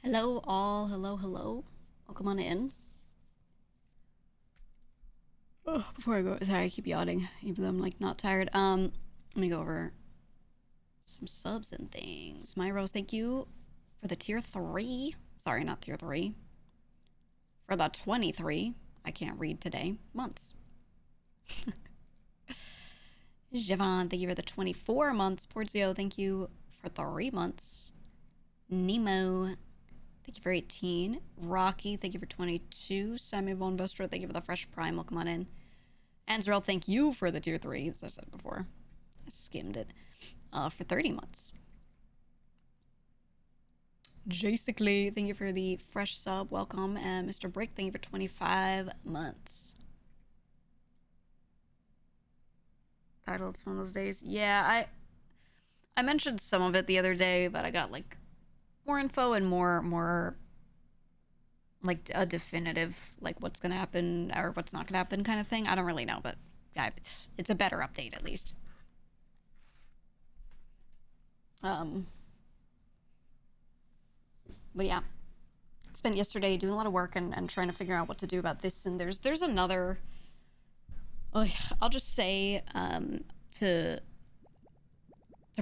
Hello all, hello. Welcome on in. Before I go, sorry, I keep yawning, even though I'm like not tired. Let me go over some subs and things. My Rose, thank you for the tier 3. Sorry, not tier 3. For the 23. I can't read today. Months. Javon, thank you for the 24 months. Porzio, thank you for 3 months. Nemo, thank you for 18. Rocky, thank you for 22. Sammy Von Vestra, thank you for the fresh prime. Welcome on in. Anzarel, thank you for the tier 3, as I said before. I skimmed it. For 30 months. Jasically, thank you for the fresh sub. Welcome. And Mr. Brick, thank you for 25 months. Title, it's one of those days. Yeah, I mentioned some of it the other day, but I got like more info and more like a definitive like what's gonna happen or what's not gonna happen kind of thing. I don't really know, but yeah, it's a better update at least. But yeah, spent yesterday doing a lot of work and trying to figure out what to do about this. And there's another. I'll just say to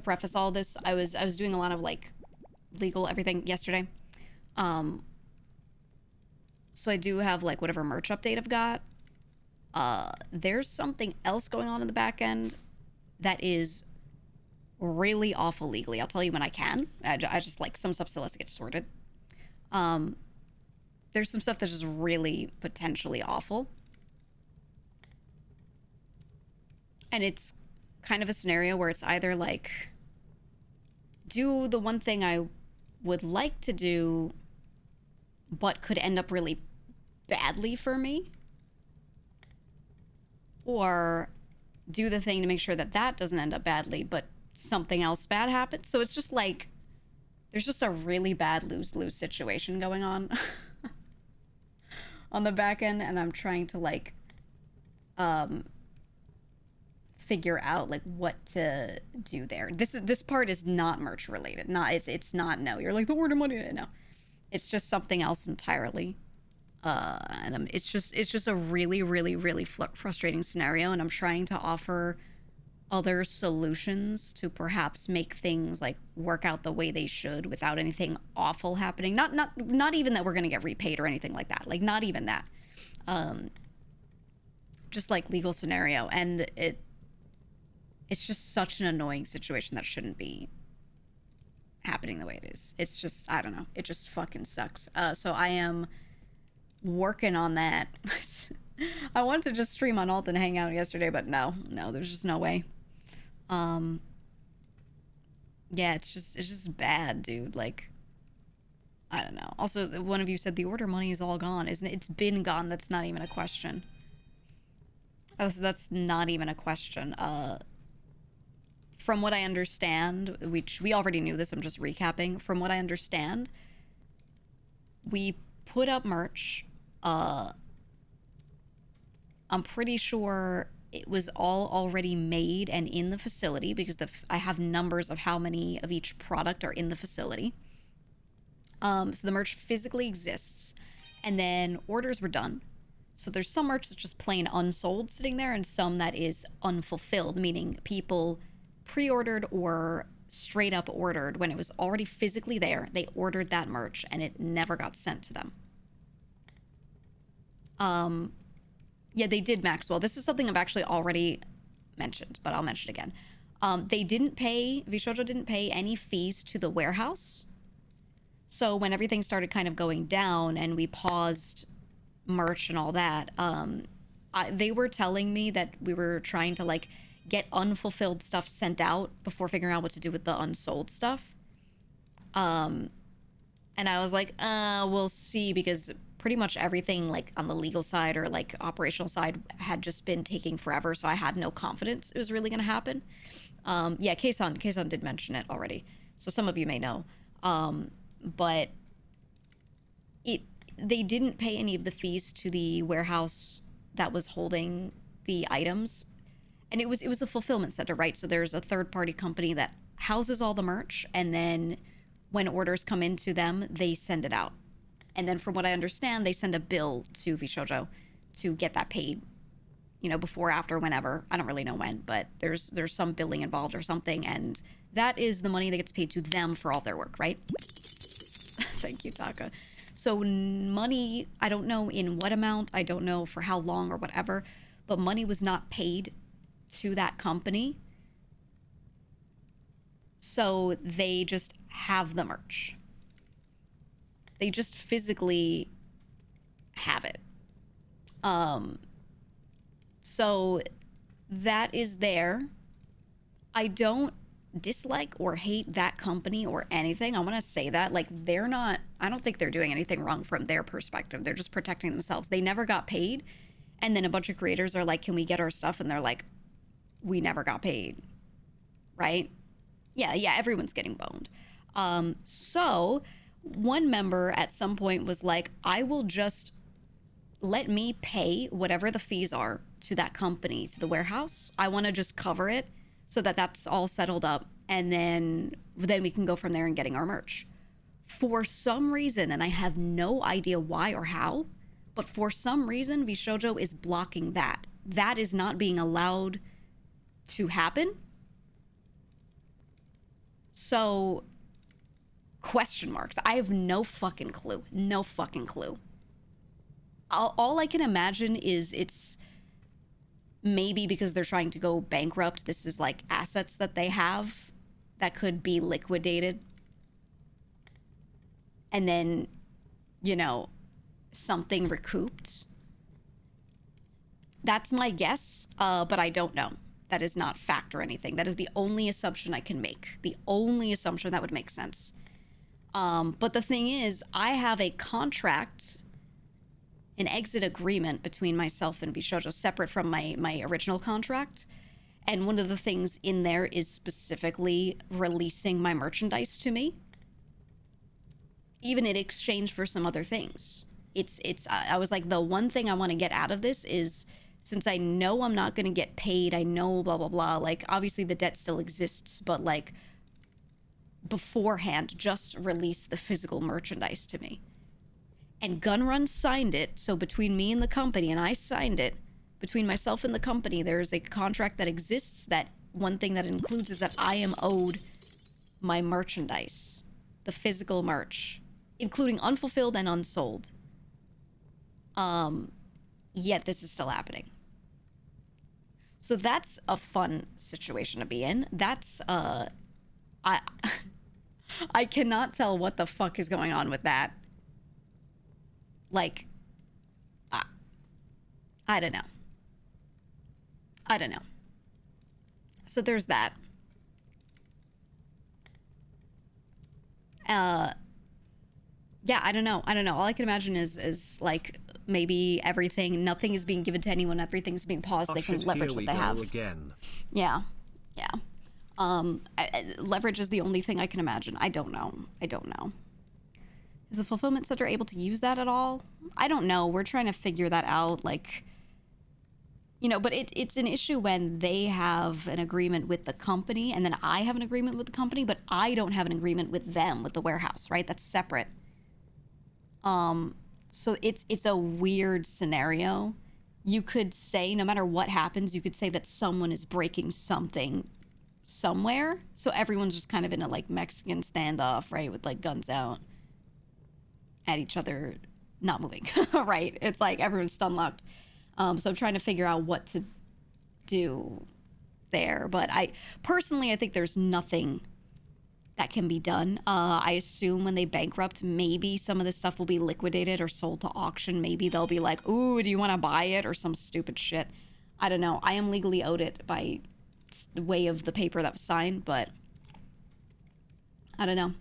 preface all this, I was doing a lot of like legal everything yesterday. So I do have like whatever merch update I've got. There's something else going on in the back end that is really awful legally. I'll tell you when I can. I just like some stuff still has to get sorted. There's some stuff that's just really potentially awful. And it's kind of a scenario where it's either like do the one thing I would like to do but could end up really badly for me, or do the thing to make sure that that doesn't end up badly but something else bad happens. So it's just like there's just a really bad lose-lose situation going on on the back end, and I'm trying to like figure out like what to do there. This part is not merch related. Not it's not, no. You're like the order money, no. It's just something else entirely. And it's just a really frustrating scenario, and I'm trying to offer other solutions to perhaps make things like work out the way they should without anything awful happening. Not even that we're gonna get repaid or anything like that. Like not even that. Just like legal scenario, and it's just such an annoying situation that shouldn't be happening the way it is. It's just, I don't know. It just fucking sucks. So I am working on that. I wanted to just stream on Alt and hang out yesterday, but no, there's just no way. Yeah, it's just bad, dude. Like, I don't know. Also, one of you said the order money is all gone, isn't it? It's been gone. That's not even a question. That's not even a question. From what I understand, which we already knew this, I'm just recapping. From what I understand, we put up merch. I'm pretty sure it was all already made and in the facility because I have numbers of how many of each product are in the facility. So the merch physically exists, and then orders were done. So there's some merch that's just plain unsold sitting there, and some that is unfulfilled, meaning people pre-ordered or straight up ordered when it was already physically there. They ordered that merch and it never got sent to them. Yeah, they did, Maxwell. This is something I've actually already mentioned, but I'll mention it again. They didn't pay, VShojo didn't pay any fees to the warehouse. So when everything started kind of going down and we paused merch and all that, they were telling me that we were trying to like get unfulfilled stuff sent out before figuring out what to do with the unsold stuff. And I was like, we'll see, because pretty much everything like on the legal side or like operational side had just been taking forever, so I had no confidence it was really gonna happen. Yeah, Kayson did mention it already, so some of you may know. But they didn't pay any of the fees to the warehouse that was holding the items. And it was a fulfillment center, right? So there's a third-party company that houses all the merch, and then when orders come into them, they send it out. And then from what I understand, they send a bill to VShojo to get that paid, you know, before, after, whenever. I don't really know when, but there's some billing involved or something, and that is the money that gets paid to them for all their work, right? Thank you, Taka. So money, I don't know in what amount, I don't know for how long or whatever, but money was not paid to that company. So they just have the merch. They just physically have it. So that is there. I don't dislike or hate that company or anything. I want to say that, like, they're not, I don't think they're doing anything wrong from their perspective. They're just protecting themselves. They never got paid. And then a bunch of creators are like, can we get our stuff? And they're like, we never got paid. Right? Yeah, everyone's getting boned. So one member at some point was like, I will just let me pay whatever the fees are to that company, to the warehouse. I want to just cover it so that that's all settled up, and then we can go from there and getting our merch. For some reason, and I have no idea why or how, but for some reason, VShojo is blocking that. That is not being allowed to happen. So, question marks. I have no fucking clue. No fucking clue. All I can imagine is it's maybe because they're trying to go bankrupt. This is like assets that they have that could be liquidated. And then, you know, something recouped. That's my guess, but I don't know. That is not fact or anything. That is the only assumption I can make. The only assumption that would make sense. But the thing is, I have a contract, an exit agreement between myself and VShojo, separate from my original contract. And one of the things in there is specifically releasing my merchandise to me, even in exchange for some other things. I was like, the one thing I want to get out of this is, since I know I'm not going to get paid, I know blah, blah, blah, like, obviously the debt still exists, but, like, beforehand, just release the physical merchandise to me. And Gunrun signed it, so between me and the company, and I signed it, between myself and the company, there's a contract that exists that one thing that includes is that I am owed my merchandise, the physical merch, including unfulfilled and unsold. Yet this is still happening. So that's a fun situation to be in. That's, I cannot tell what the fuck is going on with that. Like, I don't know. I don't know. So there's that. Yeah, I don't know. All I can imagine is like, maybe nothing is being given to anyone. Everything's being paused. They can leverage what they have. Again. Yeah. Leverage is the only thing I can imagine. I don't know. Is the fulfillment center able to use that at all? I don't know. We're trying to figure that out. Like, you know, but it's an issue when they have an agreement with the company and then I have an agreement with the company, but I don't have an agreement with them, with the warehouse, right? That's separate. So it's a weird scenario. You could say, no matter what happens, you could say that someone is breaking something somewhere. So everyone's just kind of in a, like, Mexican standoff, right? With, like, guns out at each other, not moving, right? It's like everyone's stun locked. So I'm trying to figure out what to do there. But I think there's nothing that can be done. I assume when they bankrupt, maybe some of this stuff will be liquidated or sold to auction. Maybe they'll be like, ooh, do you want to buy it? Or some stupid shit. I don't know. I am legally owed it by way of the paper that was signed, but I don't know.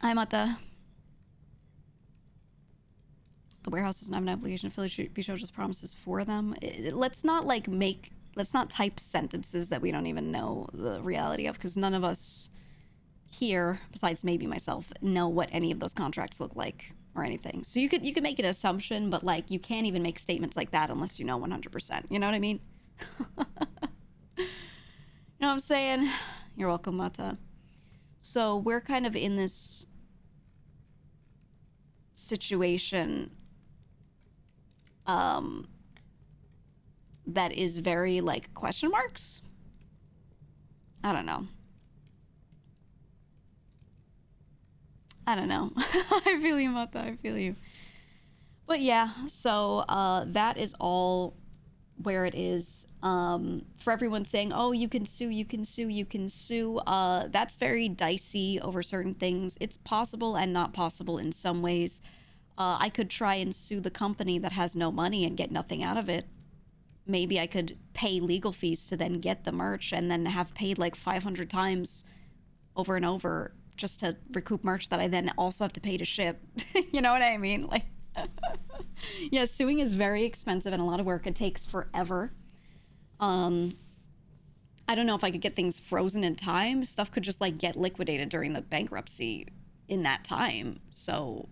I'm at the warehouse doesn't have an obligation to VShojo's promises for them. Let's not type sentences that we don't even know the reality of, because none of us here, besides maybe myself, know what any of those contracts look like or anything. So you could make an assumption, but, like, you can't even make statements like that unless you know 100%. You know what I mean? You know what I'm saying? You're welcome, Mata. So we're kind of in this situation that is very like question marks. I don't know. I feel you, Mata. I feel you. But yeah, so that is all where it is. For everyone saying, oh, you can sue, you can sue, you can sue, that's very dicey over certain things. It's possible and not possible in some ways. I could try and sue the company that has no money and get nothing out of it. Maybe I could pay legal fees to then get the merch and then have paid like 500 times over and over just to recoup merch that I then also have to pay to ship. You know what I mean? Like, yeah, suing is very expensive and a lot of work. It takes forever. I don't know if I could get things frozen in time. Stuff could just like get liquidated during the bankruptcy in that time. So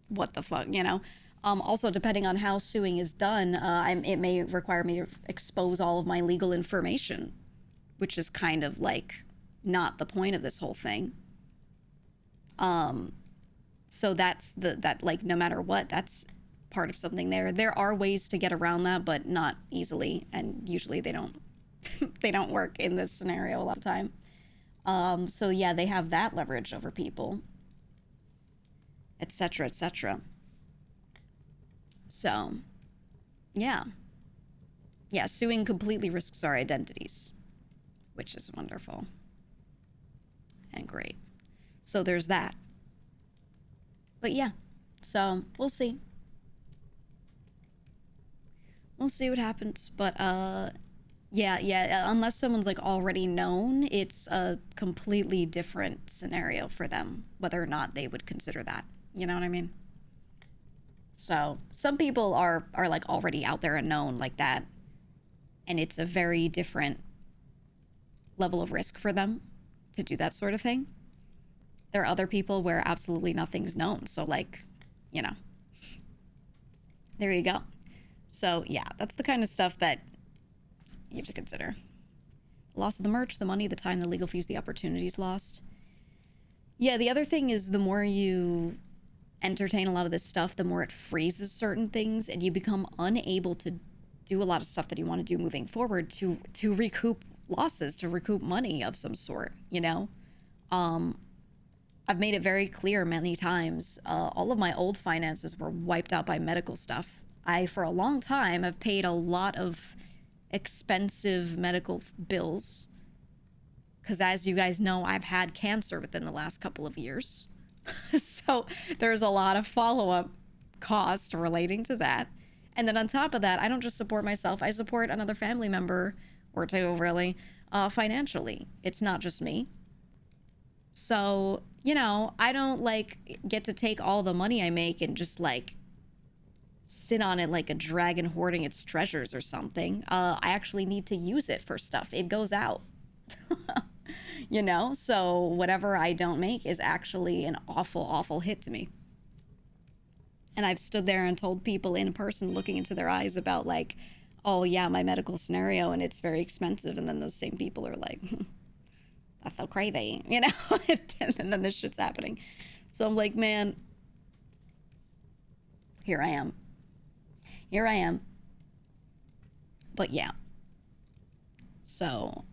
what the fuck, you know? Also, depending on how suing is done, it may require me to expose all of my legal information, which is kind of like not the point of this whole thing. So that's that like no matter what, that's part of something there. There are ways to get around that, but not easily, and usually they don't they don't work in this scenario a lot of time. So yeah, they have that leverage over people, etc., etc. So, yeah. Yeah, suing completely risks our identities, which is wonderful and great. So there's that. But yeah, so we'll see. We'll see what happens. But yeah, unless someone's like already known, it's a completely different scenario for them, whether or not they would consider that. You know what I mean? So some people are like already out there and known like that, and it's a very different level of risk for them to do that sort of thing. There are other people where absolutely nothing's known, so like, you know, there you go. So yeah, that's the kind of stuff that you have to consider. Loss of the merch, the money, the time, the legal fees, the opportunities lost. Yeah, the other thing is the more you entertain a lot of this stuff, the more it freezes certain things and you become unable to do a lot of stuff that you want to do moving forward to recoup losses, to recoup money of some sort, you know? I've made it very clear many times, all of my old finances were wiped out by medical stuff. I, for a long time, have paid a lot of expensive medical bills because, as you guys know, I've had cancer within the last couple of years. So there's a lot of follow-up cost relating to that. And then on top of that, I don't just support myself, I support another family member or two, really, financially. It's not just me. So, you know, I don't like get to take all the money I make and just like sit on it like a dragon hoarding its treasures or something. I actually need to use it for stuff. It goes out. You know, so whatever I don't make is actually an awful, awful hit to me. And I've stood there and told people in person, looking into their eyes about like, oh yeah, my medical scenario and it's very expensive. And then those same people are like, that's so crazy, you know? And then this shit's happening. So I'm like, man, here I am. But yeah. So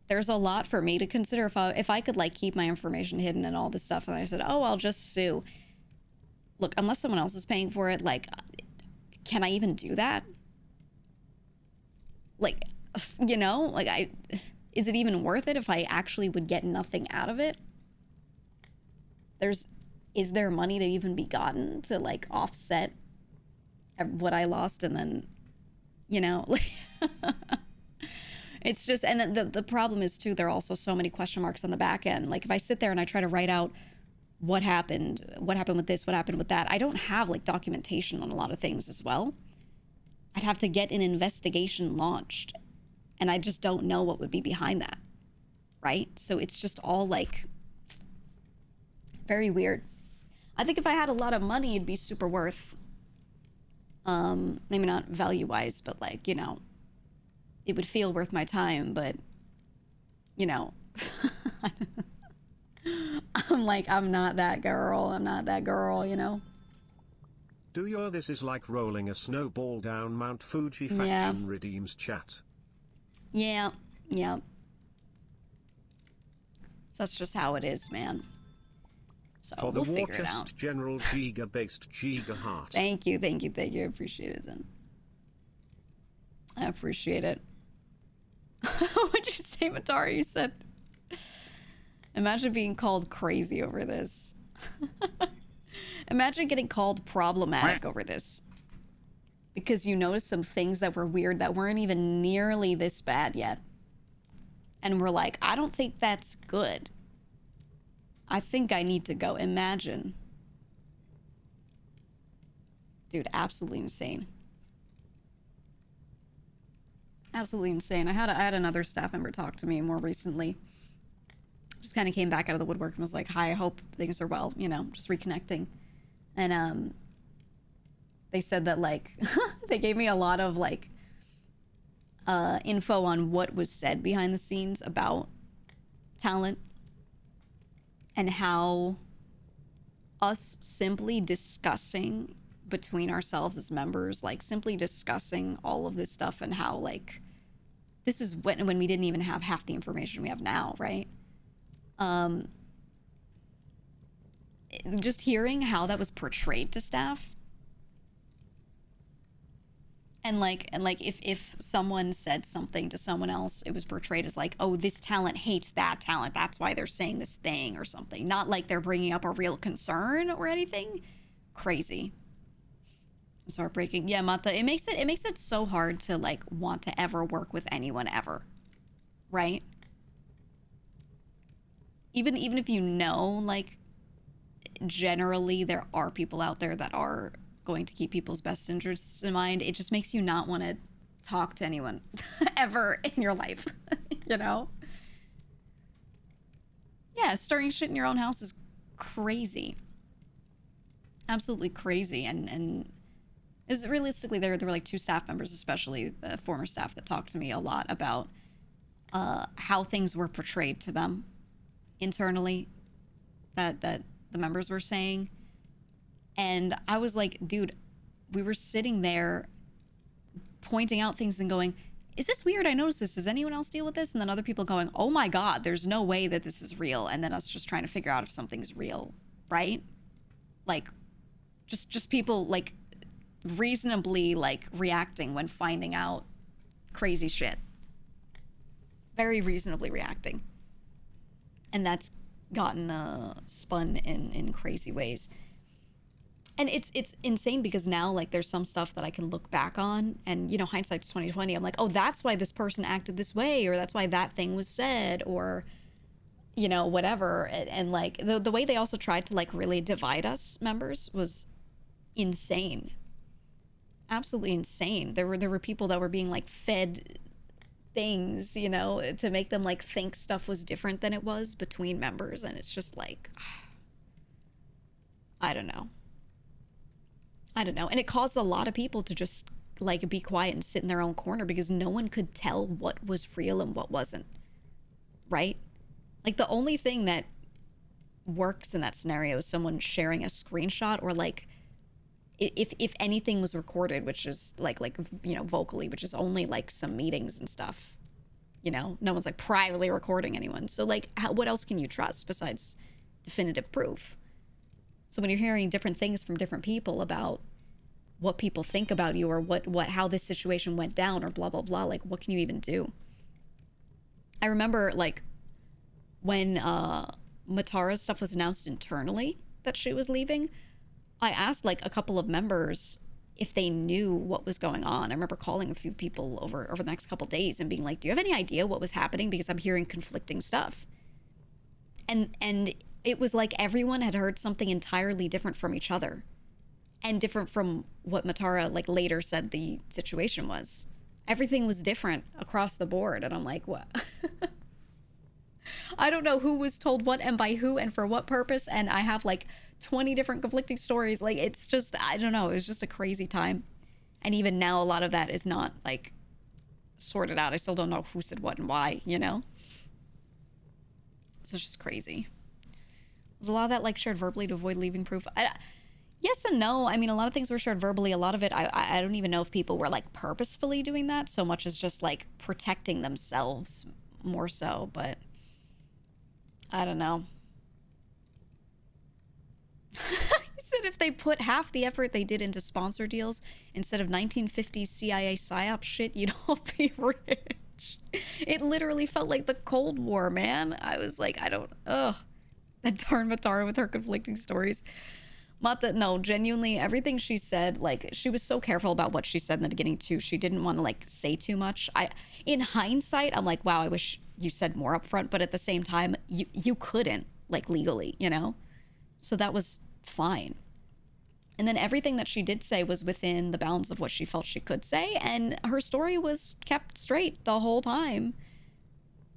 there's a lot for me to consider if I could like keep my information hidden and all this stuff. And I said, oh, I'll just sue. Look, unless someone else is paying for it, like, can I even do that? Like, you know, like is it even worth it if I actually would get nothing out of it? Is there money to even be gotten to like offset what I lost? And then, you know, like, it's just, and the problem is too, there are also so many question marks on the back end. Like if I sit there and I try to write out what happened with this, what happened with that, I don't have like documentation on a lot of things as well. I'd have to get an investigation launched and I just don't know what would be behind that. Right? So it's just all like very weird. I think if I had a lot of money, it'd be super worth, maybe not value wise, but like, you know, it would feel worth my time, but you know, I'm like, I'm not that girl. I'm not that girl, you know? Do your this is like rolling a snowball down Mount Fuji Yeah. faction redeems chat. Yeah. Yeah. So that's just how it is, man. So For the we'll war figure it out. chest General GEEGA based GEEGA heart. Thank you. Thank you. Thank you. I appreciate it, Zen. I appreciate it. What'd you say, Matari? You said, imagine being called crazy over this. Imagine getting called problematic over this. Because you noticed some things that were weird that weren't even nearly this bad yet. And we're like, I don't think that's good. I think I need to go. Imagine. Dude, absolutely insane. Absolutely insane. I had another staff member talk to me more recently. Just kind of came back out of the woodwork and was like, hi, I hope things are well, you know, just reconnecting. And they said that, like, they gave me a lot of, like, info on what was said behind the scenes about talent and how us simply discussing between ourselves as members, like simply discussing all of this stuff and how, like, this is when we didn't even have half the information we have now, right? Just hearing how that was portrayed to staff. And like if someone said something to someone else, it was portrayed as like, oh, this talent hates that talent, that's why they're saying this thing or something. Not like they're bringing up a real concern or anything. Crazy. It's heartbreaking. Yeah, Mata, it makes it so hard to, like, want to ever work with anyone ever. Right? Even if you know, like, generally there are people out there that are going to keep people's best interests in mind, it just makes you not want to talk to anyone ever in your life. You know? Yeah, starting shit in your own house is crazy. Absolutely crazy. And it was realistically, there were like two staff members, especially the former staff, that talked to me a lot about how things were portrayed to them internally that the members were saying. And I was like, dude, we were sitting there pointing out things and going, is this weird? I noticed this. Does anyone else deal with this? And then other people going, oh my God, there's no way that this is real. And then us just trying to figure out if something's real, right? Like, just people, like, reasonably, like, reacting when finding out crazy shit. Very reasonably reacting. And that's gotten spun in crazy ways. And it's insane because now, like, there's some stuff that I can look back on and, you know, hindsight's 2020. I'm like, oh, that's why this person acted this way, or that's why that thing was said, or, you know, whatever. And like, the way they also tried to, like, really divide us members was insane. Absolutely insane. There were people that were being, like, fed things, you know, to make them, like, think stuff was different than it was between members. And it's just like, I don't know. And it caused a lot of people to just, like, be quiet and sit in their own corner because no one could tell what was real and what wasn't. Right? Like, the only thing that works in that scenario is someone sharing a screenshot, or, like, if anything was recorded, which is like, you know, vocally, which is only, like, some meetings and stuff. You know, no one's, like, privately recording anyone. So, like, what else can you trust besides definitive proof? So when you're hearing different things from different people about what people think about you, or how this situation went down, or blah, blah, blah, like, what can you even do? I remember, like, when Matara's stuff was announced internally that she was leaving, I asked, like, a couple of members if they knew what was going on. I remember calling a few people over the next couple of days and being like, do you have any idea what was happening? Because I'm hearing conflicting stuff. And it was like everyone had heard something entirely different from each other, and different from what Matara, like, later said the situation was. Everything was different across the board. And I'm like, what? I don't know who was told what and by who and for what purpose. And I have, like, 20 different conflicting stories. Like, it's just, I don't know. It was just a crazy time. And even now, a lot of that is not, like, sorted out. I still don't know who said what and why, you know? So it's just crazy. There's a lot of that like shared verbally to avoid leaving proof. Yes and no. I mean, a lot of things were shared verbally. A lot of it, I don't even know if people were like purposefully doing that so much as just like protecting themselves more so. But I don't know. He said if they put half the effort they did into sponsor deals instead of 1950s CIA psyop shit, you'd all be rich. It literally felt like the Cold War, man. I was like, ugh. That darn Matara with her conflicting stories. Mata, no, genuinely, everything she said, like, she was so careful about what she said in the beginning, too. She didn't want to, like, say too much. In hindsight, I'm like, wow, I wish you said more up front. But at the same time, you couldn't, like, legally, you know? So that was fine. And then everything that she did say was within the bounds of what she felt she could say. And her story was kept straight the whole time.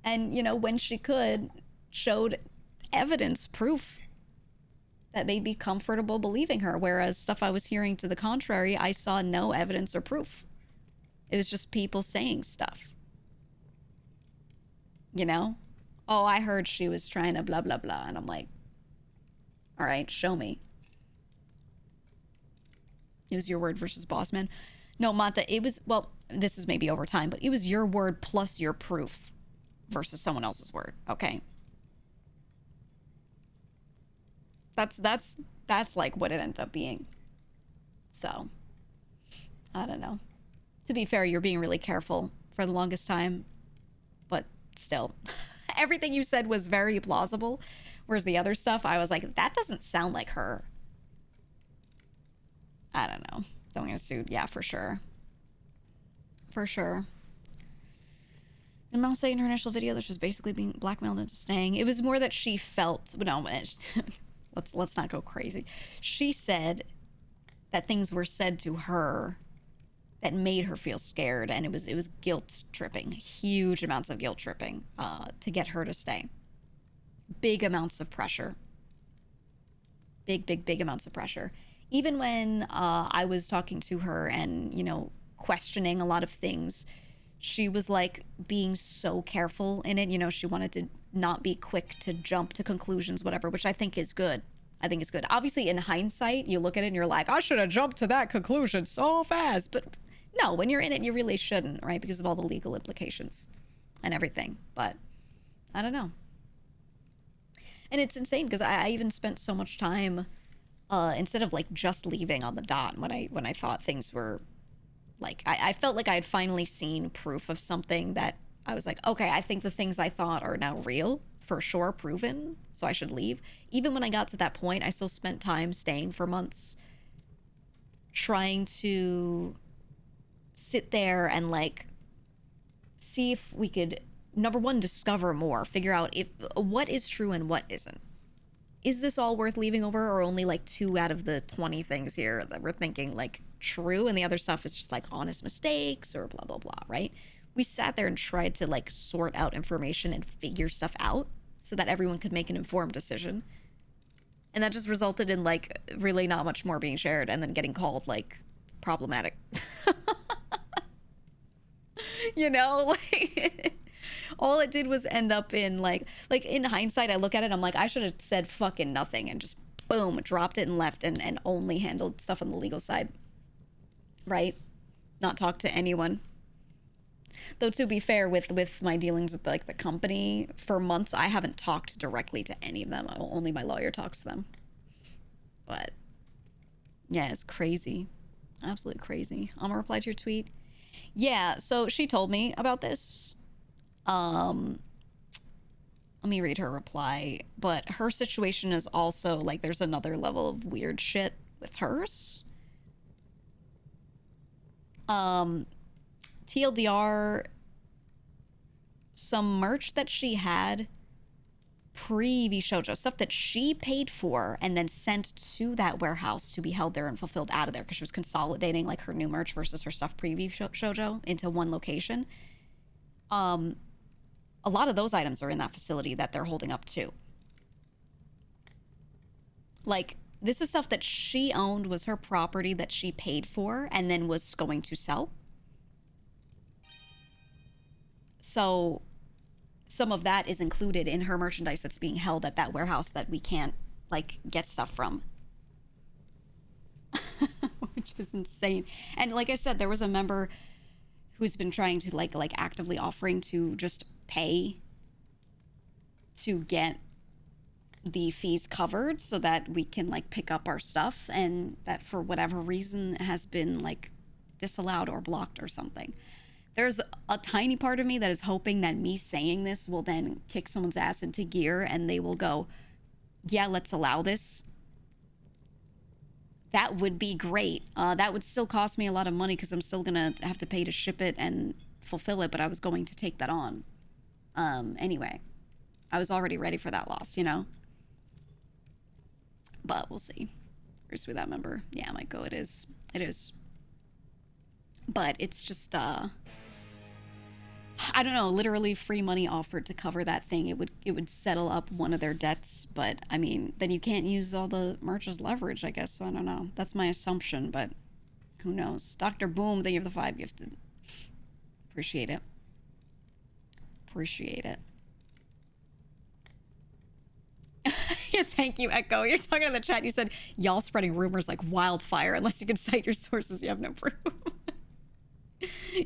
And, you know, when she could, showed evidence, proof that made me comfortable believing her. Whereas stuff I was hearing to the contrary, I saw no evidence or proof. It was just people saying stuff. You know? Oh, I heard she was trying to blah, blah, blah. And I'm like, all right, show me. It was your word versus boss man. No, Mata, it was, well, this is maybe over time, but it was your word plus your proof versus someone else's word, okay? That's like what it ended up being. So, I don't know. To be fair, you're being really careful for the longest time, but still. Everything you said was very plausible, whereas the other stuff, I was like, that doesn't sound like her. I don't know. Don't get sued. Yeah, for sure. For sure. And Mel say in her initial video that she was basically being blackmailed into staying. It was more that she felt, no, let's not go crazy. She said that things were said to her that made her feel scared, and it was guilt tripping, huge amounts of guilt tripping, to get her to stay. Big amounts of pressure. Big amounts of pressure. Even when I was talking to her and, you know, questioning a lot of things, she was like being so careful in it. You know, she wanted to not be quick to jump to conclusions, whatever, which I think is good. I think it's good. Obviously, in hindsight, you look at it and you're like, I should have jumped to that conclusion so fast. But no, when you're in it, you really shouldn't, right? Because of all the legal implications and everything. But I don't know. And it's insane because I even spent so much time instead of like just leaving on the dot when I thought things were like, I felt like I had finally seen proof of something that I was like, okay, I think the things I thought are now real, for sure, proven, so I should leave. Even when I got to that point, I still spent time staying for months trying to sit there and like see if we could, number one, discover more, figure out if what is true and what isn't. Is this all worth leaving over, or only like 2 out of the 20 things here that we're thinking like true, and the other stuff is just like honest mistakes or blah blah blah, right? We sat there and tried to like sort out information and figure stuff out so that everyone could make an informed decision, and that just resulted in like really not much more being shared and then getting called like problematic. You know, like all it did was end up in like in hindsight, I look at it, I'm like, I should have said fucking nothing and just boom, dropped it and left, and only handled stuff on the legal side, right? Not talk to anyone. Though to be fair, with my dealings with like the company for months, I haven't talked directly to any of them. Only my lawyer talks to them. But yeah, it's crazy, absolutely crazy. I'm gonna reply to your tweet. Yeah, so she told me about this. Let me read her reply. But her situation is also like there's another level of weird shit with hers. TLDR, some merch that she had pre-VShojo, stuff that she paid for and then sent to that warehouse to be held there and fulfilled out of there because she was consolidating like her new merch versus her stuff pre-VShojo into one location. A lot of those items are in that facility that they're holding up too. Like, this is stuff that she owned, was her property that she paid for and then was going to sell. So some of that is included in her merchandise that's being held at that warehouse that we can't like get stuff from. Which is insane. And like I said, there was a member who's been trying to like actively offering to just pay to get the fees covered so that we can like pick up our stuff, and that for whatever reason has been like disallowed or blocked or something. There's a tiny part of me that is hoping that me saying this will then kick someone's ass into gear and they will go, yeah, let's allow this. That would be great. That would still cost me a lot of money because I'm still gonna have to pay to ship it and fulfill it, but I was going to take that on. Anyway, I was already ready for that loss, you know? But we'll see. Where's with that member? Yeah, I might go. It is. It is. But it's just, I don't know, literally free money offered to cover that thing. It would settle up one of their debts, but I mean, then you can't use all the merch as leverage, I guess. So I don't know. That's my assumption, but who knows? Dr. Boom, thank you for the 5 gifted. Appreciate it. Appreciate it. Yeah, thank you, Echo. You're talking in the chat. You said, y'all spreading rumors like wildfire. Unless you can cite your sources, you have no proof.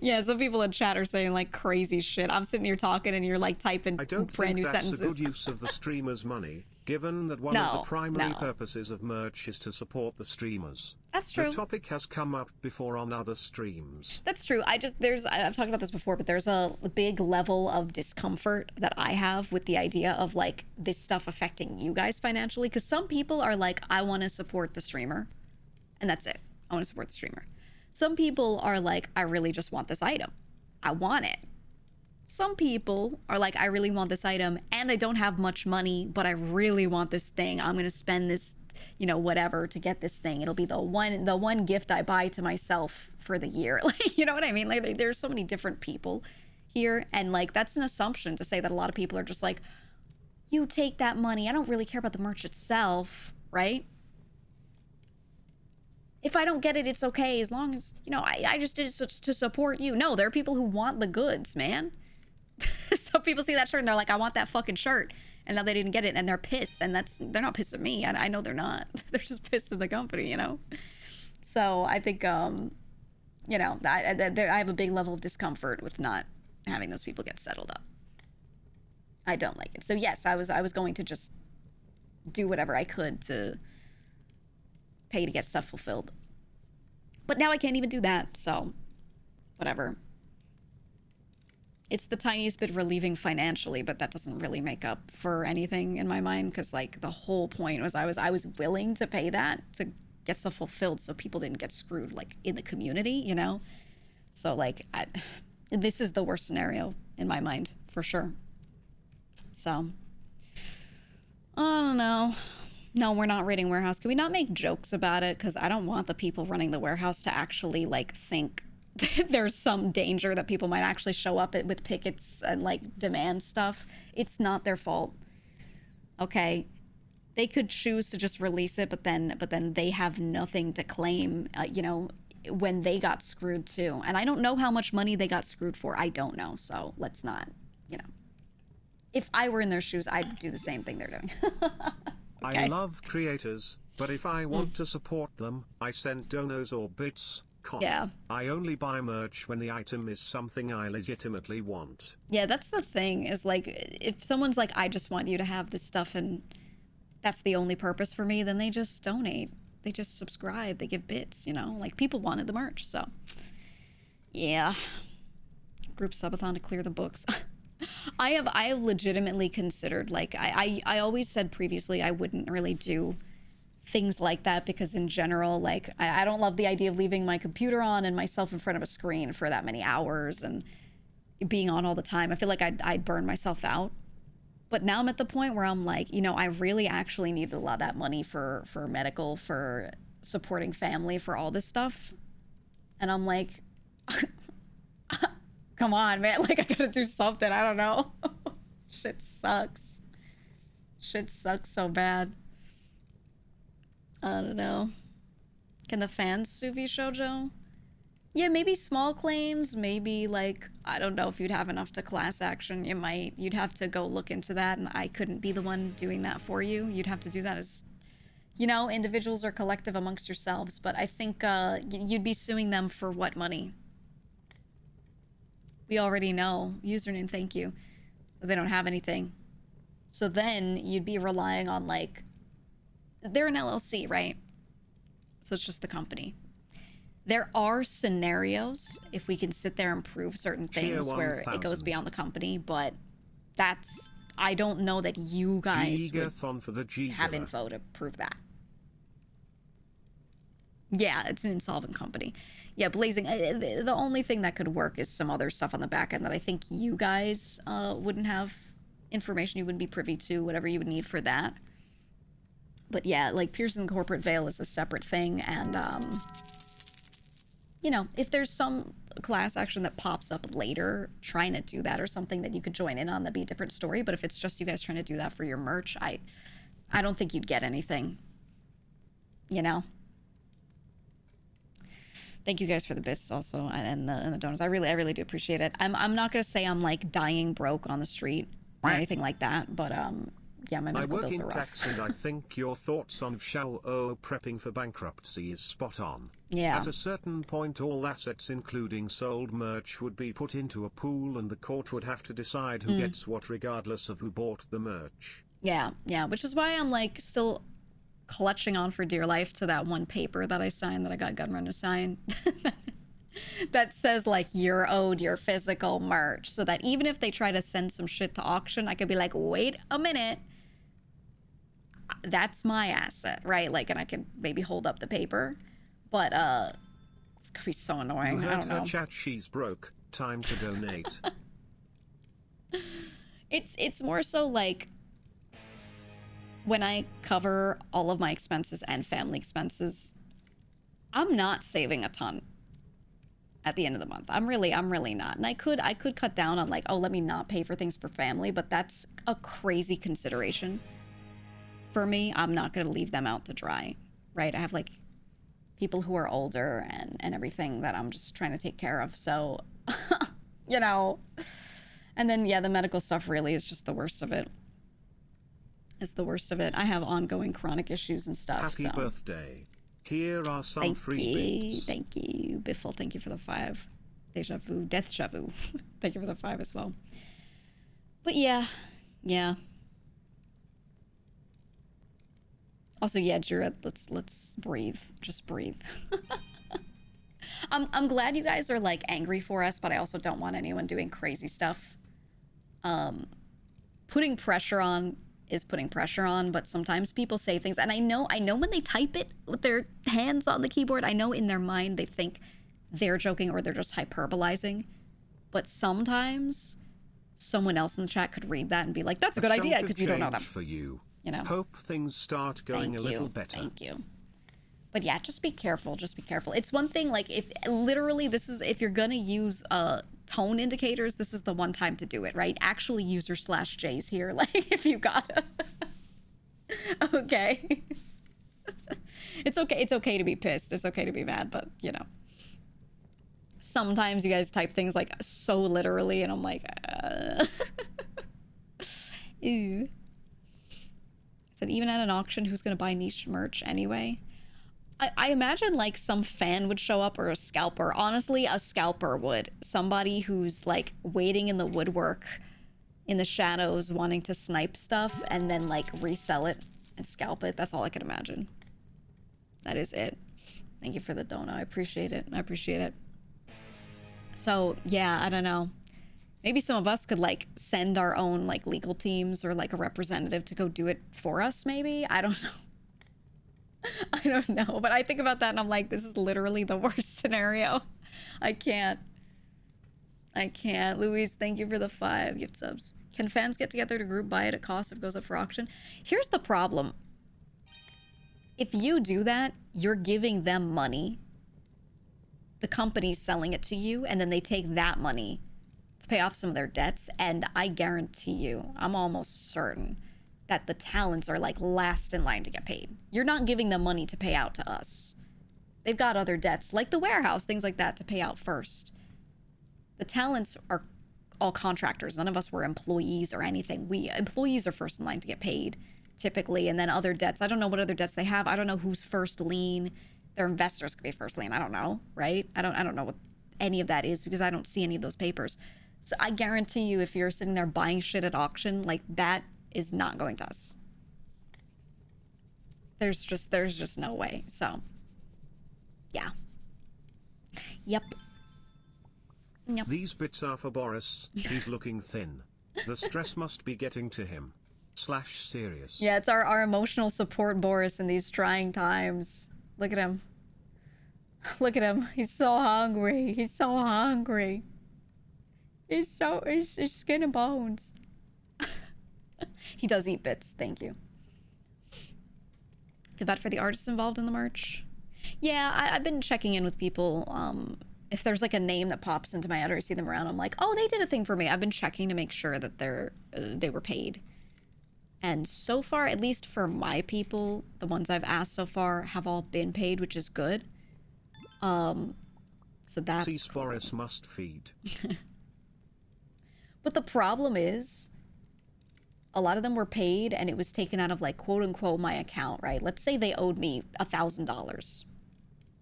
Yeah, some people in chat are saying like crazy shit. I'm sitting here talking and you're like typing brand new sentences. I don't think that's a good use of the streamers' money, given that one of the primary purposes of merch is to support the streamers. That's true. The topic has come up before on other streams. That's true. I've talked about this before, but there's a big level of discomfort that I have with the idea of like this stuff affecting you guys financially. Because some people are like, I want to support the streamer, and that's it. I want to support the streamer. Some people are like, I really just want this item. I want it. Some people are like, I really want this item and I don't have much money, but I really want this thing. I'm going to spend this, you know, whatever to get this thing. It'll be the one gift I buy to myself for the year. Like, you know what I mean? Like there's so many different people here. And like, that's an assumption to say that a lot of people are just like, you take that money. I don't really care about the merch itself, right? If I don't get it, it's okay, as long as, you know, I just did it to support you. No, there are people who want the goods, man. Some people see that shirt and they're like, I want that fucking shirt. And now they didn't get it and they're pissed. And they're not pissed at me. I know they're not. They're just pissed at the company, you know? So I think, you know, I have a big level of discomfort with not having those people get settled up. I don't like it. So yes, I was going to just do whatever I could to pay to get stuff fulfilled. But now I can't even do that, so whatever. It's the tiniest bit relieving financially, but that doesn't really make up for anything in my mind, because like the whole point was I was willing to pay that to get stuff fulfilled so people didn't get screwed like in the community, you know? So like this is the worst scenario in my mind for sure. So I don't know. No, we're not raiding warehouse. Can we not make jokes about it? Because I don't want the people running the warehouse to actually like think there's some danger that people might actually show up with pickets and like demand stuff. It's not their fault. Okay, they could choose to just release it, but then they have nothing to claim. You know, when they got screwed too. And I don't know how much money they got screwed for. I don't know. So let's not. You know, if I were in their shoes, I'd do the same thing they're doing. Okay. I love creators, but if I want to support them, I send donos or bits. Yeah. I only buy merch when the item is something I legitimately want. Yeah, that's the thing, is like, if someone's like, I just want you to have this stuff and that's the only purpose for me, then they just donate. They just subscribe. They give bits, you know? Like, people wanted the merch, so. Yeah. Group subathon to clear the books. I have legitimately considered, like, I always said previously I wouldn't really do things like that because in general, like, I don't love the idea of leaving my computer on and myself in front of a screen for that many hours and being on all the time. I feel like I'd burn myself out. But now I'm at the point where I'm like, you know, I really actually need a lot of that money for medical, for supporting family, for all this stuff. And I'm like, come on, man. Like, I gotta do something. I don't know. Shit sucks. Shit sucks so bad. I don't know. Can the fans sue VShojo? Yeah, maybe small claims. Maybe, like, I don't know if you'd have enough to class action. You'd have to go look into that, and I couldn't be the one doing that for you. You'd have to do that as, individuals or collective amongst yourselves. But I think you'd be suing them for what money? We already know. Username, thank you. They don't have anything. So then you'd be relying on, like, they're an LLC, right? So it's just the company. There are scenarios, if we can sit there and prove certain things, where it goes beyond the company, but I don't know that you guys would have info to prove that. Yeah, it's an insolvent company. Yeah, Blazing, the only thing that could work is some other stuff on the back end that I think you guys wouldn't have information, you wouldn't be privy to, whatever you would need for that. But yeah, like, Pearson Corporate Veil is a separate thing, and if there's some class action that pops up later trying to do that or something that you could join in on, that'd be a different story. But if it's just you guys trying to do that for your merch, I don't think you'd get anything. Thank you guys for the bits also and the donuts. I really do appreciate it. I'm not gonna say I'm like dying broke on the street or anything like that, but yeah, my medical bills are rough. I work in tax, and I think your thoughts on VShojo prepping for bankruptcy is spot on. Yeah. At a certain point, all assets, including sold merch, would be put into a pool, and the court would have to decide who gets what, regardless of who bought the merch. Yeah, which is why I'm like still clutching on for dear life to that one paper that I signed, that I got Gunrun to sign. That says, like, you're owed your physical merch, so that even if they try to send some shit to auction, I could be like, wait a minute, that's my asset, right? Like, and I can maybe hold up the paper, but it's gonna be so annoying. You I don't know. Her chat, she's broke. Time to donate. It's more so like, when I cover all of my expenses and family expenses, I'm not saving a ton at the end of the month. I'm really not. And I could cut down on, like, oh, let me not pay for things for family, but that's a crazy consideration for me. I'm not going to leave them out to dry, right? I have, like, people who are older and everything that I'm just trying to take care of. So, and then, yeah, the medical stuff really is just the worst of it. It's the worst of it. I have ongoing chronic issues and stuff. Happy birthday. Here are some free bits. Thank you. Biffle, thank you for the 5. Deja vu. Death Shavu. Thank you for the 5 as well. But yeah. Also, yeah, Jura, let's breathe. Just breathe. I'm glad you guys are, like, angry for us, but I also don't want anyone doing crazy stuff. Putting pressure on is putting pressure on, but sometimes people say things, and I know when they type it with their hands on the keyboard, I know in their mind they think they're joking or they're just hyperbolizing, but sometimes someone else in the chat could read that and be like, that's a good idea, because you don't know them. For you. Hope things start going a little better. Thank you. But yeah, just be careful. It's one thing, like, if literally if you're gonna use tone indicators, this is the one time to do it, right? Actually use your /J's here, like, if you gotta. Okay. It's okay to be pissed. It's okay to be mad, but, sometimes you guys type things, like, so literally, and I'm like, Ew. Said, even at an auction, who's gonna buy niche merch anyway? I imagine, like, some fan would show up, or a scalper. Honestly, a scalper would. Somebody who's, like, waiting in the woodwork, in the shadows, wanting to snipe stuff, and then, like, resell it and scalp it. That's all I can imagine. That is it. Thank you for the donut. I appreciate it. So, yeah, I don't know. Maybe some of us could, like, send our own, like, legal teams or, like, a representative to go do it for us, maybe? I don't know. I don't know, but I think about that and I'm like, this is literally the worst scenario. I can't. Louise, thank you for the 5 gift subs. Can fans get together to group buy at a cost if it goes up for auction? Here's the problem. If you do that, you're giving them money. The company's selling it to you, and then they take that money to pay off some of their debts, and I guarantee you, I'm almost certain that the talents are, like, last in line to get paid. You're not giving them money to pay out to us. They've got other debts, like the warehouse, things like that, to pay out first. The talents are all contractors. None of us were employees or anything. Employees are first in line to get paid typically, and then other debts. I don't know what other debts they have. I don't know who's first lien. Their investors could be first lien. I don't know, right? I don't know what any of that is because I don't see any of those papers. So I guarantee you, if you're sitting there buying shit at auction, like that is not going to us. There's just no way. So, yeah. Yep. Yep. These bits are for Boris. He's looking thin. The stress must be getting to him. /serious. Yeah, it's our emotional support Boris in these trying times. Look at him. Look at him. He's so hungry. He's so hungry. He's skin and bones. He does eat bits. Thank you. Feel bad for the artists involved in the merch. Yeah, I've been checking in with people. If there's like a name that pops into my head or I see them around, I'm like, oh, they did a thing for me. I've been checking to make sure that they were paid. And so far, at least for my people, the ones I've asked so far have all been paid, which is good. So that's cool. Boris must feed. But the problem is, a lot of them were paid and it was taken out of like quote unquote my account, right? Let's say they owed me $1,000.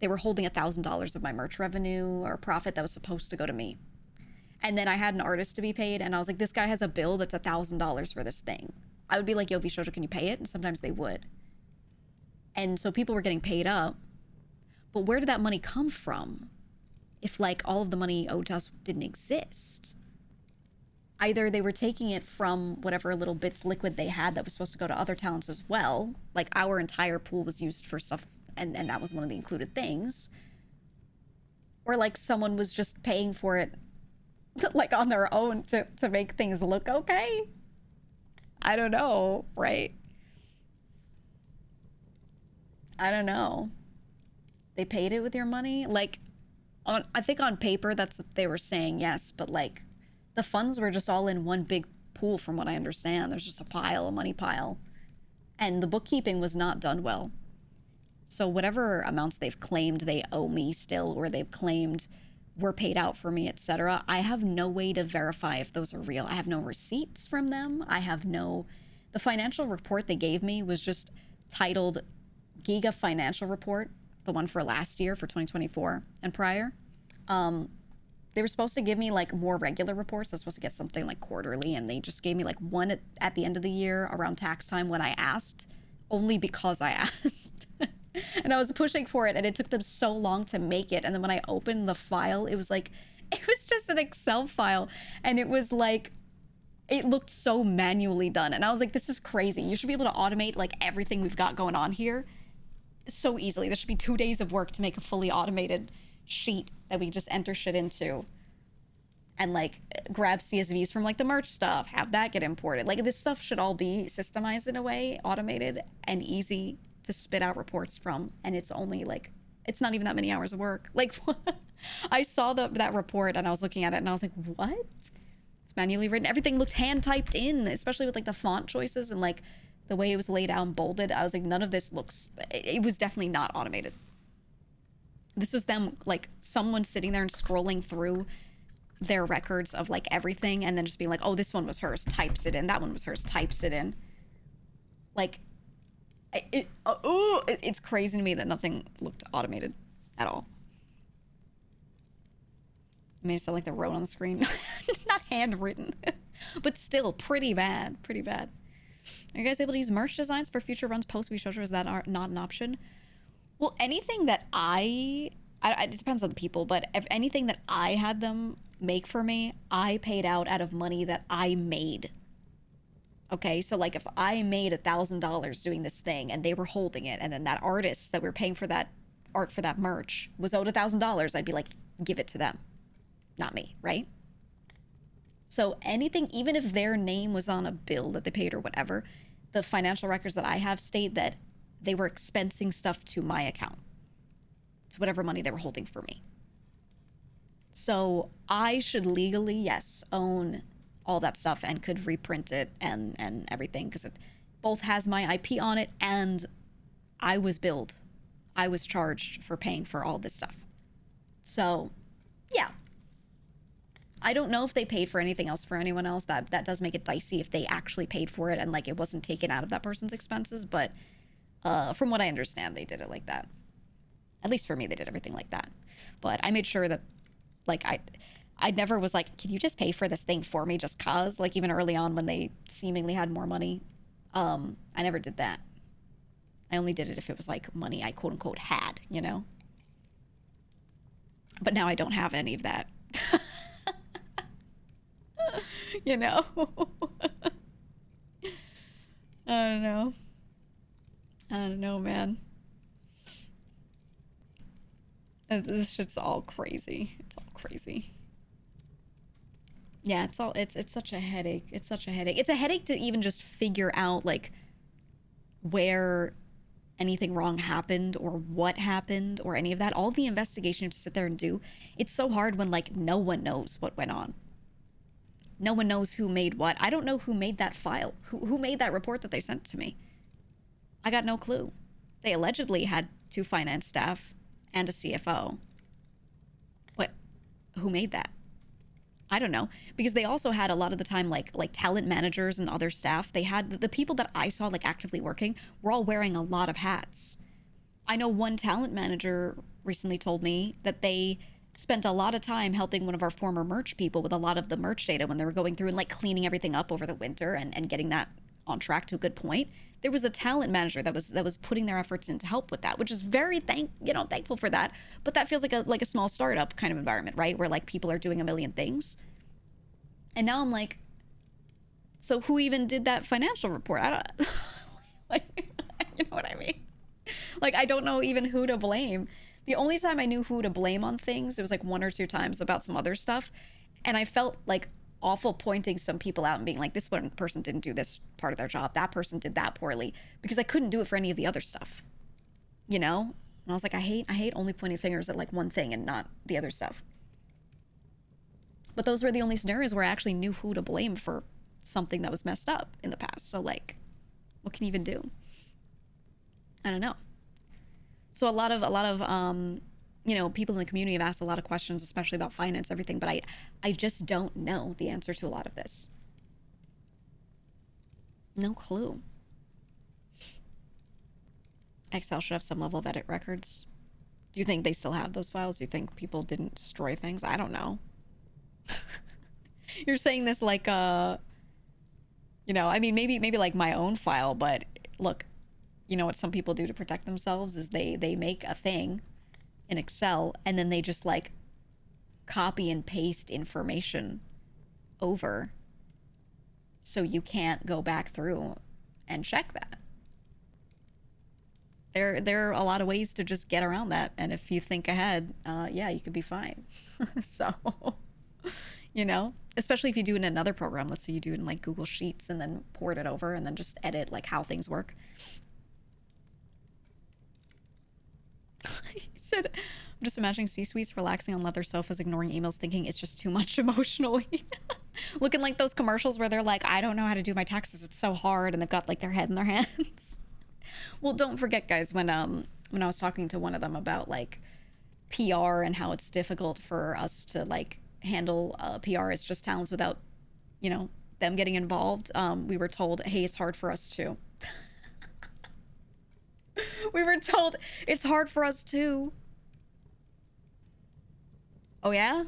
They were holding $1,000 of my merch revenue or profit that was supposed to go to me. And then I had an artist to be paid and I was like, this guy has a bill that's $1,000 for this thing. I would be like, yo, VShojo, can you pay it? And sometimes they would. And so people were getting paid up. But where did that money come from? If like all of the money owed to us didn't exist. Either they were taking it from whatever little bits liquid they had that was supposed to go to other talents as well. Like our entire pool was used for stuff and that was one of the included things. Or like someone was just paying for it like on their own to make things look okay. I don't know, right? I don't know. They paid it with your money? Like, I think on paper that's what they were saying, yes, but like the funds were just all in one big pool from what I understand. There's just a money pile. And the bookkeeping was not done well. So whatever amounts they've claimed they owe me still, or they've claimed were paid out for me, etc., I have no way to verify if those are real. I have no receipts from them. The financial report they gave me was just titled GEEGA Financial Report, the one for last year, for 2024 and prior. They were supposed to give me like more regular reports. I was supposed to get something like quarterly, and they just gave me like one at the end of the year around tax time when I asked, only because I asked. And I was pushing for it, and it took them so long to make it. And then when I opened the file, it was just an Excel file, and it was like, it looked so manually done. And I was like, this is crazy. You should be able to automate like everything we've got going on here so easily. There should be 2 days of work to make a fully automated sheet that we just enter shit into and like grab CSVs from like the merch stuff, have that get imported. Like this stuff should all be systemized in a way, automated and easy to spit out reports from. And it's only like, it's not even that many hours of work. Like I saw that report and I was looking at it and I was like, what? It's manually written. Everything looked hand typed in, especially with like the font choices and like the way it was laid out and bolded. I was like, none of this looks, it was definitely not automated. This was them, like someone sitting there and scrolling through their records of like everything and then just being like, oh, this one was hers, types it in. That one was hers, types it in. Like, it's crazy to me that nothing looked automated at all. It made it sound like they wrote on the screen. Not handwritten, but still pretty bad, pretty bad. Are you guys able to use merch designs for future runs post VShojo? Is that not an option? Well, anything that it depends on the people, but if anything that I had them make for me, I paid out of money that I made. Okay, so like if I made $1,000 doing this thing and they were holding it, and then that artist that we were paying for that art for that merch was owed $1,000, I'd be like, give it to them, not me, right? So anything, even if their name was on a bill that they paid or whatever, the financial records that I have state that they were expensing stuff to my account, to whatever money they were holding for me. So I should legally, yes, own all that stuff and could reprint it and everything, because it both has my IP on it and I was billed. I was charged for paying for all this stuff. So, yeah. I don't know if they paid for anything else for anyone else. That does make it dicey if they actually paid for it and like it wasn't taken out of that person's expenses. But from what I understand, they did it like that. At least for me, they did everything like that. But I made sure that like I never was like, can you just pay for this thing for me just cause? Like even early on when they seemingly had more money, I never did that. I only did it if it was like money I quote unquote had, you know? But now I don't have any of that. You know? I don't know, man. This shit's all crazy. It's all crazy. Yeah, it's such a headache. It's such a headache. It's a headache to even just figure out like where anything wrong happened or what happened or any of that. All the investigation you have to sit there and do. It's so hard when like no one knows what went on. No one knows who made what. I don't know who made that file. Who made that report that they sent to me. I got no clue. They allegedly had 2 finance staff and a CFO. What? Who made that? I don't know. Because they also had a lot of the time like talent managers and other staff. They had the people that I saw like actively working were all wearing a lot of hats. I know one talent manager recently told me that they spent a lot of time helping one of our former merch people with a lot of the merch data when they were going through and like cleaning everything up over the winter and getting that on track to a good point. There was a talent manager that was putting their efforts in to help with that, which is very thankful for that. But that feels like a small startup kind of environment, right? Where like people are doing a million things. And now I'm like, so who even did that financial report? I don't like, you know what I mean? Like, I don't know even who to blame. The only time I knew who to blame on things, it was like 1 or 2 times about some other stuff. And I felt like awful pointing some people out and being like, this one person didn't do this part of their job. That person did that poorly, because I couldn't do it for any of the other stuff, you know? And I was like, I hate only pointing fingers at like one thing and not the other stuff. But those were the only scenarios where I actually knew who to blame for something that was messed up in the past. So like, what can you even do? I don't know. So a lot of people in the community have asked a lot of questions, especially about finance, everything, but I just don't know the answer to a lot of this. No clue. Excel should have some level of edit records. Do you think they still have those files? Do you think people didn't destroy things? I don't know. You're saying this like I mean, maybe like my own file, but look, you know what some people do to protect themselves is they make a thing in Excel and then they just like copy and paste information over so you can't go back through and check that. There are a lot of ways to just get around that, and if you think ahead, yeah, you could be fine. So, you know, especially if you do it in another program. Let's say you do it in like Google Sheets and then port it over and then just edit like how things work. He said, I'm just imagining C-suites relaxing on leather sofas, ignoring emails, thinking it's just too much emotionally. Looking like those commercials where they're like, I don't know how to do my taxes, it's so hard, and they've got like their head in their hands. Well, don't forget, guys, when I was talking to one of them about like PR and how it's difficult for us to like handle PR as just talents without, you know, them getting involved, we were told, hey, it's hard for us too. We were told it's hard for us too. Oh yeah?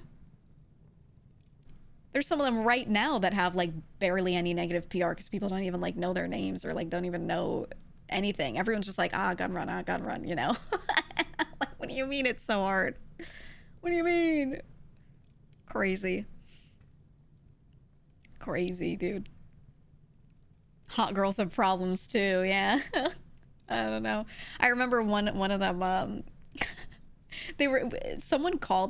There's some of them right now that have like barely any negative PR because people don't even like know their names or like don't even know anything. Everyone's just like, gun run, you know? Like, what do you mean it's so hard? What do you mean? Crazy, dude. Hot girls have problems too, yeah. I don't know. I remember one of them, a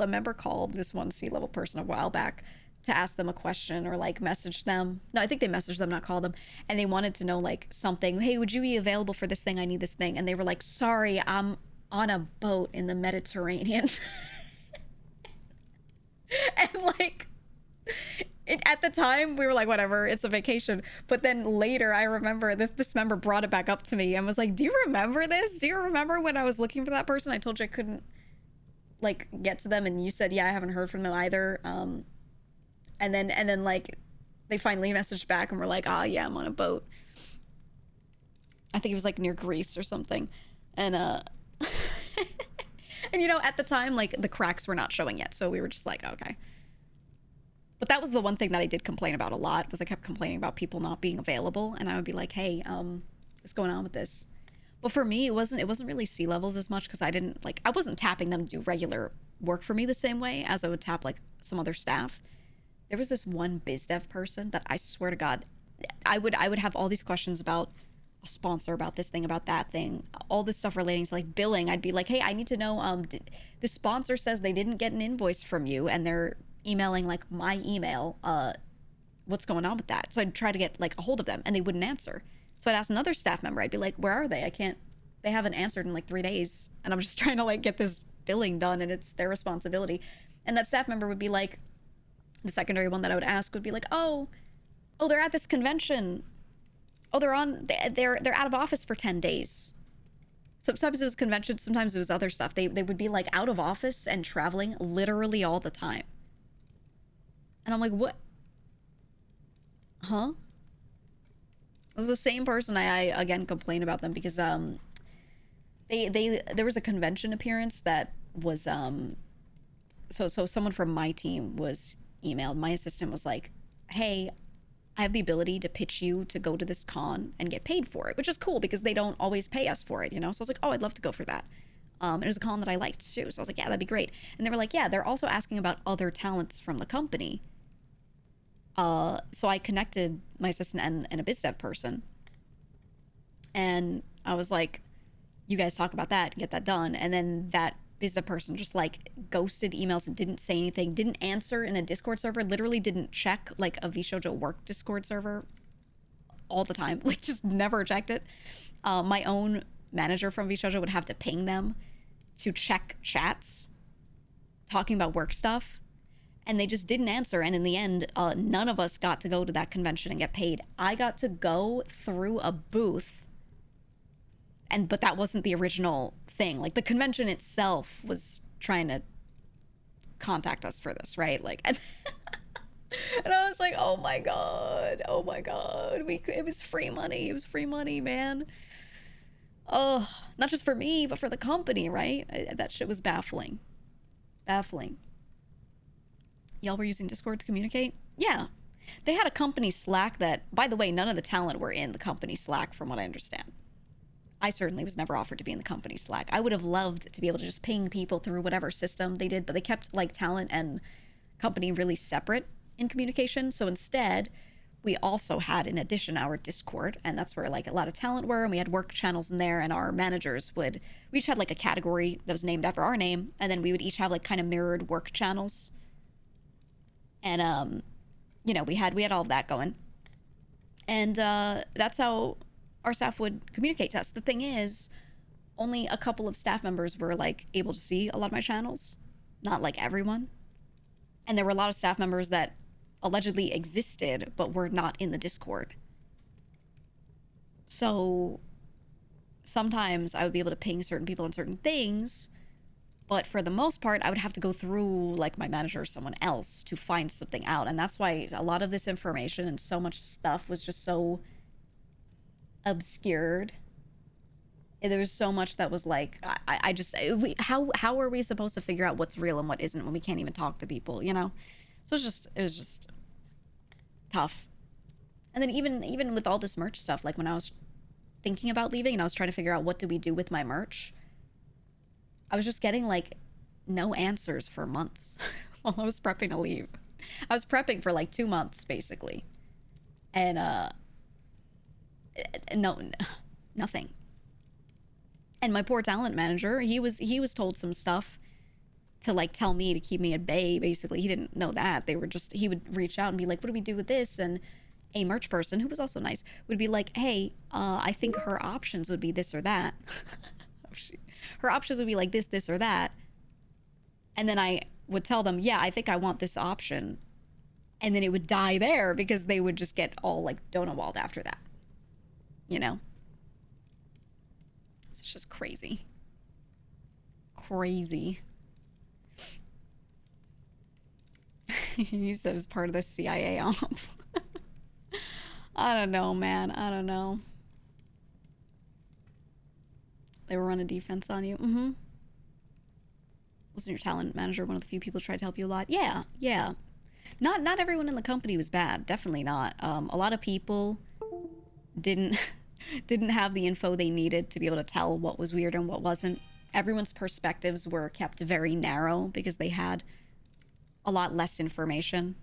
member called this one C-level person a while back to ask them a question or like message them. No, I think they messaged them, not called them. And they wanted to know like something. Hey, would you be available for this thing? I need this thing. And they were like, sorry, I'm on a boat in the Mediterranean. And like, at the time we were like, whatever, it's a vacation. But then later I remember this member brought it back up to me and was like, do you remember this? Do you remember when I was looking for that person? I told you I couldn't like get to them and you said, yeah, I haven't heard from them either. And then like they finally messaged back and were like, ah, yeah, I'm on a boat. I think it was like near Greece or something. And and you know, at the time, like the cracks were not showing yet, so we were just like, okay. But that was the one thing that I did complain about a lot, was I kept complaining about people not being available, and I would be like, hey, what's going on with this? But for me, it wasn't really sea levels as much, because I wasn't tapping them to do regular work for me the same way as I would tap like some other staff. There was this one biz dev person that I swear to God, I would have all these questions about a sponsor, about this thing, about that thing, all this stuff relating to like billing. I'd be like, hey, I need to know, the sponsor says they didn't get an invoice from you and they're emailing like my email. What's going on with that? So I'd try to get like a hold of them and they wouldn't answer. So I'd ask another staff member. I'd be like, where are they? They haven't answered in like 3 days. And I'm just trying to like get this billing done and it's their responsibility. And that staff member would be like, the secondary one that I would ask would be like, oh, they're at this convention. Oh, they're out of office for 10 days. Sometimes it was conventions, sometimes it was other stuff. They would be like out of office and traveling literally all the time. And I'm like, what? Huh? It was the same person. I again complained about them because there was a convention appearance that was so someone from my team was emailed. My assistant was like, hey, I have the ability to pitch you to go to this con and get paid for it, which is cool because they don't always pay us for it, you know? So I was like, oh, I'd love to go for that. It was a con that I liked too. So I was like, yeah, that'd be great. And they were like, yeah, they're also asking about other talents from the company. So I connected my assistant and a biz dev person. And I was like, you guys talk about that, get that done. And then that biz dev person just like ghosted emails and didn't say anything, didn't answer in a Discord server, literally didn't check like a VShojo work Discord server all the time, like just never checked it. My own manager from VShojo would have to ping them to check chats talking about work stuff, and they just didn't answer. And in the end, none of us got to go to that convention and get paid. I got to go through a booth, but that wasn't the original thing. Like the convention itself was trying to contact us for this, right? Like, and I was like, oh my god, it was free money. It was free money, man. Oh, not just for me, but for the company, right? That shit was baffling. Y'all were using Discord to communicate? Yeah. They had a company Slack that, by the way, none of the talent were in the company Slack from what I understand. I certainly was never offered to be in the company Slack. I would have loved to be able to just ping people through whatever system they did, but they kept like talent and company really separate in communication. So instead, we also had, in addition, our Discord, and that's where like a lot of talent were, and we had work channels in there, and our managers we each had like a category that was named after our name, and then we would each have like kind of mirrored work channels. And you know, we had all of that going. And that's how our staff would communicate to us. The thing is, only a couple of staff members were like able to see a lot of my channels, not like everyone. And there were a lot of staff members that allegedly existed but were not in the Discord. So sometimes I would be able to ping certain people on certain things, but for the most part I would have to go through like my manager or someone else to find something out. And that's why a lot of this information and so much stuff was just so obscured. There was so much that was like, how are we supposed to figure out what's real and what isn't when we can't even talk to people, you know? So it was just tough. And then even with all this merch stuff, like when I was thinking about leaving and I was trying to figure out what do we do with my merch, I was just getting like no answers for months while I was prepping to leave. I was prepping for like 2 months basically. And no, nothing. And my poor talent manager, he was told some stuff to like tell me to keep me at bay. Basically, he didn't know that. He would reach out and be like, what do we do with this? And a merch person who was also nice would be like, hey, I think her options would be this or that. Her options would be like this or that. And then I would tell them, yeah, I think I want this option. And then it would die there because they would just get all like donut-walled after that. You know? It's just crazy. Crazy. He said it's part of the CIA op. I don't know, man. I don't know. They were running defense on you. Mm-hmm. Wasn't your talent manager one of the few people who tried to help you a lot? Yeah, yeah. Not everyone in the company was bad. Definitely not. A lot of people didn't didn't have the info they needed to be able to tell what was weird and what wasn't. Everyone's perspectives were kept very narrow because they had a lot less information.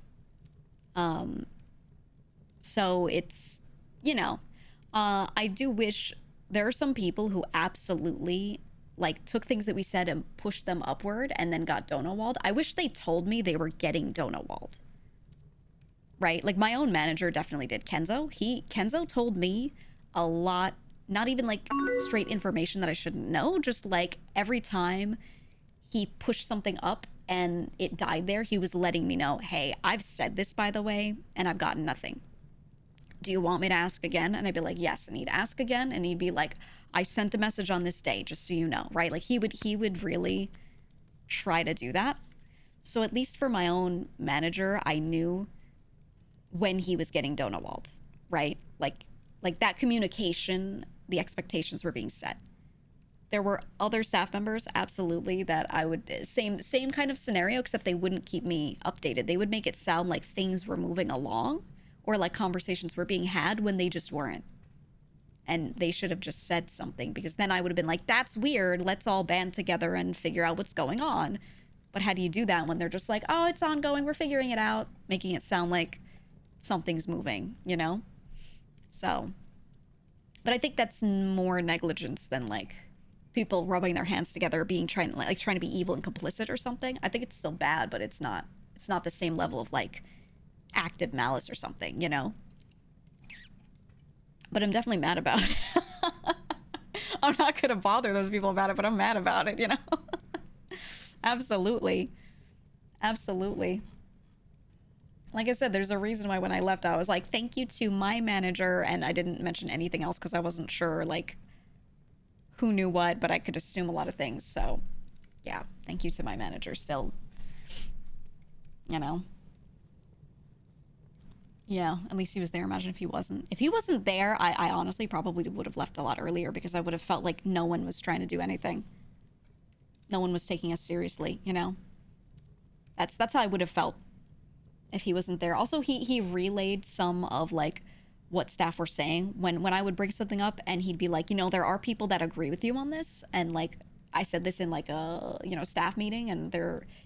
So it's, you know, I do wish there are some people who absolutely like took things that we said and pushed them upward and then got donut-walled. I wish they told me they were getting donut-walled. Right? Like my own manager definitely did. Kenzo told me a lot, not even like straight information that I shouldn't know, just like every time he pushed something up and it died there, he was letting me know, hey, I've said this by the way, and I've gotten nothing. Do you want me to ask again? And I'd be like, yes. And he'd ask again, and he'd be like, I sent a message on this day, just so you know, right? Like he would really try to do that. So at least for my own manager, I knew when he was getting donut-walled, right? Like that communication, the expectations were being set. There were other staff members, absolutely, that I would same kind of scenario, except they wouldn't keep me updated. They would make it sound like things were moving along or like conversations were being had when they just weren't. And they should have just said something, because then I would have been like, that's weird. Let's all band together and figure out what's going on. But how do you do that when they're just like, oh, it's ongoing, we're figuring it out, making it sound like something's moving, you know? So, but I think that's more negligence than like people rubbing their hands together, trying to be evil and complicit or something. I think it's still bad, but it's not the same level of like active malice or something, you know? But I'm definitely mad about it. I'm not gonna bother those people about it, but I'm mad about it, you know? Absolutely. Absolutely. Like I said, there's a reason why when I left, I was like, thank you to my manager, and I didn't mention anything else because I wasn't sure, like, who knew what, but I could assume a lot of things. So, yeah, thank you to my manager still. You know? Yeah, at least he was there. Imagine if he wasn't. If he wasn't there, I honestly probably would have left a lot earlier, because I would have felt like no one was trying to do anything. No one was taking us seriously, you know? That's how I would have felt if he wasn't there. Also, he relayed some of like what staff were saying when I would bring something up, and he'd be like, you know, there are people that agree with you on this, and like I said this in like a, you know, staff meeting, and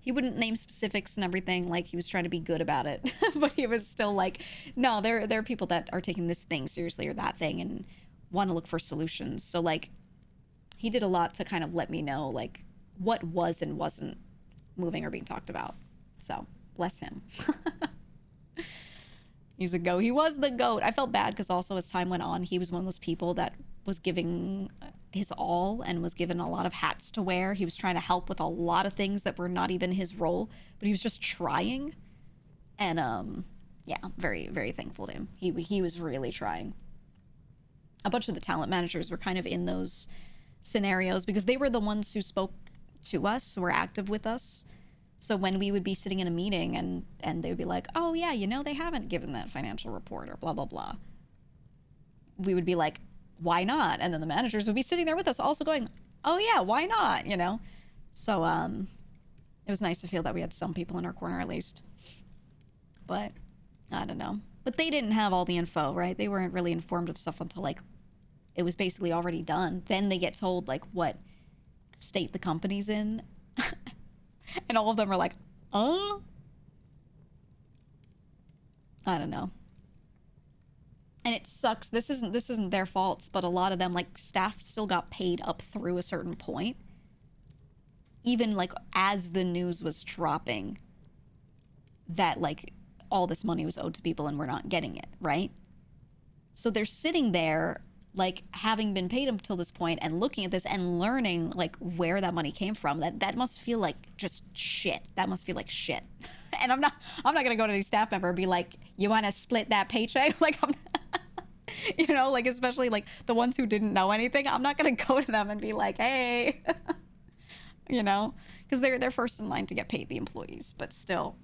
he wouldn't name specifics and everything, like he was trying to be good about it. But he was still like, no, there are people that are taking this thing seriously or that thing and want to look for solutions. So like he did a lot to kind of let me know like what was and wasn't moving or being talked about. So bless him. He's a goat. He was the goat. I felt bad because also as time went on, he was one of those people that was giving his all and was given a lot of hats to wear. He was trying to help with a lot of things that were not even his role, but he was just trying. And yeah, very, very thankful to him. He was really trying. A bunch of the talent managers were kind of in those scenarios because they were the ones who spoke to us, were active with us. So when we would be sitting in a meeting and they would be like, oh yeah, you know, they haven't given that financial report or blah, blah, blah. We would be like, why not? And then the managers would be sitting there with us also going, oh yeah, why not? You know? So it was nice to feel that we had some people in our corner at least. But I don't know. But they didn't have all the info, right? They weren't really informed of stuff until like it was basically already done. Then they get told like what state the company's in. And all of them are like, I don't know. And it sucks. This isn't their faults, but a lot of them, like, staff still got paid up through a certain point. Even, like, as the news was dropping that, like, all this money was owed to people and we're not getting it, right? So they're sitting there, like, having been paid up till this point and looking at this and learning, like, where that money came from. That must feel like just shit. That must feel like shit. And I'm not gonna go to any staff member and be like, you want to split that paycheck? Like, you know, like, especially like the ones who didn't know anything, I'm not gonna go to them and be like, hey, you know, because they're first in line to get paid, the employees, but still.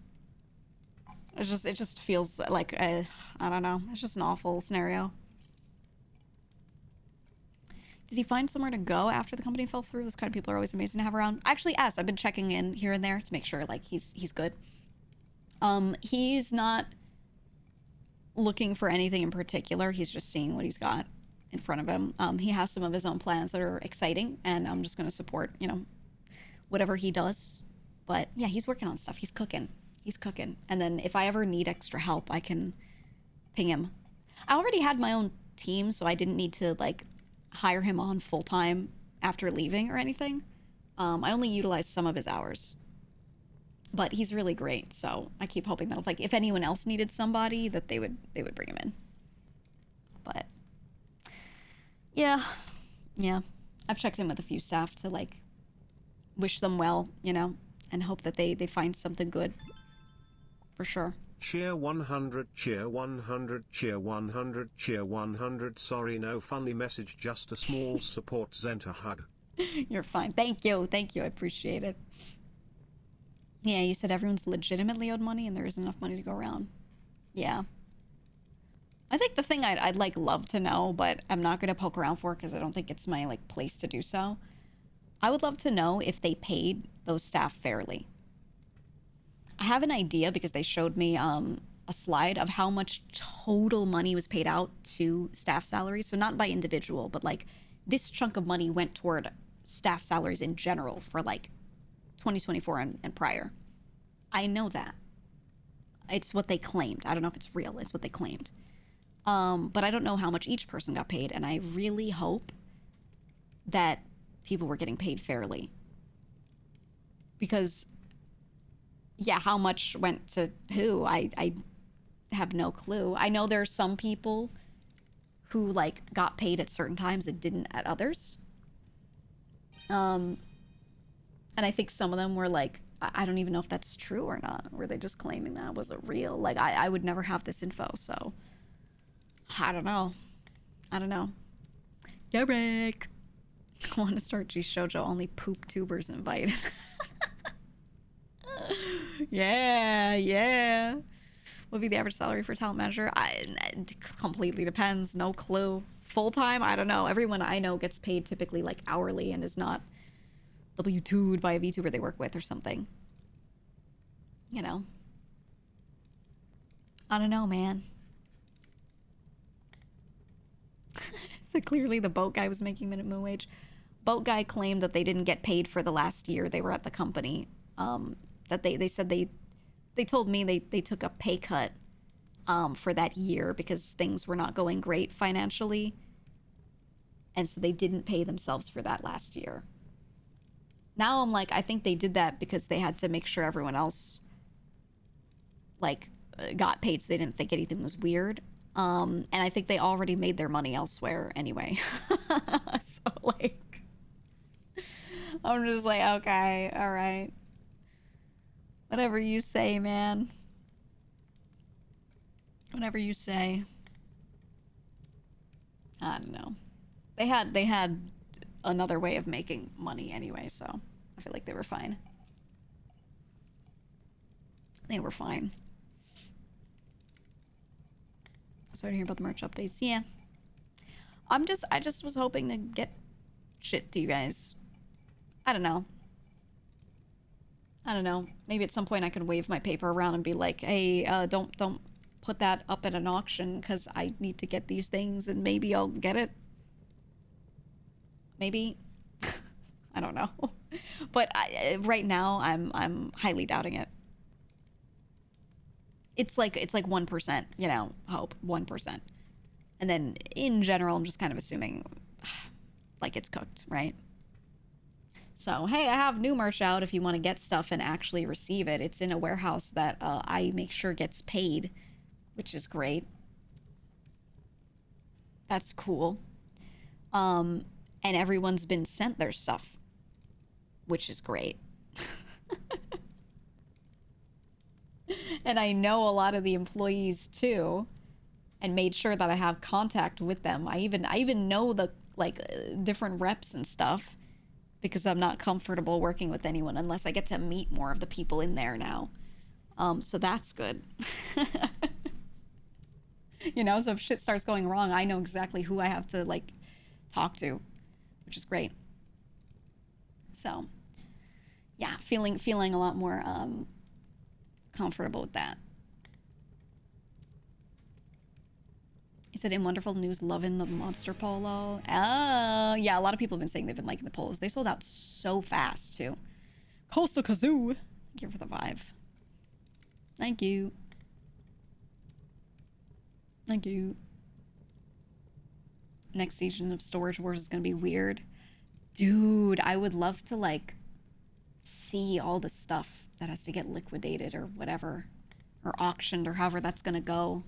It just feels like I don't know. It's just an awful scenario. Did he find somewhere to go after the company fell through? Those kind of people are always amazing to have around. I actually asked. I've been checking in here and there to make sure like he's good. He's not looking for anything in particular. He's just seeing what he's got in front of him. He has some of his own plans that are exciting, and I'm just going to support, you know, whatever he does. But yeah, he's working on stuff. He's cooking. He's cooking. And then if I ever need extra help, I can ping him. I already had my own team, so I didn't need to like hire him on full time after leaving or anything. I only utilized some of his hours. But he's really great, so I keep hoping that if anyone else needed somebody, that they would bring him in. But yeah, I've checked in with a few staff to like wish them well, you know, and hope that they find something good for sure. Cheer 100, cheer 100, cheer 100, cheer 100. Sorry, no funny message, just a small support Zenta hug. You're fine. Thank you. I appreciate it. Yeah, you said everyone's legitimately owed money and there isn't enough money to go around. Yeah. I think the thing I'd like love to know, but I'm not going to poke around for because I don't think it's my like place to do so. I would love to know if they paid those staff fairly. I have an idea because they showed me a slide of how much total money was paid out to staff salaries. So not by individual, but like this chunk of money went toward staff salaries in general for like 2024 and prior. I know that. It's what they claimed. I don't know if it's real. It's what they claimed. But I don't know how much each person got paid, and I really hope that people were getting paid fairly. Because, yeah, how much went to who? I have no clue. I know there's some people who, like, got paid at certain times that didn't at others. And I think some of them were like, I don't even know if that's true or not. Were they just claiming that? Was it real? Like, I would never have this info, so I don't know. Garrick! I want to start VShojo, only poop tubers invited. Yeah. What would be the average salary for talent manager? It completely depends. No clue. Full-time? I don't know. Everyone I know gets paid typically like hourly and is not W2'd by a VTuber they work with or something. You know. I don't know, man. So clearly the boat guy was making minimum wage. Boat guy claimed that they didn't get paid for the last year they were at the company. That they said they told me they took a pay cut for that year because things were not going great financially. And so they didn't pay themselves for that last year. Now I'm like, I think they did that because they had to make sure everyone else like got paid, so they didn't think anything was weird. And I think they already made their money elsewhere anyway. So like, I'm just like, okay, all right. Whatever you say, man. Whatever you say. I don't know. They had another way of making money anyway, so I feel like they were fine. They were fine. Sorry to hear about the merch updates. Yeah. I just was hoping to get shit to you guys. I don't know. Maybe at some point I could wave my paper around and be like, hey, don't put that up at an auction because I need to get these things and maybe I'll get it. Maybe. I don't know. But right now I'm highly doubting it. It's like 1%, you know, hope 1%. And then in general, I'm just kind of assuming like it's cooked, right? So, hey, I have new merch out if you want to get stuff and actually receive it. It's in a warehouse that I make sure gets paid, which is great. That's cool. And everyone's been sent their stuff, which is great. And I know a lot of the employees too, and made sure that I have contact with them. I even know the different reps and stuff because I'm not comfortable working with anyone unless I get to meet more of the people in there now. So that's good. You know, so if shit starts going wrong, I know exactly who I have to like talk to, which is great. So yeah, feeling a lot more comfortable with that. He said, in wonderful news, loving the monster polo. Oh, yeah, a lot of people have been saying they've been liking the polos. They sold out so fast, too. Coastal Kazoo. Thank you for the vibe. Thank you. Thank you. Next season of Storage Wars is going to be weird. Dude, I would love to, like, see all the stuff that has to get liquidated or whatever. Or auctioned or however that's going to go.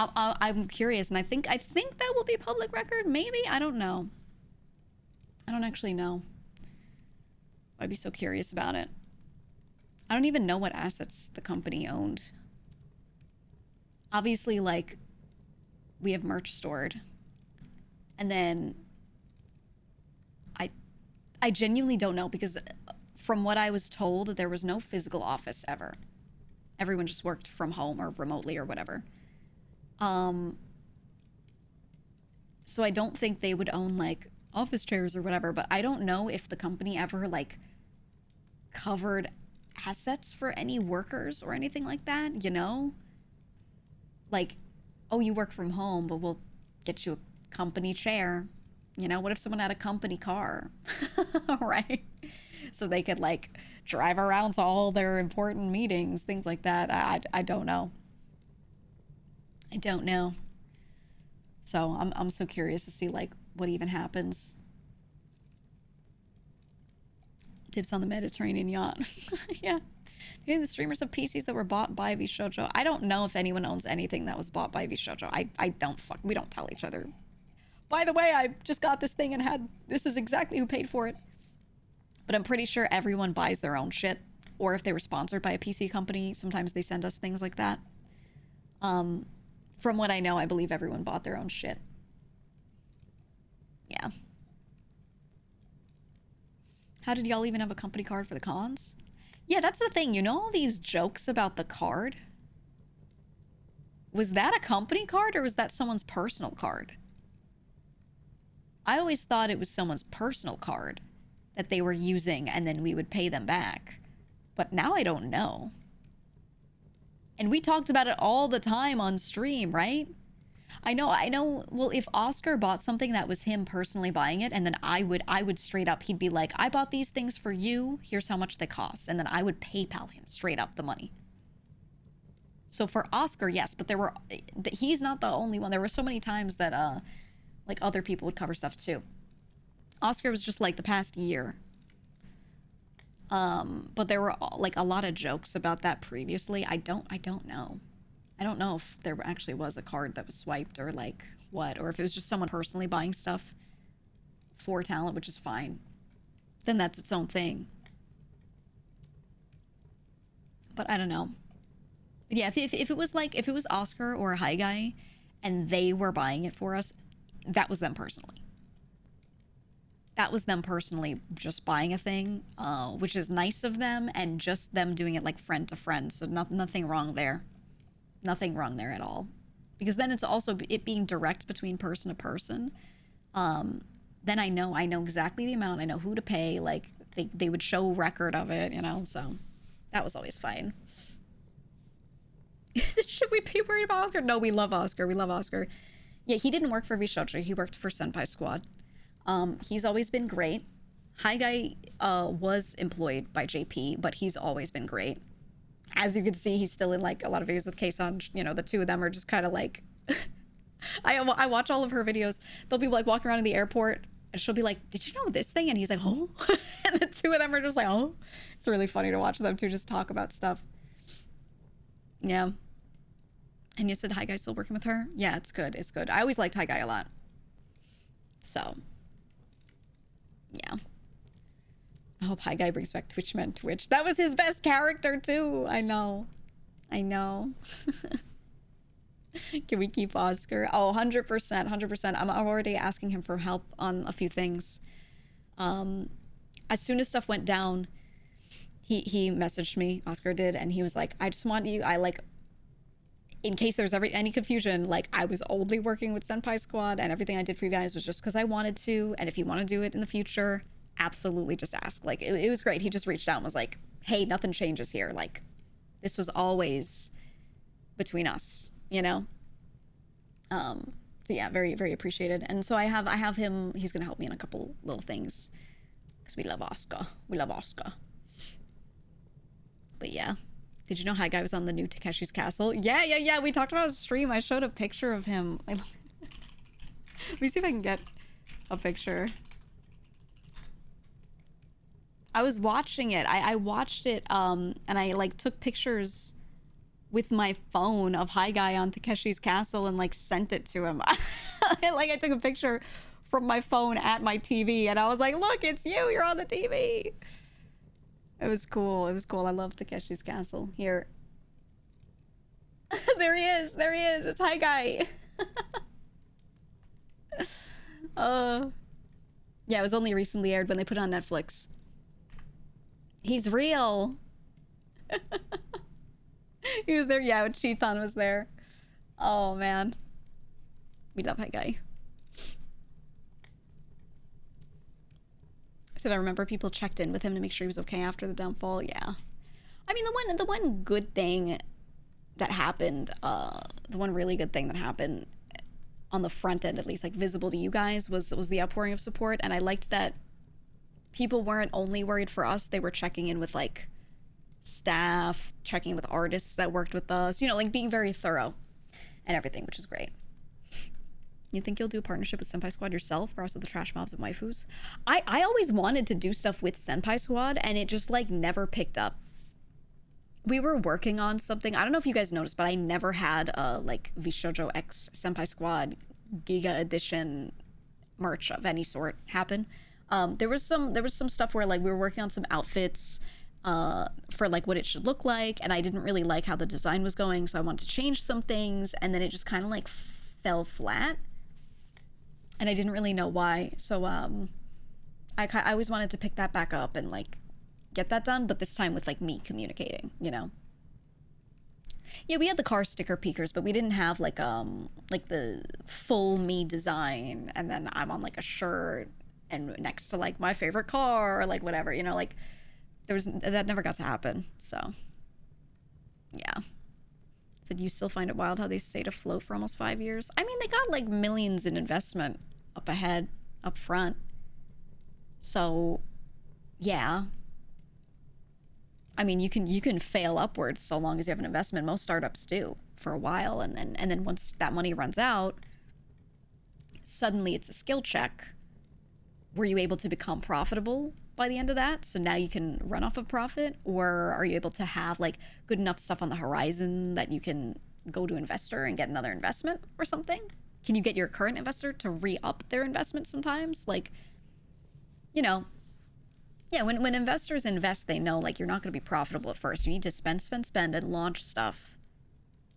I'm curious, and I think that will be public record. Maybe, I don't know. I don't actually know. I'd be so curious about it. I don't even know what assets the company owned. Obviously, like, we have merch stored, and then I genuinely don't know, because from what I was told, there was no physical office ever. Everyone just worked from home or remotely or whatever. So I don't think they would own, like, office chairs or whatever, but I don't know if the company ever, like, covered assets for any workers or anything like that, you know? Like, oh, you work from home, but we'll get you a company chair. You know, what if someone had a company car? Right? So they could, like, drive around to all their important meetings, things like that. I don't know. I don't know. So I'm so curious to see, like, what even happens. Tips on the Mediterranean yacht. Yeah. You know, the streamers have PCs that were bought by VShojo. I don't know if anyone owns anything that was bought by VShojo. We don't tell each other. By the way, I just got this thing and this is exactly who paid for it. But I'm pretty sure everyone buys their own shit. Or if they were sponsored by a PC company, sometimes they send us things like that. From what I know, I believe everyone bought their own shit. Yeah. How did y'all even have a company card for the cons? Yeah, that's the thing. You know all these jokes about the card? Was that a company card or was that someone's personal card? I always thought it was someone's personal card that they were using and then we would pay them back. But now I don't know. And we talked about it all the time on stream, right? I know. Well, if Oscar bought something that was him personally buying it, and then I would straight up, he'd be like, I bought these things for you. Here's how much they cost. And then I would PayPal him straight up the money. So for Oscar, yes, but he's not the only one. There were so many times that, like, other people would cover stuff too. Oscar was just like the past year. But there were, like, a lot of jokes about that previously. I don't know. I don't know if there actually was a card that was swiped or, like, what, or if it was just someone personally buying stuff for talent, which is fine. Then that's its own thing. But I don't know. Yeah, if it was like, if it was Oscar or a High Guy and they were buying it for us, that was them personally. That was them personally just buying a thing, which is nice of them, and just them doing it like friend to friend. So nothing wrong there. Nothing wrong there at all. Because then it's also it being direct between person to person. Then I know exactly the amount. I know who to pay. Like, they would show record of it, you know? So that was always fine. Should we be worried about Oscar? No, we love Oscar. We love Oscar. Yeah, he didn't work for VShojo. He worked for Senpai Squad. He's always been great. High Guy was employed by JP, but he's always been great. As you can see, he's still in, like, a lot of videos with Kason. You know, the two of them are just kind of like... I watch all of her videos. They'll be, like, walking around in the airport, and she'll be like, did you know this thing? And he's like, oh. And the two of them are just like, oh. It's really funny to watch them two just talk about stuff. Yeah. And you said High Guy's still working with her? Yeah, it's good. It's good. I always liked High Guy a lot. So... yeah. I hope High Guy brings back Twitchman Twitch. That was his best character, too. I know. I know. Can we keep Oscar? Oh, 100%. 100%. I'm already asking him for help on a few things. As soon as stuff went down, he messaged me, Oscar did, and he was like, I just want you, I like, in case there's any confusion, like I was only working with Senpai Squad and everything I did for you guys was just because I wanted to. And if you want to do it in the future, absolutely just ask. Like it was great. He just reached out and was like, hey, nothing changes here. Like this was always between us, you know? So yeah, very, very appreciated. And so I have him, he's going to help me in a couple little things because we love Oscar. We love Oscar. But yeah. Did you know Hi Guy was on the new Takeshi's Castle? Yeah. We talked about a stream. I showed a picture of him. Let me see if I can get a picture. I was watching it. I watched it, and I like took pictures with my phone of Hi Guy on Takeshi's Castle and like sent it to him. Like I took a picture from my phone at my TV, and I was like, "Look, it's you. You're on the TV." It was cool. It was cool. I love Takeshi's Castle. Here. There he is. There he is. It's Hi Guy. Yeah, it was only recently aired when they put it on Netflix. He's real. He was there. Yeah, when Cheathon was there. Oh, man. We love Hi Guy. Said I remember people checked in with him to make sure he was okay after the downfall. Yeah, I mean the one good thing that happened, the one really good thing that happened on the front end, at least like visible to you guys, was the outpouring of support. And I liked that people weren't only worried for us; they were checking in with like staff, checking in with artists that worked with us. You know, like being very thorough and everything, which is great. You think you'll do a partnership with Senpai Squad yourself, or also the trash mobs and waifus? I always wanted to do stuff with Senpai Squad, and it just like never picked up. We were working on something. I don't know if you guys noticed, but I never had like VShojo X Senpai Squad GEEGA edition merch of any sort happen. There was some stuff where like we were working on some outfits for like what it should look like, and I didn't really like how the design was going, so I wanted to change some things, and then it just kind of like fell flat. And I didn't really know why. So I always wanted to pick that back up and like get that done, but this time with like me communicating, you know. Yeah, we had the car sticker peekers, but we didn't have like the full me design, and then I'm on like a shirt and next to like my favorite car or like whatever, you know, like that never got to happen. So yeah. Said you still find it wild how they stayed afloat for almost 5 years. I mean, they got like millions in investment up ahead, up front. So yeah. I mean, you can fail upwards so long as you have an investment. Most startups do for a while, and then once that money runs out, suddenly it's a skill check. Were you able to become profitable by the end of that? So now you can run off of profit, or are you able to have like good enough stuff on the horizon that you can go to investor and get another investment or something? Can you get your current investor to re-up their investment sometimes? Like, you know, yeah, when investors invest, they know like you're not going to be profitable at first. You need to spend and launch stuff,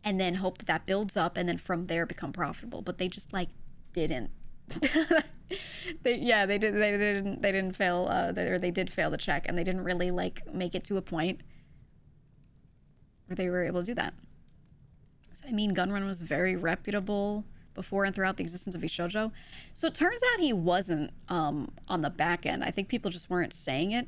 and then hope that that builds up, and then from there become profitable. But they just like didn't. They didn't fail, or they did fail the check, and they didn't really like make it to a point where they were able to do that. So, I mean, Gunrun was very reputable before and throughout the existence of VShojo. So it turns out he wasn't on the back end. I think people just weren't saying it.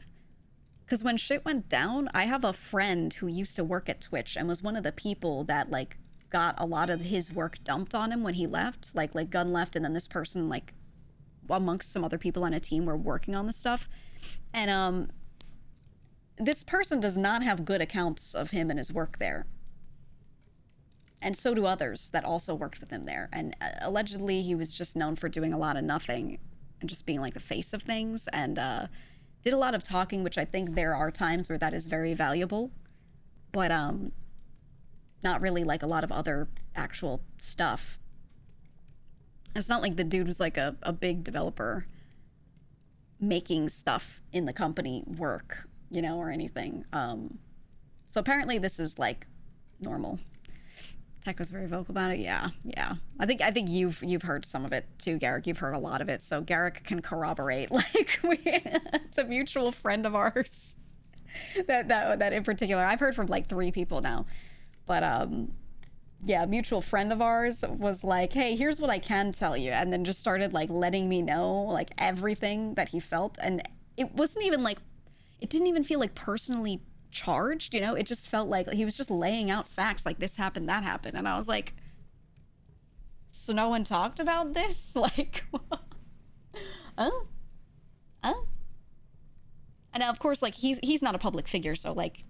Because when shit went down, I have a friend who used to work at Twitch and was one of the people that like got a lot of his work dumped on him when he left. Like Gun left, and then this person, like amongst some other people on a team, were working on this stuff. And this person does not have good accounts of him and his work there. And so do others that also worked with him there. And allegedly, he was just known for doing a lot of nothing and just being like the face of things, and did a lot of talking, which I think there are times where that is very valuable, but not really like a lot of other actual stuff. It's not like the dude was like a big developer making stuff in the company work, you know, or anything. So apparently this is like normal. Tech was very vocal about it. Yeah. I think you've heard some of it too, Garrick. You've heard a lot of it, so Garrick can corroborate. Like it's a mutual friend of ours. that in particular. I've heard from like 3 people now. But yeah, a mutual friend of ours was like, "Hey, here's what I can tell you," and then just started like letting me know like everything that he felt, and it wasn't even like, it didn't even feel like personally charged, you know? It just felt like he was just laying out facts, like this happened, that happened, and I was like, so no one talked about this, like, oh, oh, and now, of course, like he's not a public figure, so like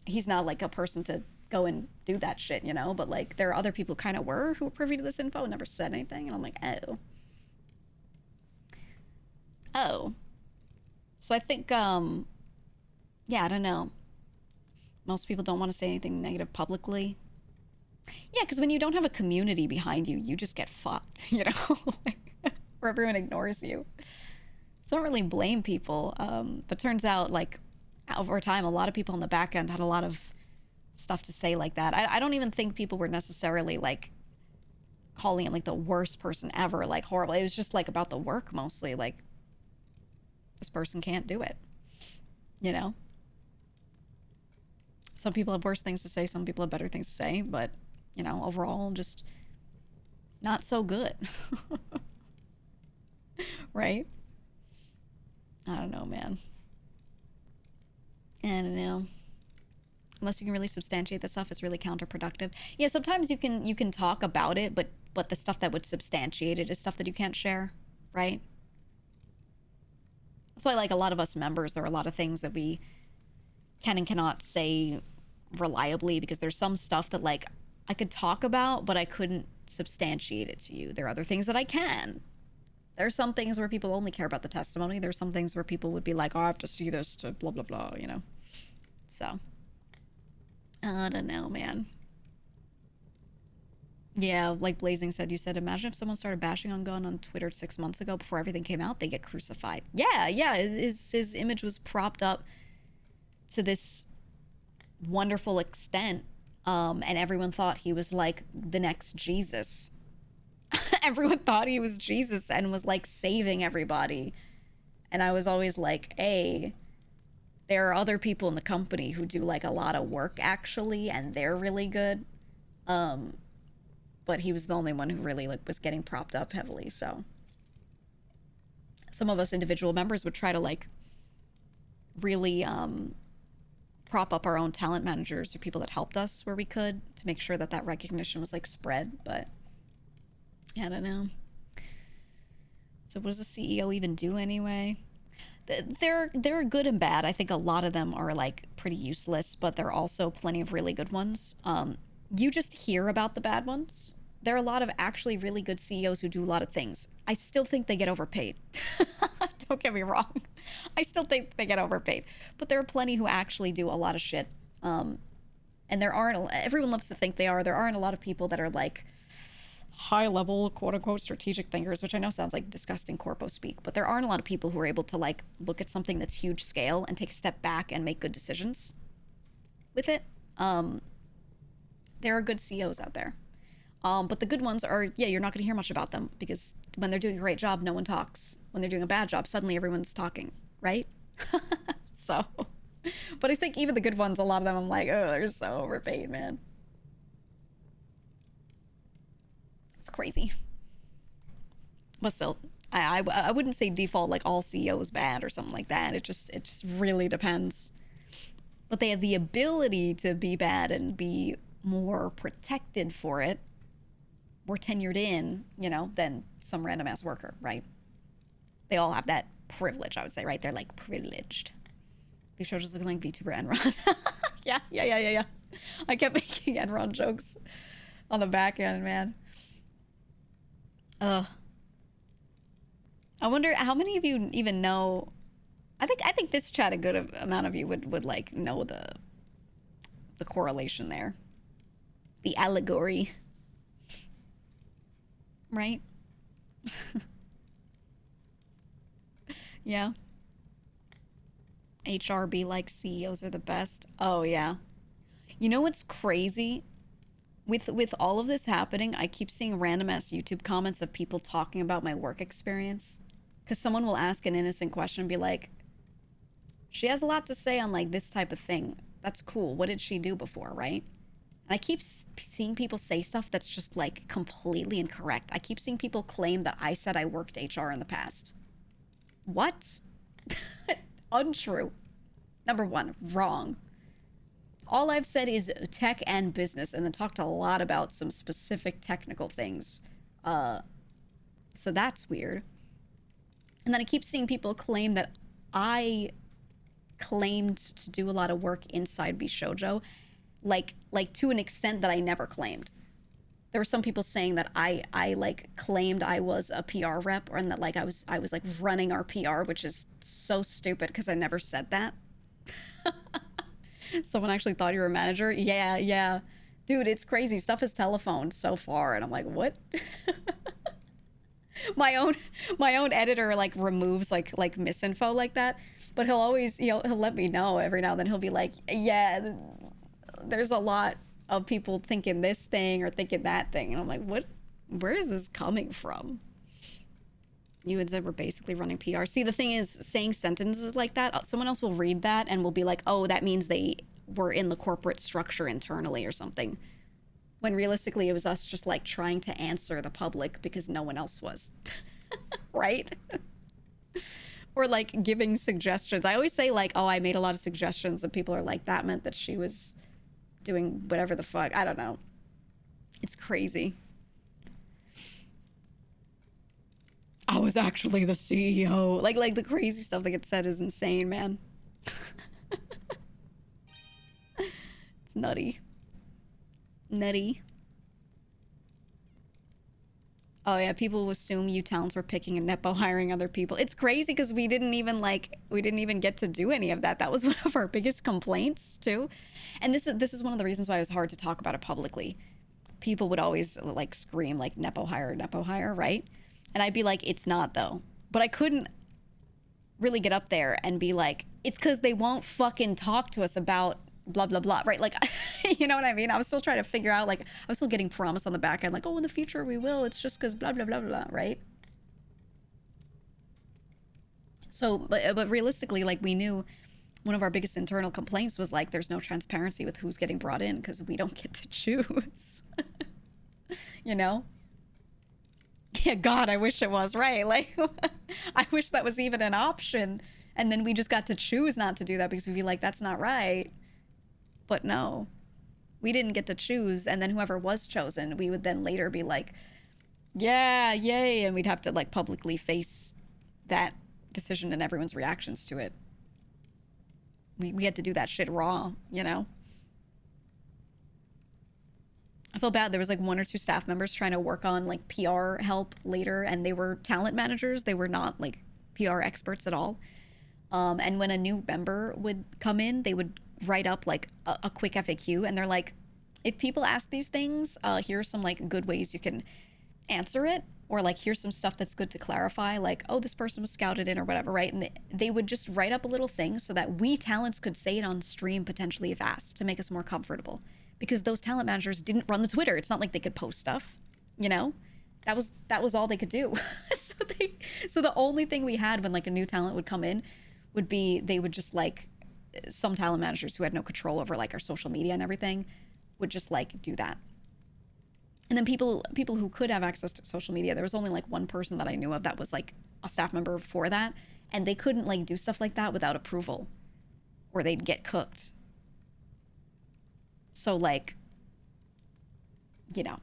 he's not like a person to go and do that shit, you know? But like there are other people kind of were who were privy to this info and never said anything, and I'm like, oh. So I think, yeah, I don't know. Most people don't want to say anything negative publicly. Yeah, because when you don't have a community behind you, you just get fucked, you know? Like, where everyone ignores you. So I don't really blame people. But turns out, like, over time, a lot of people on the back end had a lot of stuff to say like that. I don't even think people were necessarily, like, calling him, like, the worst person ever, like, horrible. It was just, like, about the work, mostly. Like, this person can't do it, you know? Some people have worse things to say, some people have better things to say, but, you know, overall, just not so good. Right? I don't know, man. I don't know. Unless you can really substantiate the stuff, it's really counterproductive. Yeah, sometimes you can talk about it, but the stuff that would substantiate it is stuff that you can't share, right? That's why, like, a lot of us members, there are a lot of things that we can and cannot say reliably, because there's some stuff that, like, I could talk about, but I couldn't substantiate it to you. There are other things that I can. There's some things where people only care about the testimony. There's some things where people would be like, oh, I have to see this to blah, blah, blah, you know? So, I don't know, man. Yeah, like Blazing said, you said, imagine if someone started bashing on Gunn on Twitter 6 months ago before everything came out, they get crucified. Yeah, his image was propped up to this wonderful extent, and everyone thought he was like the next Jesus. Everyone thought he was Jesus and was like saving everybody. And I was always like, hey, there are other people in the company who do like a lot of work actually, and they're really good. But he was the only one who really like was getting propped up heavily. So some of us individual members would try to like really prop up our own talent managers or people that helped us where we could, to make sure that that recognition was like spread. But I don't know. So what does the CEO even do anyway? They're good and bad. I think a lot of them are like pretty useless, but there are also plenty of really good ones. You just hear about the bad ones. There are a lot of actually really good CEOs who do a lot of things. I still think they get overpaid. Don't get me wrong. I still think they get overpaid. But there are plenty who actually do a lot of shit. And there aren't, everyone loves to think they are. There aren't a lot of people that are like high level, quote unquote, strategic thinkers, which I know sounds like disgusting corpo speak, but there aren't a lot of people who are able to like look at something that's huge scale and take a step back and make good decisions with it. There are good CEOs out there. But the good ones are, yeah, you're not going to hear much about them, because when they're doing a great job, no one talks. When they're doing a bad job, suddenly everyone's talking, right? So, but I think even the good ones, a lot of them, I'm like, oh, they're so overpaid, man. It's crazy. But still, I wouldn't say default like all CEOs bad or something like that. It just really depends. But they have the ability to be bad and be more protected for it, more tenured in, you know, than some random ass worker, right? They all have that privilege, I would say, right? They're like privileged. VShojo's looking like VTuber Enron. Yeah. I kept making Enron jokes on the back end, man. I wonder how many of you even know. I think this chat, a good amount of you would like know the correlation there, the allegory, right? Yeah. HRB like CEOs are the best. Oh yeah. You know what's crazy? With all of this happening, I keep seeing random ass YouTube comments of people talking about my work experience. Because someone will ask an innocent question and be like, She has a lot to say on like this type of thing. That's cool. What did she do before, right? And I keep seeing people say stuff that's just like completely incorrect. I keep seeing people claim that I said I worked HR in the past. What? Untrue. Number one, wrong. All I've said is tech and business, and then talked a lot about some specific technical things. So that's weird. And then I keep seeing people claim that I claimed to do a lot of work inside VShojo, like to an extent that I never claimed. There were some people saying that I like claimed I was a PR rep, or and that like I was like running our PR, which is so stupid because I never said that. Someone actually thought you were a manager. Yeah, dude, it's crazy. Stuff is telephoned so far, and I'm like, what? my own editor like removes like misinfo like that, but he'll always he'll let me know every now and then. He'll be like, yeah, there's a lot of people thinking this thing or thinking that thing, and I'm like, what? Where is this coming from? You had said we're basically running PR. See, the thing is, saying sentences like that, someone else will read that and will be like, oh, that means they were in the corporate structure internally or something. When realistically, it was us just like trying to answer the public because no one else was. Right? Or like giving suggestions. I always say like, oh, I made a lot of suggestions, and people are like, that meant that she was doing whatever the fuck. I don't know. It's crazy. I was actually the CEO. Like the crazy stuff that gets said is insane, man. It's nutty. Nutty. Oh yeah, people assume you talents were picking and nepo hiring other people. It's crazy because we didn't even get to do any of that. That was one of our biggest complaints too. And this is one of the reasons why it was hard to talk about it publicly. People would always like scream like nepo hire, right? And I'd be like, it's not though. But I couldn't really get up there and be like, it's because they won't fucking talk to us about blah, blah, blah, right? Like, you know what I mean? I was still trying to figure out, like, I was still getting promise on the back end, like, oh, in the future we will. It's just because blah, blah, blah, blah, right? So, but realistically, like, we knew one of our biggest internal complaints was, like, there's no transparency with who's getting brought in because we don't get to choose. You know? Yeah, God, I wish it was, right? Like, I wish that was even an option. And then we just got to choose not to do that because we'd be like, that's not right. But no, we didn't get to choose. And then whoever was chosen, we would then later be like, yeah, yay. And we'd have to like publicly face that decision and everyone's reactions to it. We had to do that shit raw, you know? I feel bad. There was like one or two staff members trying to work on like PR help later, and they were talent managers. They were not like PR experts at all. And when a new member would come in, they would write up like a quick FAQ, and they're like, if people ask these things, here's some like good ways you can answer it, or like here's some stuff that's good to clarify, like, oh, this person was scouted in or whatever, right? And they would just write up a little thing so that we talents could say it on stream potentially if asked, to make us more comfortable, because those talent managers didn't run the Twitter. It's not like they could post stuff, you know? That was all they could do. So the only thing we had when like a new talent would come in would be, they would just like, some talent managers who had no control over like our social media and everything would just like do that. And then people who could have access to social media, there was only like one person that I knew of that was like a staff member for that, and they couldn't like do stuff like that without approval, or they'd get cooked. So like, you know,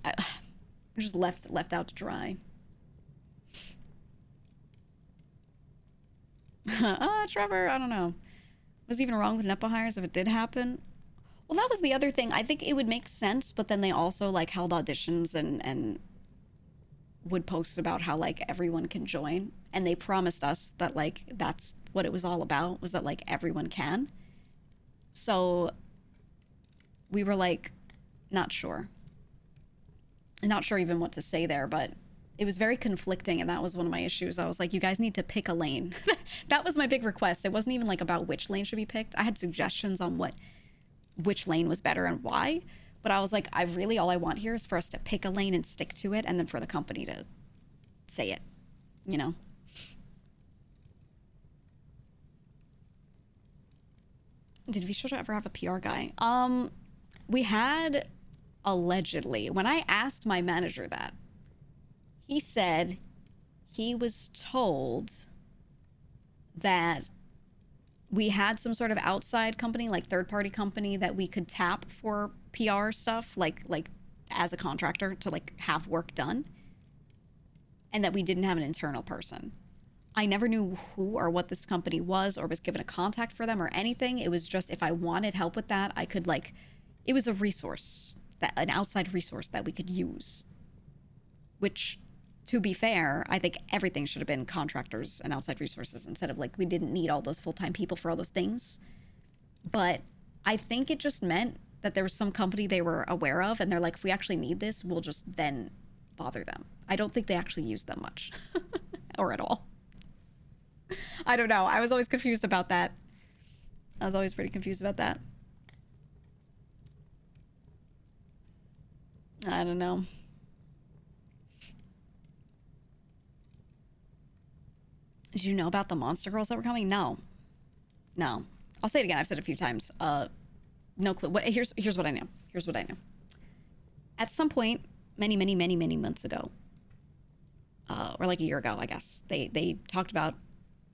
I just left out to dry. Trevor, I don't know. Was even wrong with nepo hires if it did happen? Well, that was the other thing. I think it would make sense, but then they also like held auditions and would post about how like everyone can join, and they promised us that like that's what it was all about, was that like everyone can. So we were like not sure even what to say there, but it was very conflicting, and that was one of my issues. I was like, you guys need to pick a lane. That was my big request. It wasn't even like about which lane should be picked. I had suggestions on which lane was better and why, but I was like, all I want here is for us to pick a lane and stick to it, and then for the company to say it, you know? Did VShojo ever have a PR guy? We had, allegedly. When I asked my manager that, he said he was told that we had some sort of outside company, like third-party company, that we could tap for PR stuff, like as a contractor to like have work done, and that we didn't have an internal person. I never knew who or what this company was or was given a contact for them or anything. It was just if I wanted help with that, I could like, it was a resource, that an outside resource that we could use. Which, to be fair, I think everything should have been contractors and outside resources instead of like, we didn't need all those full-time people for all those things. But I think it just meant that there was some company they were aware of and they're like, if we actually need this, we'll just then bother them. I don't think they actually use them much or at all. I don't know. I was always confused about that. I was always pretty confused about that. I don't know. Did you know about the monster girls that were coming? No. No. I'll say it again. I've said it a few times. No clue. Here's what I know. Here's what I know. At some point, many months ago, or like a year ago, I guess, they talked about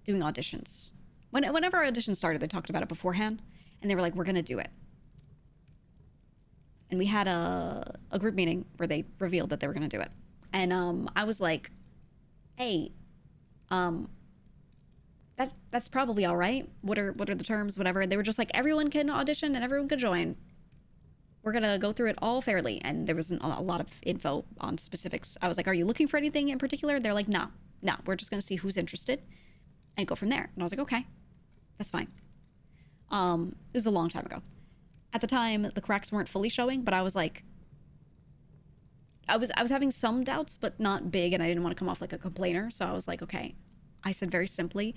doing auditions. Whenever our audition started, they talked about it beforehand, and they were like, we're going to do it. And we had a group meeting where they revealed that they were going to do it. And I was like, hey, that's probably all right. What are the terms, whatever. And they were just like, everyone can audition and everyone can join. We're going to go through it all fairly. And there wasn't a lot of info on specifics. I was like, are you looking for anything in particular? They're like, no, we're just going to see who's interested and go from there. And I was like, okay, that's fine. It was a long time ago. At the time, the cracks weren't fully showing, but I was like, I was having some doubts, but not big, and I didn't want to come off like a complainer. So I was like, okay. I said very simply,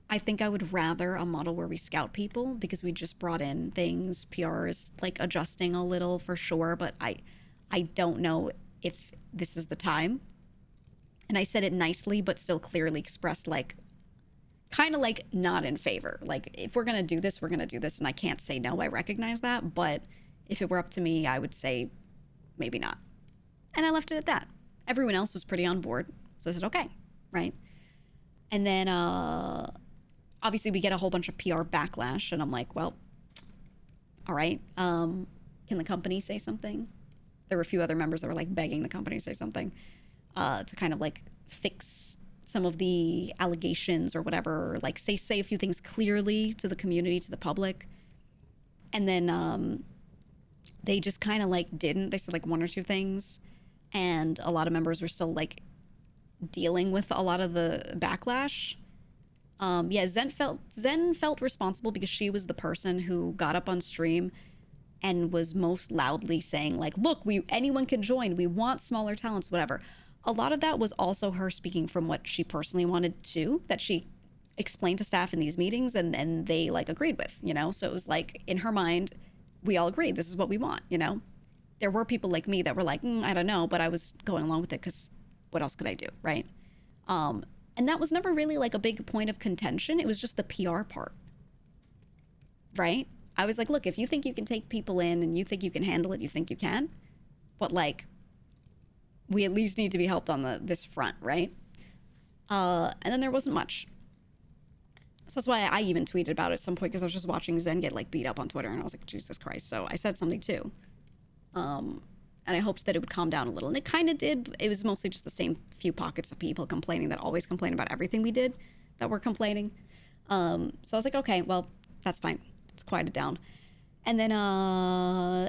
I think I would rather a model where we scout people because we just brought in things. PR is like adjusting a little for sure, but I don't know if this is the time. And I said it nicely, but still clearly expressed like, kind of like not in favor. Like if we're going to do this, we're going to do this. And I can't say no, I recognize that. But if it were up to me, I would say maybe not. And I left it at that. Everyone else was pretty on board. So I said, okay, right? And then obviously we get a whole bunch of PR backlash. And I'm like, well, all right. Can the company say something? There were a few other members that were like begging the company to say something to kind of like fix some of the allegations or whatever, like say a few things clearly to the community, to the public. And then they just kind of like didn't. They said like one or two things. And a lot of members were still like dealing with a lot of the backlash. Yeah, Zen felt responsible because she was the person who got up on stream and was most loudly saying like, look, anyone can join. We want smaller talents, whatever. A lot of that was also her speaking from what she personally wanted to, that she explained to staff in these meetings and they like agreed with, you know? So it was like in her mind, we all agreed. This is what we want, you know? There were people like me that were like, I don't know, but I was going along with it because what else could I do, right? And that was never really like a big point of contention. It was just the PR part, right? I was like, look, if you think you can take people in and you think you can handle it, you think you can, but like, we at least need to be helped on this front, right? And then there wasn't much. So that's why I even tweeted about it at some point because I was just watching Zen get like beat up on Twitter and I was like, Jesus Christ. So I said something too. And I hoped that it would calm down a little. And it kind of did. It was mostly just the same few pockets of people complaining that always complain about everything we did that were complaining. So I was like, okay, well, that's fine. It's quieted down. And then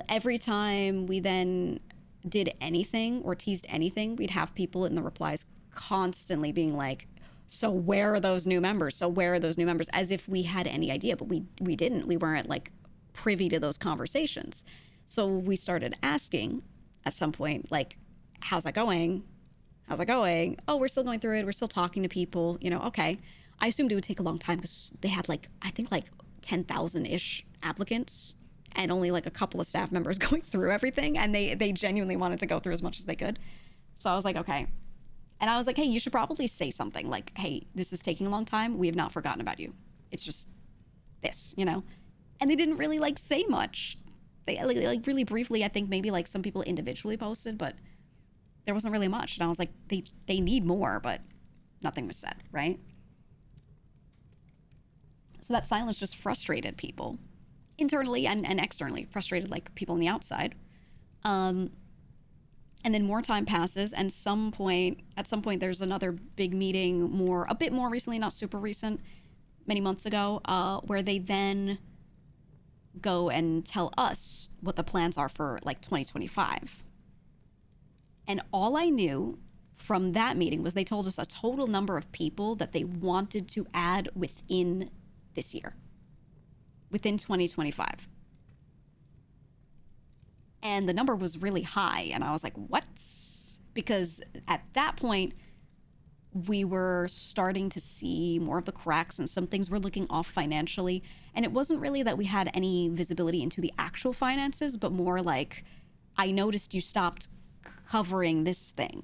every time we then did anything or teased anything, we'd have people in the replies constantly being like, so where are those new members? So where are those new members? As if we had any idea, but we didn't. We weren't like privy to those conversations. So we started asking at some point, like, how's that going? How's that going? Oh, we're still going through it. We're still talking to people, you know, okay. I assumed it would take a long time because they had like, I think like 10,000-ish applicants and only like a couple of staff members going through everything. And they genuinely wanted to go through as much as they could. So I was like, okay. And I was like, hey, you should probably say something like, hey, this is taking a long time. We have not forgotten about you. It's just this, you know? And they didn't really like say much. They like really briefly, I think maybe like some people individually posted, but there wasn't really much. And I was like, they need more, but nothing was said, right? So that silence just frustrated people internally and externally, frustrated like people on the outside. And then more time passes, and at some point there's another big meeting, a bit more recently, not super recent, many months ago, where they then go and tell us what the plans are for like 2025. And all I knew from that meeting was they told us a total number of people that they wanted to add within this year, within 2025. And the number was really high. And I was like, what? Because at that point, we were starting to see more of the cracks and some things were looking off financially. And it wasn't really that we had any visibility into the actual finances, but more like, I noticed you stopped covering this thing.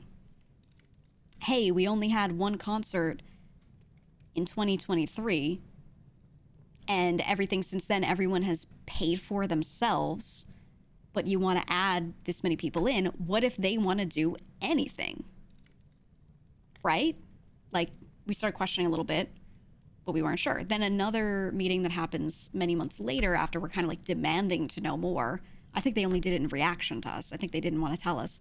Hey, we only had one concert in 2023, and everything since then, everyone has paid for themselves, but you want to add this many people in. What if they want to do anything? Right? Like, we started questioning a little bit, but we weren't sure. Then another meeting that happens many months later, after we're kind of like demanding to know more. I think they only did it in reaction to us. I think they didn't want to tell us.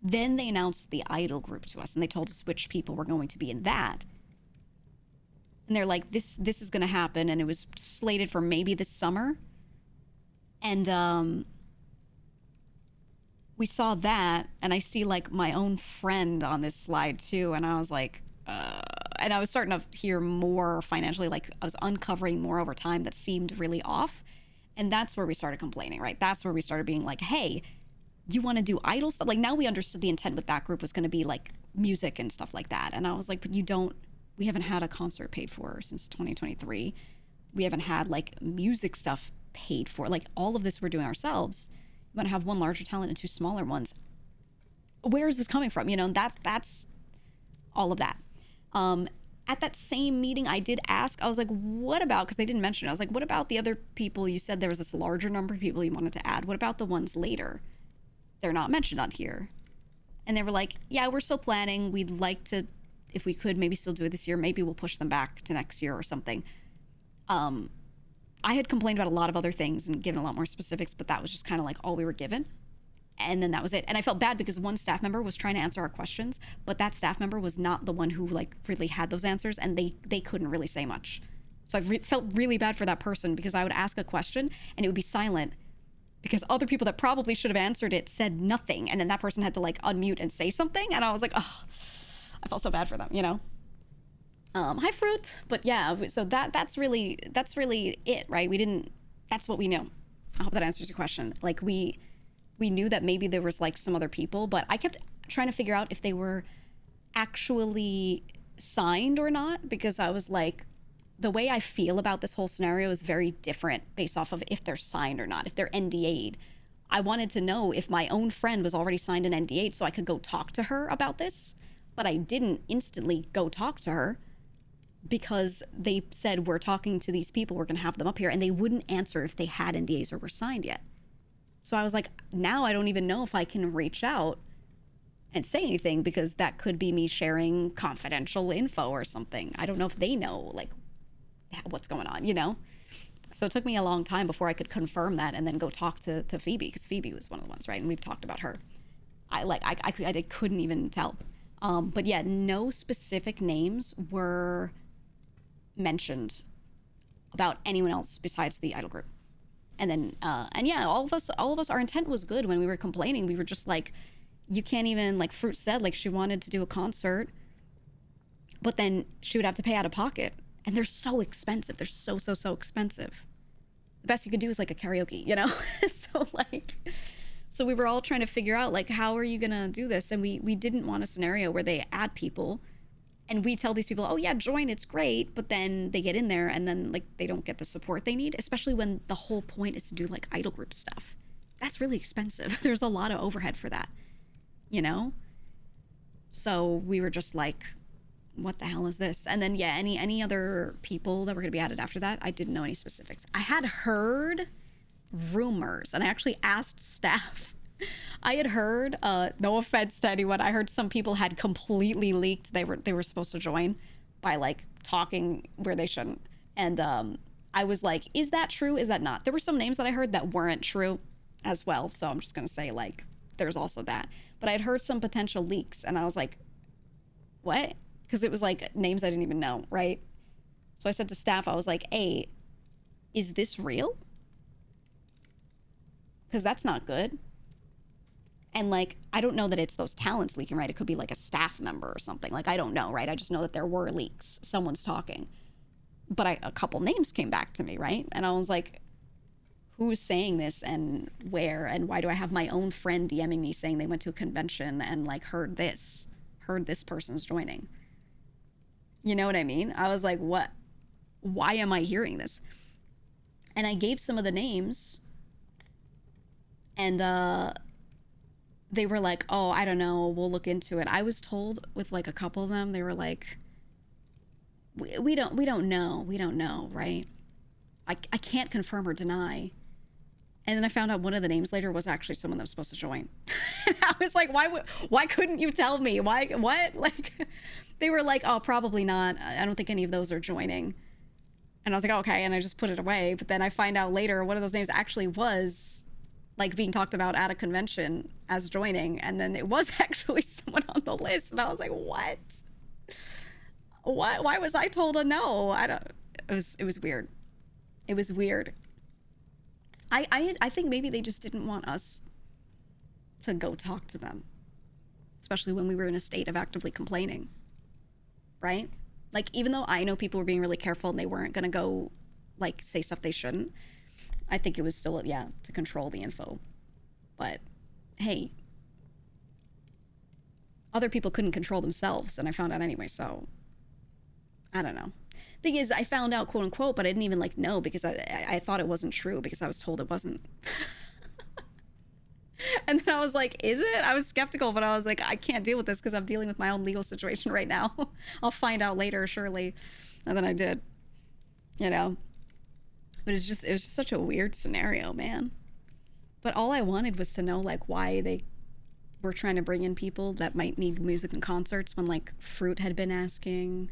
Then they announced the idol group to us, and they told us which people were going to be in that. And they're like, this is going to happen, and it was slated for maybe this summer. And we saw that, and I see like my own friend on this slide too, and I was like, and I was starting to hear more financially, like I was uncovering more over time that seemed really off. And that's where we started complaining, right? That's where we started being like, hey, you want to do idol stuff? Like, now we understood the intent with that group was going to be like music and stuff like that. And I was like, but we haven't had a concert paid for since 2023. We haven't had like music stuff paid for. Like, all of this we're doing ourselves. You want to have one larger talent and two smaller ones. Where is this coming from? You know, that's all of that. At that same meeting, I did ask, I was like, what about, because they didn't mention it, I was like, what about the other people? You said there was this larger number of people you wanted to add. What about the ones later? They're not mentioned on here. And they were like, yeah, we're still planning. We'd like to, if we could, maybe still do it this year. Maybe we'll push them back to next year or something. I had complained about a lot of other things and given a lot more specifics, but that was just kind of like all we were given. And then that was it. And I felt bad because one staff member was trying to answer our questions, but that staff member was not the one who like really had those answers, and they couldn't really say much. So I felt really bad for that person, because I would ask a question and it would be silent because other people that probably should have answered it said nothing. And then that person had to like unmute and say something. And I was like, oh, I felt so bad for them, you know? Hi, Fruit. But yeah, so that's really it, right? That's what we knew. I hope that answers your question. Like, we knew that maybe there was like some other people, but I kept trying to figure out if they were actually signed or not, because I was like, the way I feel about this whole scenario is very different based off of if they're signed or not, if they're NDA'd. I wanted to know if my own friend was already signed and NDA'd so I could go talk to her about this, but I didn't instantly go talk to her because they said, we're talking to these people, we're going to have them up here, and they wouldn't answer if they had NDAs or were signed yet. So I was like, now I don't even know if I can reach out and say anything, because that could be me sharing confidential info or something. I don't know if they know like what's going on, you know? So it took me a long time before I could confirm that and then go talk to Phoebe, because Phoebe was one of the ones, right? And we've talked about her. I couldn't even tell. But yeah, no specific names were mentioned about anyone else besides the idol group. And then, and yeah, all of us, our intent was good when we were complaining. We were just like, you can't even, like Fruit said, like she wanted to do a concert, but then she would have to pay out of pocket. And they're so expensive. They're so expensive. The best you could do is like a karaoke, you know? So we were all trying to figure out like, how are you gonna do this? And we didn't want a scenario where they add people and we tell these people, oh yeah, join, it's great. But then they get in there and then like they don't get the support they need, especially when the whole point is to do like idol group stuff. That's really expensive. There's a lot of overhead for that, you know? So we were just like, what the hell is this? And then, yeah, any other people that were going to be added after that, I didn't know any specifics. I had heard rumors, and I actually asked staff. I had heard, no offense to anyone, I heard some people had completely leaked they were supposed to join by like talking where they shouldn't. And I was like, is that true? Is that not? There were some names that I heard that weren't true as well. So I'm just going to say, like, there's also that. But I had heard some potential leaks, and I was like, what? Because it was like names I didn't even know, right? So I said to staff, I was like, hey, is this real? Because that's not good. And like, I don't know that it's those talents leaking, right? It could be like a staff member or something. Like, I don't know, right? I just know that there were leaks. Someone's talking. But a couple names came back to me, right? And I was like, who's saying this and where? And why do I have my own friend DMing me saying they went to a convention and like heard this person's joining? You know what I mean? I was like, what? Why am I hearing this? And I gave some of the names, and they were like, oh, I don't know, we'll look into it. I was told with like a couple of them, they were like, we don't know, right? I can't confirm or deny. And then I found out one of the names later was actually someone that was supposed to join. And I was like, why couldn't you tell me? Why, what? Like, they were like, oh, probably not. I don't think any of those are joining. And I was like, okay. And I just put it away. But then I find out later one of those names actually was like being talked about at a convention as joining. And then it was actually someone on the list. And I was like, what? Why was I told a no? It was weird. It was weird. I think maybe they just didn't want us to go talk to them, especially when we were in a state of actively complaining, right? Like, even though I know people were being really careful and they weren't going to go, like, say stuff they shouldn't, I think it was still, yeah, to control the info. But, hey, other people couldn't control themselves, and I found out anyway, so I don't know. Thing is, I found out, quote unquote, but I didn't even like know because I thought it wasn't true because I was told it wasn't. And then I was like, is it? I was skeptical, but I was like, I can't deal with this because I'm dealing with my own legal situation right now. I'll find out later, surely. And then I did, you know. But it was just such a weird scenario, man. But all I wanted was to know like why they were trying to bring in people that might need music and concerts when like Fruit had been asking.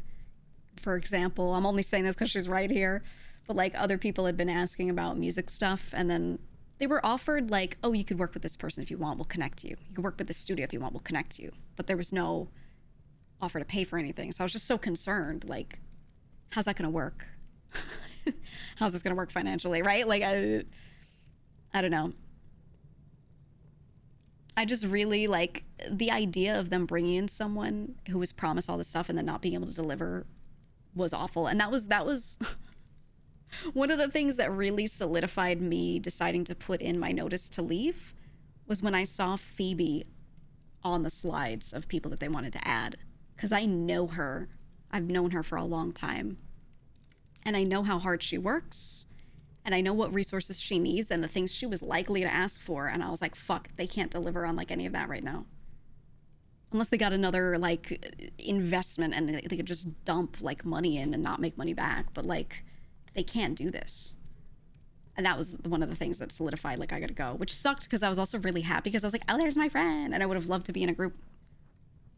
For example, I'm only saying this because she's right here, but like other people had been asking about music stuff, and then they were offered like, oh, you could work with this person if you want, we'll connect you. You can work with this studio if you want, we'll connect you. But there was no offer to pay for anything. So I was just so concerned, like, how's that gonna work? How's this gonna work financially, right? Like, I don't know. I just really like the idea of them bringing in someone who was promised all this stuff and then not being able to deliver was awful. And that was one of the things that really solidified me deciding to put in my notice to leave was when I saw Phoebe on the slides of people that they wanted to add. Because I know her. I've known her for a long time. And I know how hard she works. And I know what resources she needs and the things she was likely to ask for. And I was like, fuck, they can't deliver on like any of that right now. Unless they got another like investment and they could just dump like money in and not make money back. But like, they can't do this. And that was one of the things that solidified like I gotta go, which sucked because I was also really happy because I was like, oh, there's my friend. And I would have loved to be in a group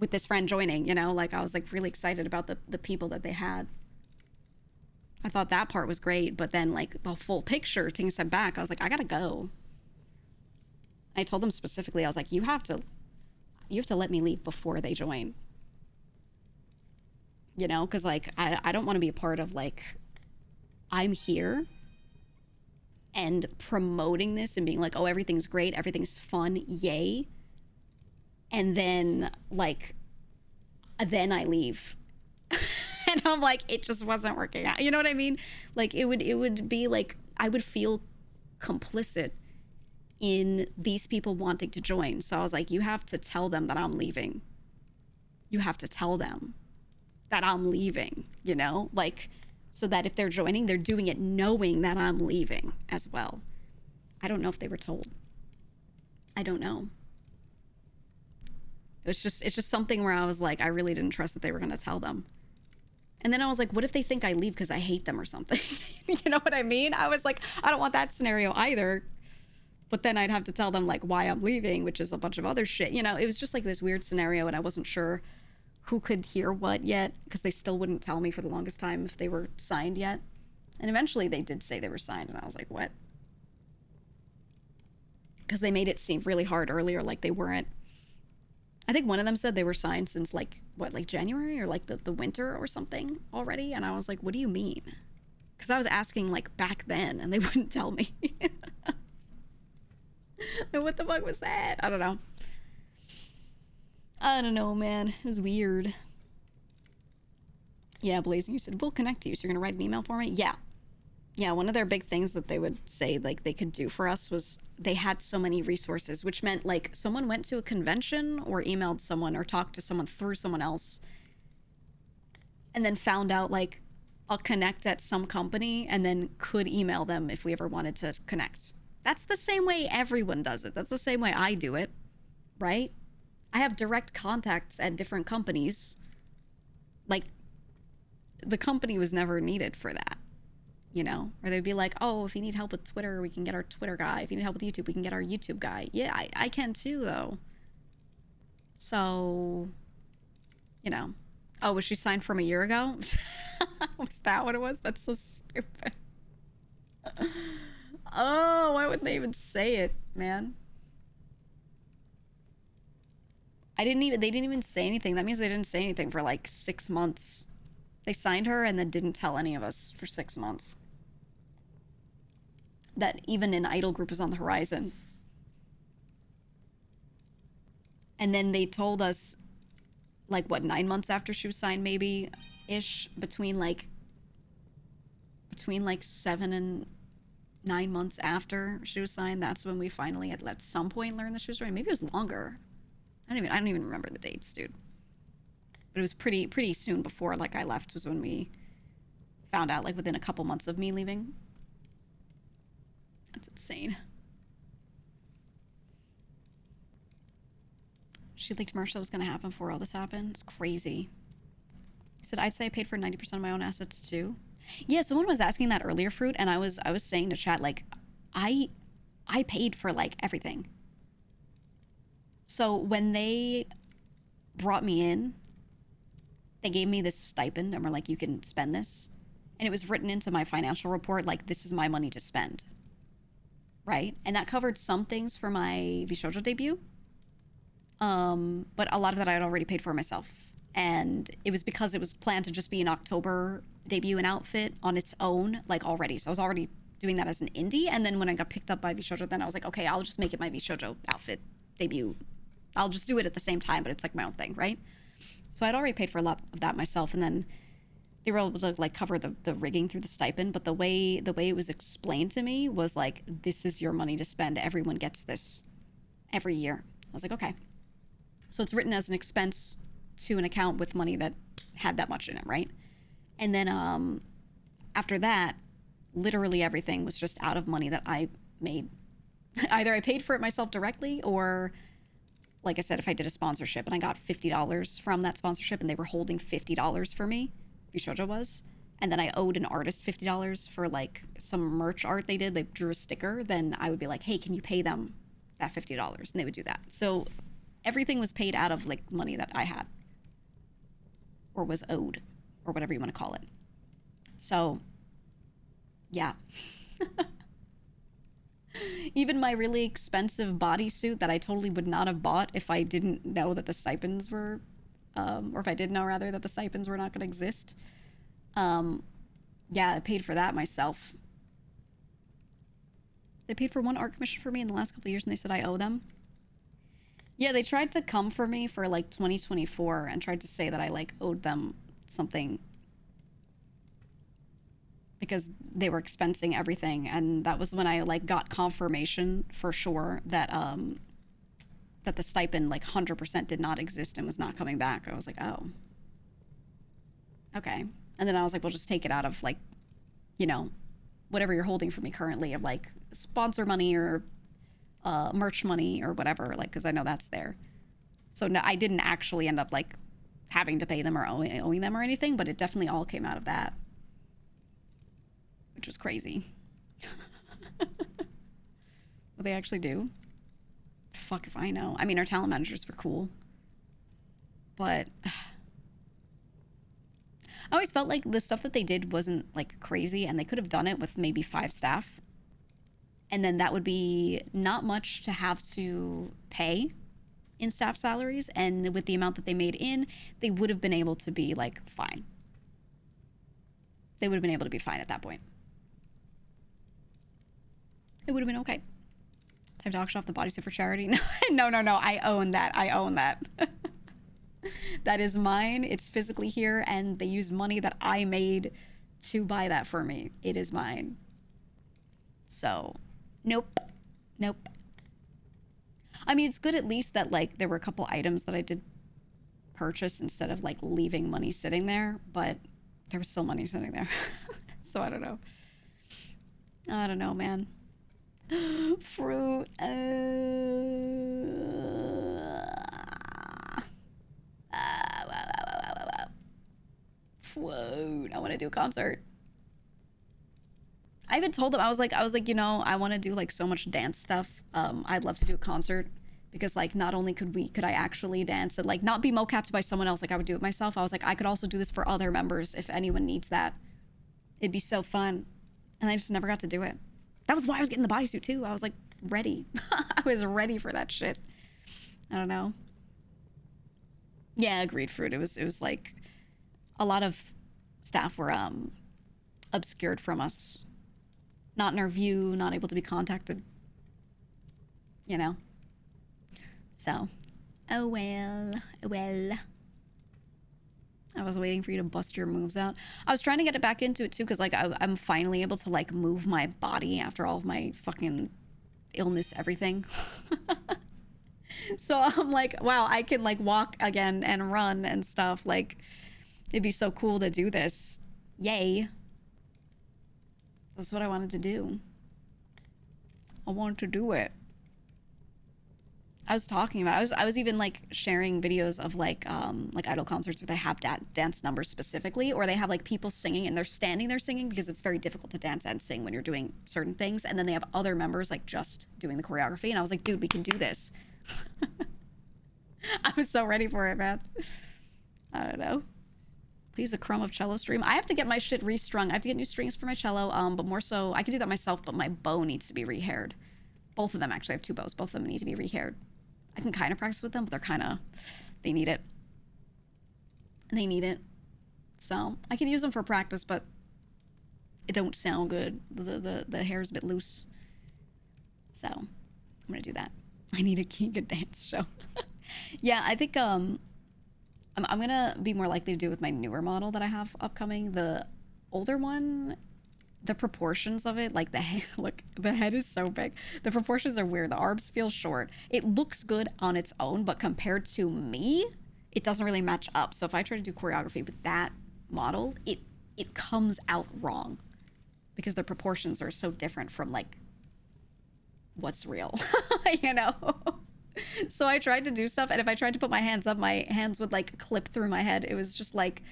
with this friend joining, you know, like I was like really excited about the people that they had. I thought that part was great, but then like the full picture, taking a step back, I was like, I gotta go. I told them specifically, I was like, you have to let me leave before they join. You know, because like I don't want to be a part of like, I'm here and promoting this and being like, oh, everything's great, everything's fun, yay. And then like, then I leave. And I'm like, it just wasn't working out. You know what I mean? Like it would be like, I would feel complicit in these people wanting to join. So I was like, you have to tell them that I'm leaving. You have to tell them that I'm leaving, you know? Like, so that if they're joining, they're doing it knowing that I'm leaving as well. I don't know if they were told. I don't know. It's just something where I was like, I really didn't trust that they were going to tell them. And then I was like, what if they think I leave because I hate them or something? You know what I mean? I was like, I don't want that scenario either. But then I'd have to tell them like why I'm leaving, which is a bunch of other shit. You know, it was just like this weird scenario, and I wasn't sure who could hear what yet, because they still wouldn't tell me for the longest time if they were signed yet. And eventually they did say they were signed, and I was like, what? Because they made it seem really hard earlier, like they weren't. I think one of them said they were signed since like, what, like January or like the winter or something already. And I was like, what do you mean? Because I was asking like back then and they wouldn't tell me. And what the fuck was that? I don't know. I don't know, man. It was weird. Yeah, Blazing, you said, we'll connect to you. So you're going to write an email for me? Yeah. Yeah, one of their big things that they would say like they could do for us was they had so many resources, which meant like someone went to a convention or emailed someone or talked to someone through someone else and then found out like I'll connect at some company and then could email them if we ever wanted to connect. That's the same way everyone does it. That's the same way I do it, right? I have direct contacts at different companies. Like, the company was never needed for that, you know? Or they'd be like, oh, if you need help with Twitter, we can get our Twitter guy. If you need help with YouTube, we can get our YouTube guy. Yeah, I can too, though. So, you know. Oh, was she signed from a year ago? Was that what it was? That's so stupid. Oh, why wouldn't they even say it, man? They didn't even say anything. That means they didn't say anything for like 6 months. They signed her and then didn't tell any of us for 6 months. That even an idol group was on the horizon. And then they told us, like, what, 9 months after she was signed, maybe, ish, between 7 and 9 months after she was signed, that's when we finally had at some point learned that she was joining. Maybe it was longer. I don't even remember the dates, dude. But it was pretty soon before like I left was when we found out, like within a couple months of me leaving. That's insane. She leaked merch that was gonna happen before all this happened. It's crazy. He said, I'd say I paid for 90% of my own assets too. Yeah, someone was asking that earlier, Fruit, and I was saying to chat, like, I paid for like everything. So when they brought me in, they gave me this stipend and were like, you can spend this. And it was written into my financial report, like, this is my money to spend. Right? And that covered some things for my VShojo debut. But a lot of that I had already paid for myself. And it was because it was planned to just be an October debut and outfit on its own, like already. So I was already doing that as an indie. And then when I got picked up by VShojo, then I was like, okay, I'll just make it my VShojo outfit debut. I'll just do it at the same time, but it's like my own thing, right? So I'd already paid for a lot of that myself, and then they were able to like cover the rigging through the stipend. But the way it was explained to me was like, this is your money to spend. Everyone gets this every year. I was like, okay. So it's written as an expense to an account with money that had that much in it, right? And then after that, literally everything was just out of money that I made. Either I paid for it myself directly, or like I said, if I did a sponsorship and I got $50 from that sponsorship and they were holding $50 for me, VShojo was, and then I owed an artist $50 for like some merch art they did, they drew a sticker, then I would be like, hey, can you pay them that $50? And they would do that. So everything was paid out of like money that I had or was owed or whatever you want to call it. So yeah. Even my really expensive bodysuit that I totally would not have bought if I didn't know that the stipends were, or if I did know rather that the stipends were not going to exist. Yeah, I paid for that myself. They paid for one art commission for me in the last couple of years, and they said I owe them. Yeah, they tried to come for me for like 2024 and tried to say that I like owed them something because they were expensing everything, and that was when I like got confirmation for sure that that the stipend like 100% did not exist and was not coming back. I was like, oh, okay. And then I was like, well, just take it out of like, you know, whatever you're holding for me currently of like sponsor money or merch money or whatever, like, because I know that's there. So no, I didn't actually end up like having to pay them or owing them or anything, but it definitely all came out of that, which was crazy. What they actually do? Fuck if I know. I mean, our talent managers were cool, but I always felt like the stuff that they did wasn't like crazy, and they could have done it with maybe 5 staff, and then that would be not much to have to pay in staff salaries, and with the amount that they made in, they would have been able to be like fine. They would have been able to be fine at that point. It would have been okay. Time to auction off the bodysuit for charity. No. I own that. I own that. That is mine. It's physically here, and they use money that I made to buy that for me. It is mine. So, nope. I mean, it's good at least that, like, there were a couple items that I did purchase instead of, like, leaving money sitting there, but there was still money sitting there. So, I don't know. I don't know, man. Fruit. Float. I want to do a concert. I even told them, I was like, you know, I want to do like so much dance stuff. I'd love to do a concert because like not only could I actually dance and like not be mocapped by someone else, like I would do it myself. I was like, I could also do this for other members if anyone needs that. It'd be so fun. And I just never got to do it. That was why I was getting the bodysuit too. I was like ready. I was ready for that shit. I don't know. Yeah, agreed, Fruit. It was like a lot of staff were obscured from us. Not in our view, not able to be contacted. You know? So, oh well. I was waiting for you to bust your moves out. I was trying to get it back into it too, because like I'm finally able to like move my body after all of my fucking illness, everything. So I'm like, wow, I can like walk again and run and stuff. Like, it'd be so cool to do this. Yay. That's what I wanted to do. I wanted to do it. I was talking about, I was even like sharing videos of like idol concerts where they have dance numbers specifically, or they have like people singing and they're standing there singing because it's very difficult to dance and sing when you're doing certain things. And then they have other members like just doing the choreography. And I was like, dude, we can do this. I was so ready for it, man. I don't know. Please, a crumb of cello stream. I have to get my shit restrung. I have to get new strings for my cello, but more so, I can do that myself, but my bow needs to be rehaired. Both of them, actually. I have 2 bows. Both of them need to be rehaired. I can kind of practice with them, but they're kind of... They need it. They need it. So, I can use them for practice, but it don't sound good. The hair's a bit loose. So, I'm going to do that. I need a GEEGA dance show. Yeah, I think... I'm gonna be more likely to do it with my newer model that I have upcoming. The older one, the proportions of it, like the head, look, the head is so big. The proportions are weird. The arms feel short. It looks good on its own, but compared to me, it doesn't really match up. So if I try to do choreography with that model, it comes out wrong because the proportions are so different from like what's real, you know? So I tried to do stuff, and if I tried to put my hands up, my hands would like clip through my head. It was just like,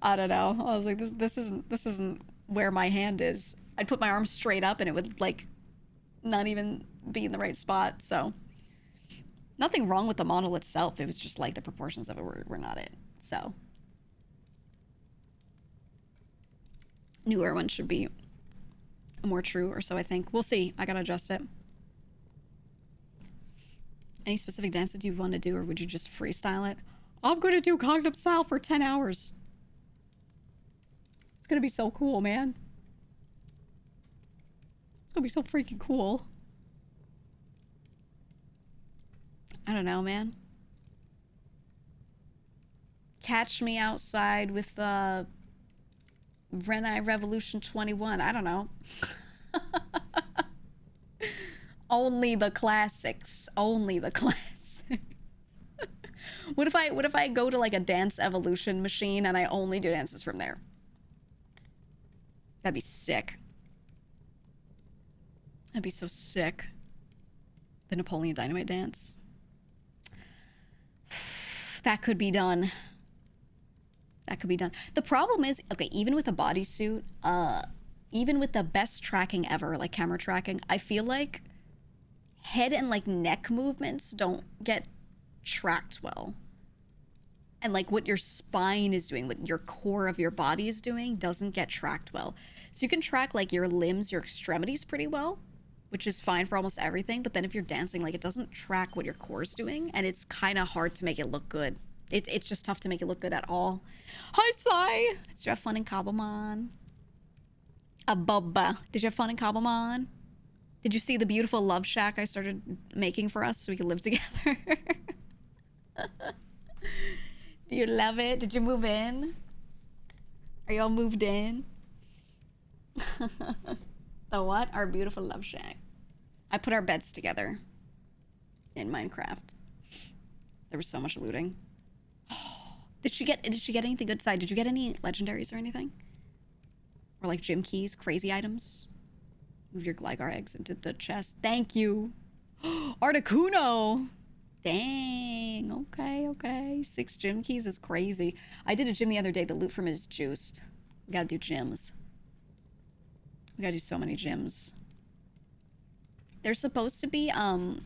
I don't know. I was like, this isn't where my hand is. I'd put my arm straight up, and it would like not even be in the right spot. So nothing wrong with the model itself. It was just like the proportions of it were not it. So newer one should be more true, or so I think. We'll see. I gotta adjust it. Any specific dances you want to do, or would you just freestyle it? I'm gonna do Gangnam Style for 10 hours. It's gonna be so cool, man. It's gonna be so freaking cool. I don't know, man. Catch me outside with Renai Revolution 21. I don't know. Only the classics. Only the classics. What if I go to like a dance evolution machine and I only do dances from there? That'd be sick. That'd be so sick. The Napoleon Dynamite dance. That could be done. That could be done. The problem is, okay, even with a bodysuit, even with the best tracking ever, like camera tracking, I feel like head and like neck movements don't get tracked well. And like what your spine is doing, what your core of your body is doing doesn't get tracked well. So you can track like your limbs, your extremities pretty well, which is fine for almost everything. But then if you're dancing, like it doesn't track what your core is doing, and it's kind of hard to make it look good. It's just tough to make it look good at all. Hi, Sai. Did you have fun in Cobblemon? Bubba. Did you have fun in Cobblemon? Did you see the beautiful love shack I started making for us so we could live together? Do you love it? Did you move in? Are y'all moved in? The what? Our beautiful love shack. I put our beds together in Minecraft. There was so much looting. Did she get anything good side? Did you get any legendaries or anything? Or like gym keys, crazy items? Move your Gligar eggs into the chest. Thank you. Articuno. Dang. Okay. 6 gym keys is crazy. I did a gym the other day. The loot from it is juiced. We gotta do gyms. We gotta do so many gyms. There's supposed to be a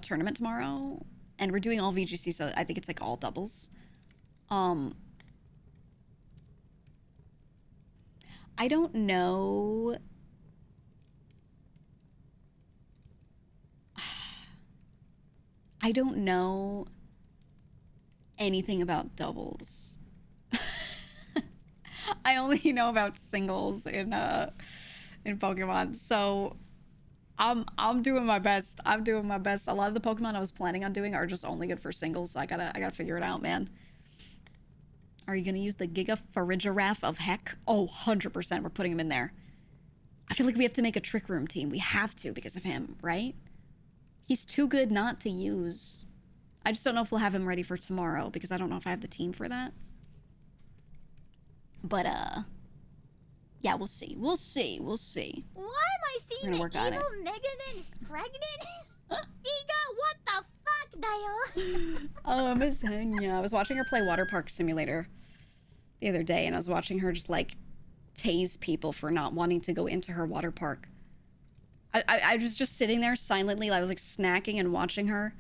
tournament tomorrow, and we're doing all VGC, so I think it's like all doubles. I don't know. I don't know anything about doubles. I only know about singles in Pokemon. So I'm doing my best. I'm doing my best. A lot of the Pokemon I was planning on doing are just only good for singles, so I gotta figure it out, man. Are you gonna use the Giga Farigiraf of Heck? Oh, 100%. We're putting him in there. I feel like we have to make a Trick Room team. We have to because of him, right? He's too good not to use. I just don't know if we'll have him ready for tomorrow because I don't know if I have the team for that. But, yeah, we'll see. We'll see. Why am I seeing the evil Megaman is pregnant? Giga, what the fuck, Dayo? Oh, Miss Henya. I was watching her play Water Park Simulator the other day, and I was watching her just, like, tase people for not wanting to go into her water park. I was just sitting there silently. I was, like, snacking and watching her.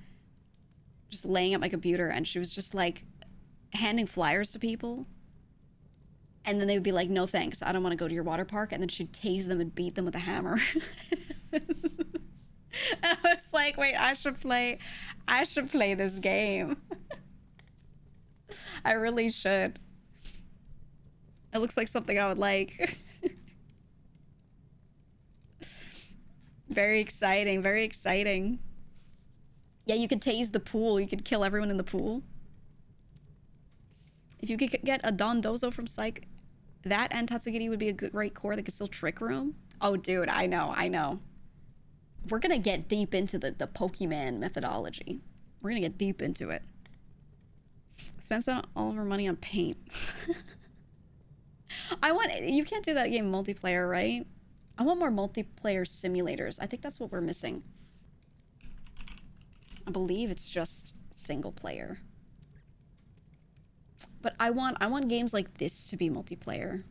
Just laying at my computer, and she was just, like, handing flyers to people. And then they would be like, no thanks, I don't want to go to your water park. And then she'd tase them and beat them with a hammer. And I was like, wait, I should play this game. I really should. It looks like something I would like. Very exciting, very exciting. Yeah, you could tase the pool. You could kill everyone in the pool. If you could get a Dondozo from Psych, that and Tatsugiri would be a great core that could still Trick Room. Oh, dude, I know. We're gonna get deep into the Pokemon methodology. We're gonna get deep into it. Spent all of our money on paint. You can't do that game multiplayer, right? I want more multiplayer simulators. I think that's what we're missing. I believe it's just single player. But I want games like this to be multiplayer.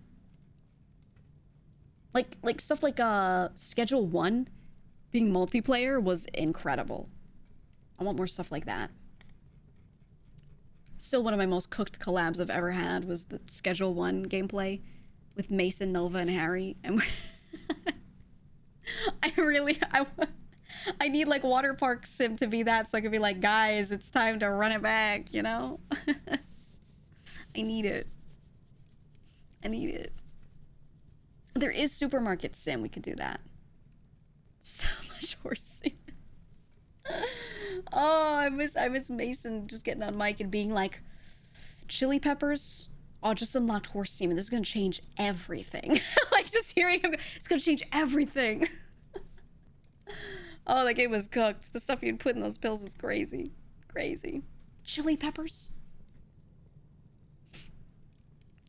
Like stuff like Schedule 1 being multiplayer was incredible. I want more stuff like that. Still one of my most cooked collabs I've ever had was the Schedule 1 gameplay with Mason, Nova, and Harry. And I need like Water Park Sim to be that so I could be like, guys, it's time to run it back, you know? I need it. There is Supermarket Sim. We could do that. So much horsey. Oh, I miss Mason just getting on mic and being like, chili peppers. Oh, just unlocked horse steam, and this is gonna change everything. Like just hearing him, it's gonna change everything. Oh, that game was cooked. The stuff you'd put in those pills was crazy. Chili peppers.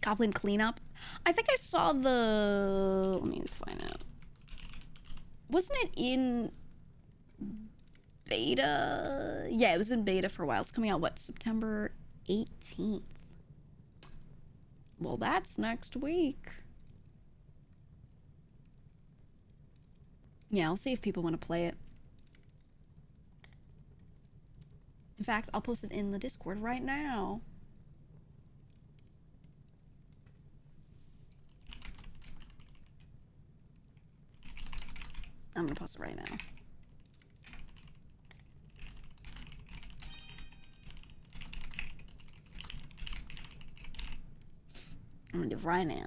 Goblin cleanup. I think I saw the... Let me find out. Wasn't it in beta? Yeah, it was in beta for a while. It's coming out, what, September 18th? Well, that's next week. Yeah, I'll see if people want to play it. In fact, I'll post it in the Discord right now. I'm gonna post it right now. I'm gonna do it right now.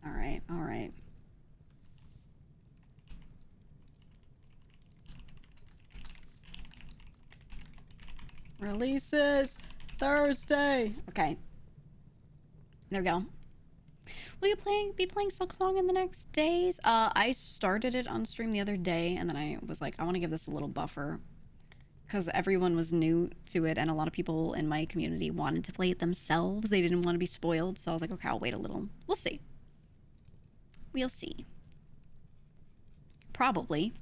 All right, all right. Releases Thursday. Okay. There we go. Will you be playing Silk Song in the next days? I started it on stream the other day, and then I was like, I want to give this a little buffer. Because everyone was new to it, and a lot of people in my community wanted to play it themselves. They didn't want to be spoiled, so I was like, okay, I'll wait a little. We'll see. We'll see. Probably.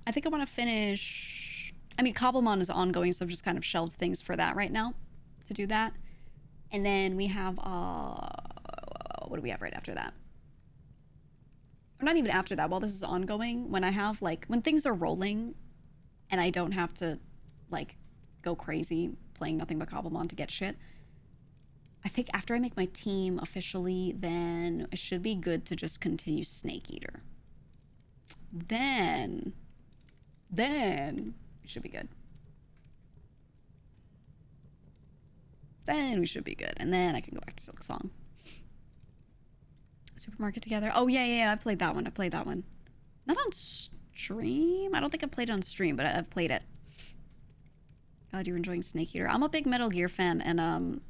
I think I want to finish... I mean, Cobblemon is ongoing, so I've just kind of shelved things for that right now. To do that. And then we have... what do we have right after that? Or not even after that. While this is ongoing, when I have, like... When things are rolling, and I don't have to, like, go crazy playing nothing but Cobblemon to get shit... I think after I make my team officially, then it should be good to just continue Snake Eater. Then it should be good. Then we should be good. And then I can go back to Silk Song. Supermarket Together. Oh, yeah. I've played that one. Not on stream. I don't think I've played it on stream, but I've played it. God, you're enjoying Snake Eater. I'm a big Metal Gear fan, and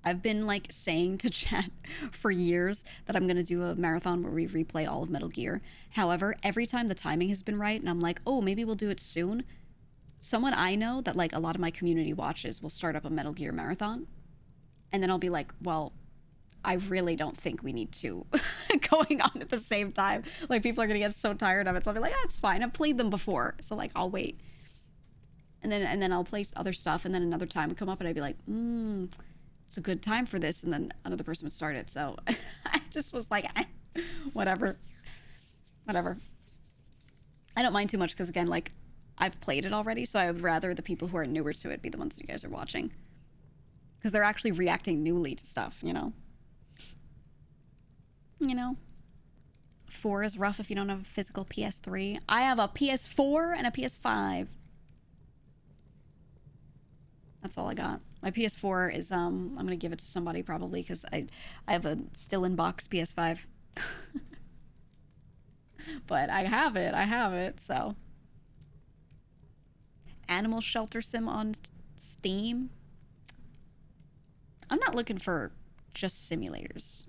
I've been, like, saying to chat for years that I'm going to do a marathon where we replay all of Metal Gear. However, every time the timing has been right, and I'm like, oh, maybe we'll do it soon, someone I know that, like, a lot of my community watches will start up a Metal Gear marathon. And then I'll be like, well, I really don't think we need two going on at the same time. Like, people are going to get so tired of it. So I'll be like, that's fine. I've played them before. So, like, I'll wait. And then I'll play other stuff, and then another time would come up, and I'd be like, it's a good time for this, and then another person would start it. So I just was like, whatever. I don't mind too much because, again, like, I've played it already, so I would rather the people who are newer to it be the ones that you guys are watching. Because they're actually reacting newly to stuff, you know? 4 is rough if you don't have a physical PS3. I have a PS4 and a PS5. That's all I got. My PS4 is, I'm going to give it to somebody probably because I have a still in box PS5. But I have it, so. Animal Shelter Sim on Steam. I'm not looking for just simulators.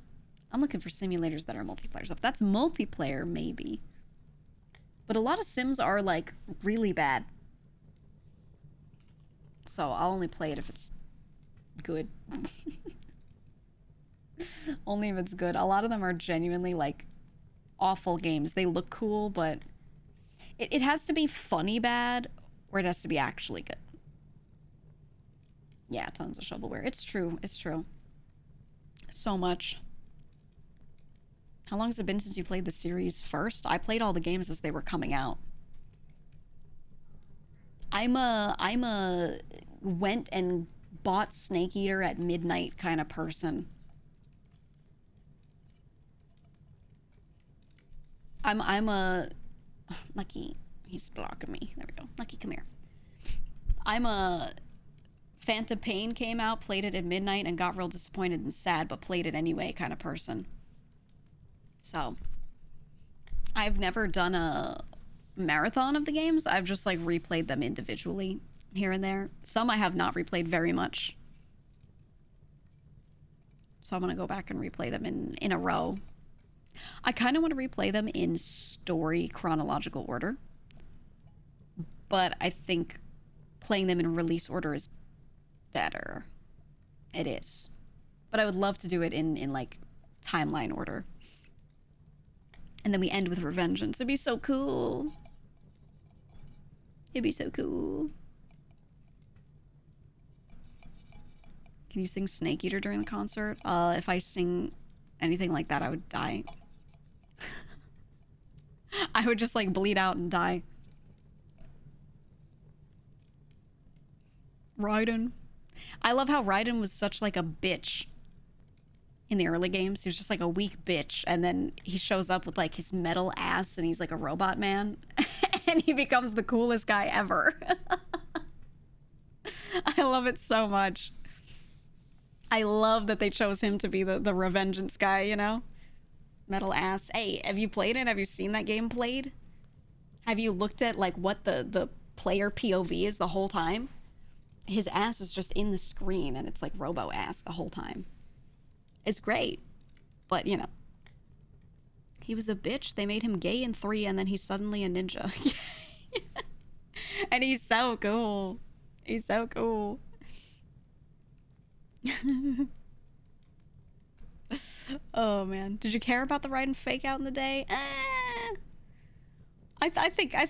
I'm looking for simulators that are multiplayer. So if that's multiplayer, maybe. But a lot of Sims are, like, really bad. So I'll only play it if it's good. Only if it's good. A lot of them are genuinely, like, awful games. They look cool, but it has to be funny bad, or it has to be actually good. Yeah, tons of shovelware. It's true. So much. How long has it been since you played the series first? I played all the games as they were coming out. I'm a went and bought Snake Eater at midnight kind of person. I'm a Lucky, he's blocking me. There we go. Lucky, come here. I'm a Phantom Pain came out, played it at midnight, and got real disappointed and sad, but played it anyway kind of person. So, I've never done a marathon of the games. I've just, like, replayed them individually here and there. Some I have not replayed very much. So I'm going to go back and replay them in a row. I kind of want to replay them in story chronological order. But I think playing them in release order is better. It is. But I would love to do it in like, timeline order. And then we end with Revengeance. It'd be so cool. It'd be so cool. Can you sing Snake Eater during the concert? If I sing anything like that, I would die. I would just like bleed out and die. Raiden. I love how Raiden was such like a bitch in the early games. He was just like a weak bitch, and then he shows up with like his metal ass and he's like a robot man and he becomes the coolest guy ever. I love it so much. I love that they chose him to be the Revengeance guy, you know? Metal ass. Hey, have you played it? Have you seen that game played? Have you looked at like what the player POV is the whole time? His ass is just in the screen and it's like robo ass the whole time. It's great. But, you know. He was a bitch. They made him gay in 3 and then he's suddenly a ninja. And he's so cool. He's so cool. Oh man, did you care about the Raiden fake out in the day? I think I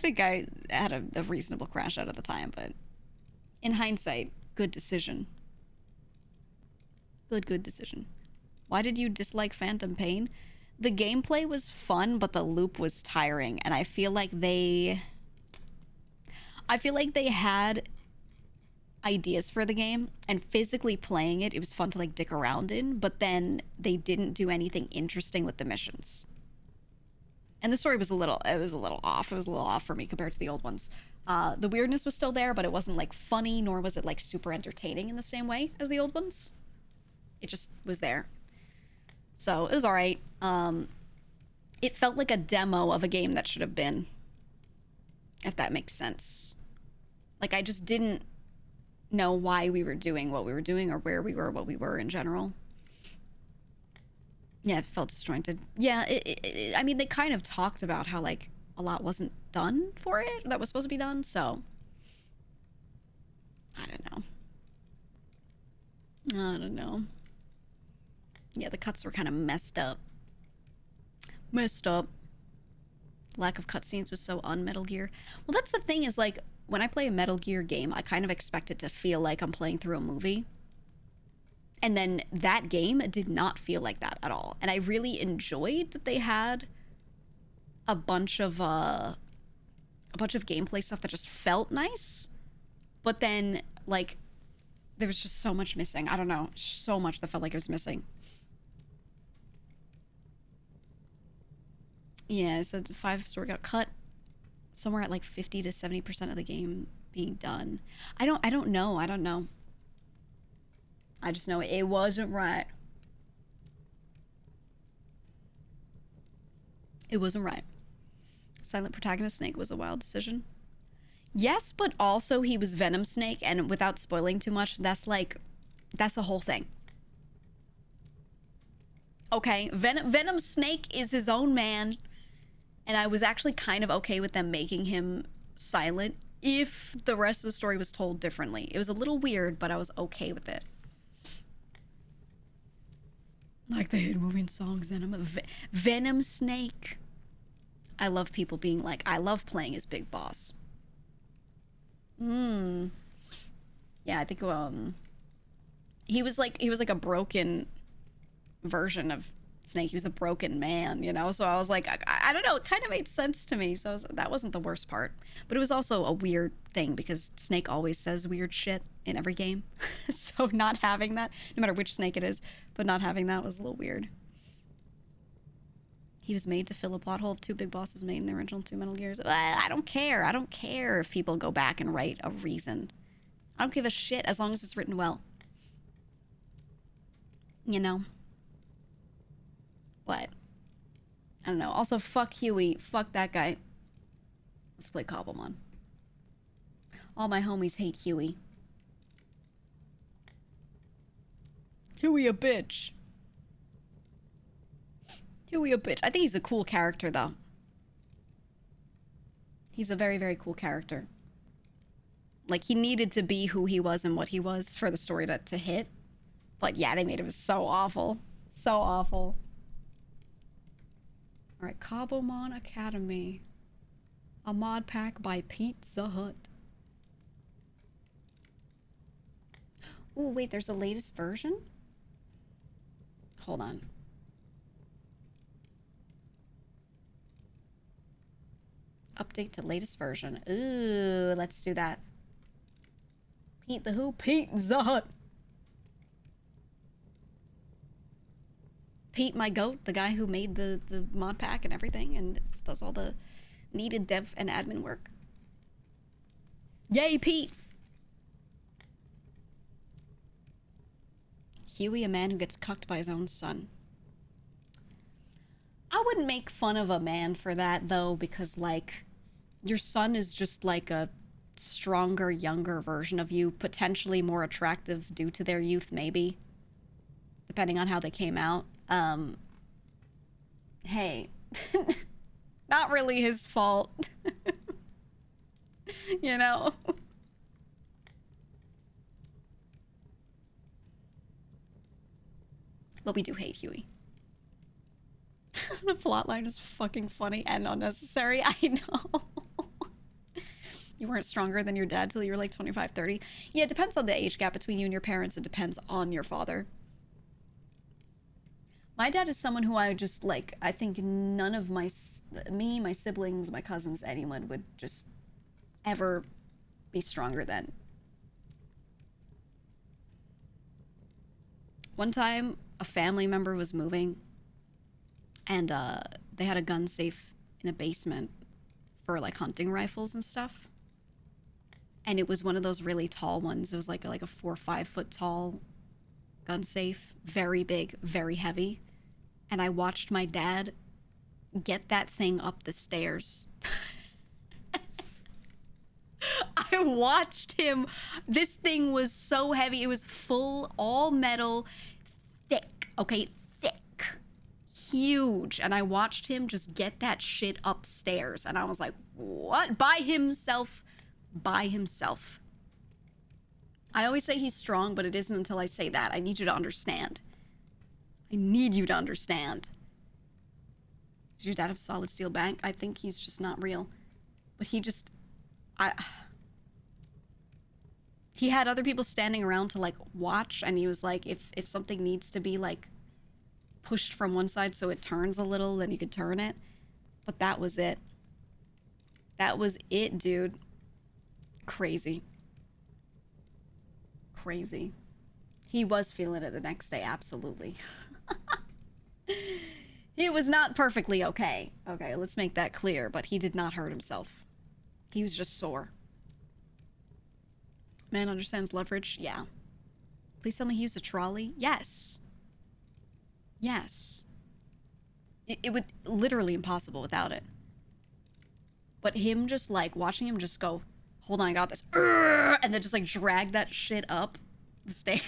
had a reasonable crash out at the time, but in hindsight, good decision. Good decision. Why did you dislike Phantom Pain? The gameplay was fun, but the loop was tiring, and I feel like they had ideas for the game, and physically playing it was fun to like dick around in, but then they didn't do anything interesting with the missions. And the story was a little off. It was a little off for me compared to the old ones. The weirdness was still there, but it wasn't like funny, nor was it like super entertaining in the same way as the old ones. It just was there. So it was all right. It felt like a demo of a game that should have been, if that makes sense. Like I just didn't know why we were doing what we were doing or where we were, what we were in general. Yeah, it felt disjointed. Yeah, I mean, they kind of talked about how, like, a lot wasn't done for it that was supposed to be done, so... I don't know. Yeah, the cuts were kind of messed up. Lack of cutscenes was so un-Metal Gear. Well, that's the thing is, like, when I play a Metal Gear game, I kind of expect it to feel like I'm playing through a movie. And then that game did not feel like that at all. And I really enjoyed that they had a bunch of gameplay stuff that just felt nice. But then, like, there was just so much missing. I don't know. So much that felt like it was missing. Yeah, so the 5 story got cut somewhere at like 50 to 70% of the game being done. I don't know. I just know it wasn't right. It wasn't right. Silent protagonist Snake was a wild decision. Yes, but also he was Venom Snake, and without spoiling too much, that's the whole thing. Okay, Venom Snake is his own man. And I was actually kind of okay with them making him silent if the rest of the story was told differently. It was a little weird, but I was okay with it. Like the hit moving song Venom Snake. I love people being like, I love playing as Big Boss. Yeah, I think he was like a broken version of Snake. He was a broken man, you know? So I was like, I don't know, it kind of made sense to me. So that wasn't the worst part. But it was also a weird thing because Snake always says weird shit in every game. So not having that, no matter which Snake it is, but not having that was a little weird. He was made to fill a plot hole of 2 Big Bosses made in the original 2 Metal Gears. I don't care. I don't care if people go back and write a reason. I don't give a shit as long as it's written well. You know? But I don't know. Also, fuck Huey. Fuck that guy. Let's play Cobblemon. All my homies hate Huey. Huey a bitch. Huey a bitch. I think he's a cool character, though. He's a very, very cool character. Like, he needed to be who he was and what he was for the story to hit. But yeah, they made him so awful. So awful. Alright, Kabomon Academy. A mod pack by Pizza Hut. Oh, wait, there's a latest version? Hold on. Update to latest version. Ooh, let's do that. Pete the Who? Pizza Hut. Pete, my goat, the guy who made the mod pack and everything and does all the needed dev and admin work. Yay, Pete! Huey, a man who gets cucked by his own son. I wouldn't make fun of a man for that, though, because, like, your son is just, like, a stronger, younger version of you, potentially more attractive due to their youth, maybe. Depending on how they came out. Hey. Not really his fault. You know? But we do hate Huey. The plotline is fucking funny and unnecessary. I know. You weren't stronger than your dad till you were like 25, 30. Yeah, it depends on the age gap between you and your parents. It depends on your father. My dad is someone who I just, like, I think none of my siblings, my cousins, anyone would just ever be stronger than. One time, a family member was moving, and they had a gun safe in a basement for, like, hunting rifles and stuff. And it was one of those really tall ones. It was like a 4 or 5 foot tall gun safe. Very big, very heavy. And I watched my dad get that thing up the stairs. I watched him. This thing was so heavy. It was full, all metal, thick. Okay, thick. Huge. And I watched him just get that shit upstairs. And I was like, what? By himself. By himself. I always say he's strong, but it isn't until I say that. I need you to understand. I need you to understand. Does your dad have solid steel bank? I think he's just not real. But he just... He had other people standing around to, like, watch, and he was like, if something needs to be, like, pushed from one side so it turns a little, then you could turn it. But that was it. That was it, dude. Crazy. Crazy. He was feeling it the next day, absolutely. He was not perfectly okay. Okay, let's make that clear, but he did not hurt himself. He was just sore. Man understands leverage? Yeah. Please tell me he used a trolley? Yes. Yes. It would literally impossible without it. But him just, like, watching him just go, hold on, I got this. And then just, like, drag that shit up the stairs.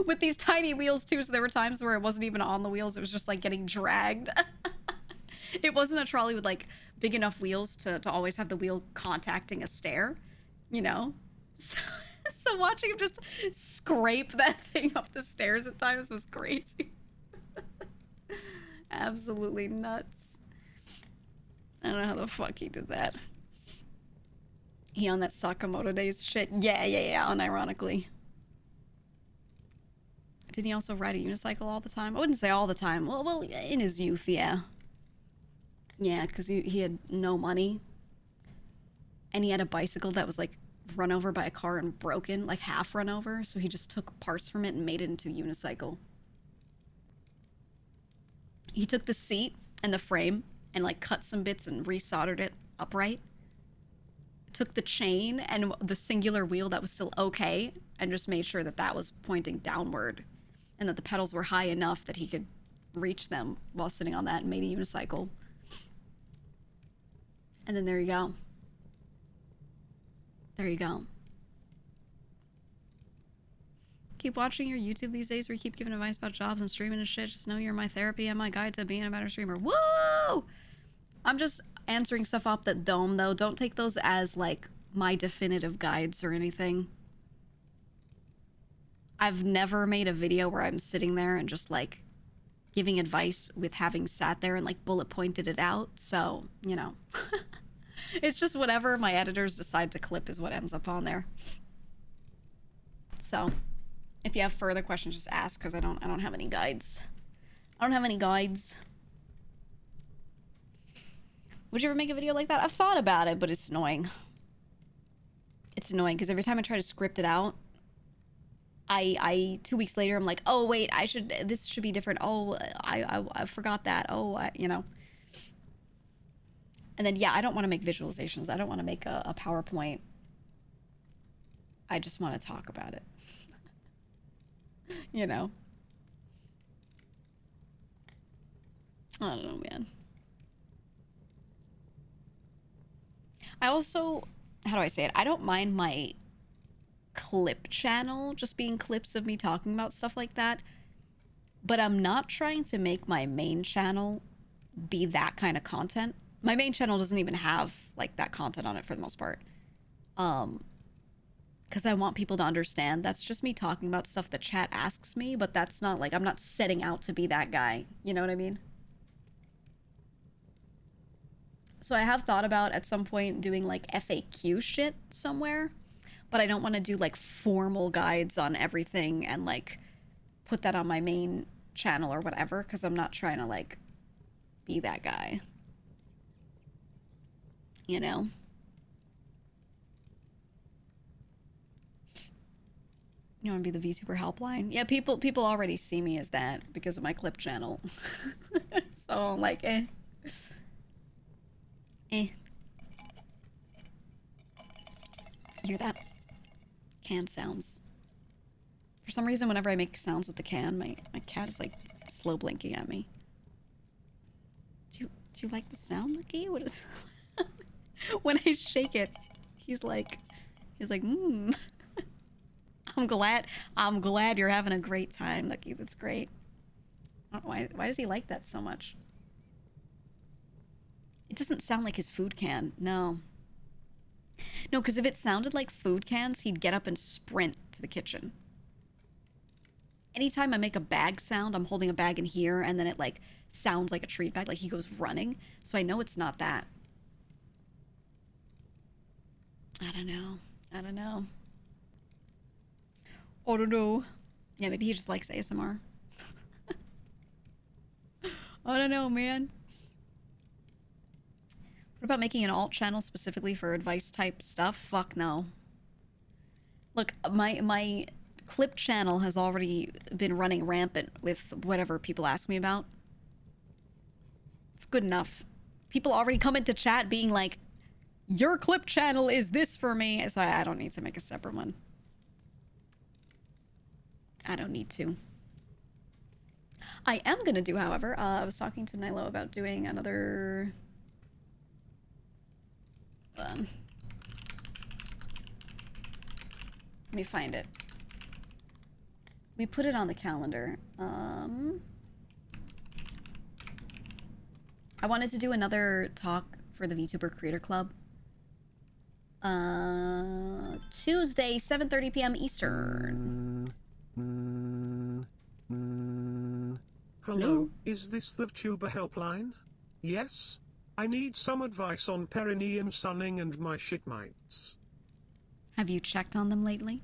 With these tiny wheels, too, so there were times where it wasn't even on the wheels. It was just, like, getting dragged. It wasn't a trolley with, like, big enough wheels to always have the wheel contacting a stair, you know? So watching him just scrape that thing up the stairs at times was crazy. Absolutely nuts. I don't know how the fuck he did that. He on that Sakamoto Days shit? Yeah, unironically. Didn't he also ride a unicycle all the time? I wouldn't say all the time. Well, in his youth, yeah. Yeah, because he had no money. And he had a bicycle that was, like, run over by a car and broken, like, half run over. So he just took parts from it and made it into a unicycle. He took the seat and the frame and, like, cut some bits and resoldered it upright. Took the chain and the singular wheel that was still okay and just made sure that that was pointing downward and that the pedals were high enough that he could reach them while sitting on that and made a unicycle. And then there you go. There you go. Keep watching your YouTube these days where you keep giving advice about jobs and streaming and shit. Just know you're my therapy and my guide to being a better streamer. Woo! I'm just answering stuff off that dome, though. Don't take those as, like, my definitive guides or anything. I've never made a video where I'm sitting there and just, like, giving advice with having sat there and like bullet pointed it out. So, you know, it's just whatever my editors decide to clip is what ends up on there. So if you have further questions, just ask, because I don't have any guides. I don't have any guides. Would you ever make a video like that? I've thought about it, but it's annoying. It's annoying because every time I try to script it out, I 2 weeks later I'm like, oh wait, this should be different. Oh, I forgot that. Oh, you know. And then yeah, I don't want to make visualizations. I don't want to make a PowerPoint. I just want to talk about it. You know. I don't know, man. I also, how do I say it? I don't mind my clip channel just being clips of me talking about stuff like that, but I'm not trying to make my main channel be that kind of content. My main channel doesn't even have like that content on it for the most part, because I want people to understand that's just me talking about stuff that chat asks me, but that's not like, I'm not setting out to be that guy, you know what I mean? So I have thought about at some point doing like FAQ shit somewhere, but I don't want to do like formal guides on everything and like put that on my main channel or whatever, because I'm not trying to like be that guy. You know? You want to be the VTuber helpline? Yeah, people already see me as that because of my clip channel. So I'm like, eh. Hear that? Can sounds. For some reason, whenever I make sounds with the can, my cat is like slow blinking at me. Do you like the sound, Lucky? What is? When I shake it, he's like, I'm glad you're having a great time, Lucky. That's great. I don't know why does he like that so much? It doesn't sound like his food can. No, because if it sounded like food cans, he'd get up and sprint to the kitchen. Anytime I make a bag sound, I'm holding a bag in here, and then it like sounds like a treat bag, like he goes running. So I know it's not that. I don't know. I don't know. Yeah, maybe he just likes ASMR. I don't know, man. What about making an alt channel specifically for advice type stuff? Fuck no. Look, my clip channel has already been running rampant with whatever people ask me about. It's good enough. People already come into chat being like, your clip channel is this for me. So I don't need to make a separate one. I don't need to. I am gonna do, however, I was talking to Nilo about doing another... Let me find it. We put it on the calendar. I wanted to do another talk for the VTuber Creator Club. Tuesday, 7:30 p.m. Eastern. Hello, is this the VTuber helpline? Yes? I need some advice on perineum sunning and my shit mites. Have you checked on them lately?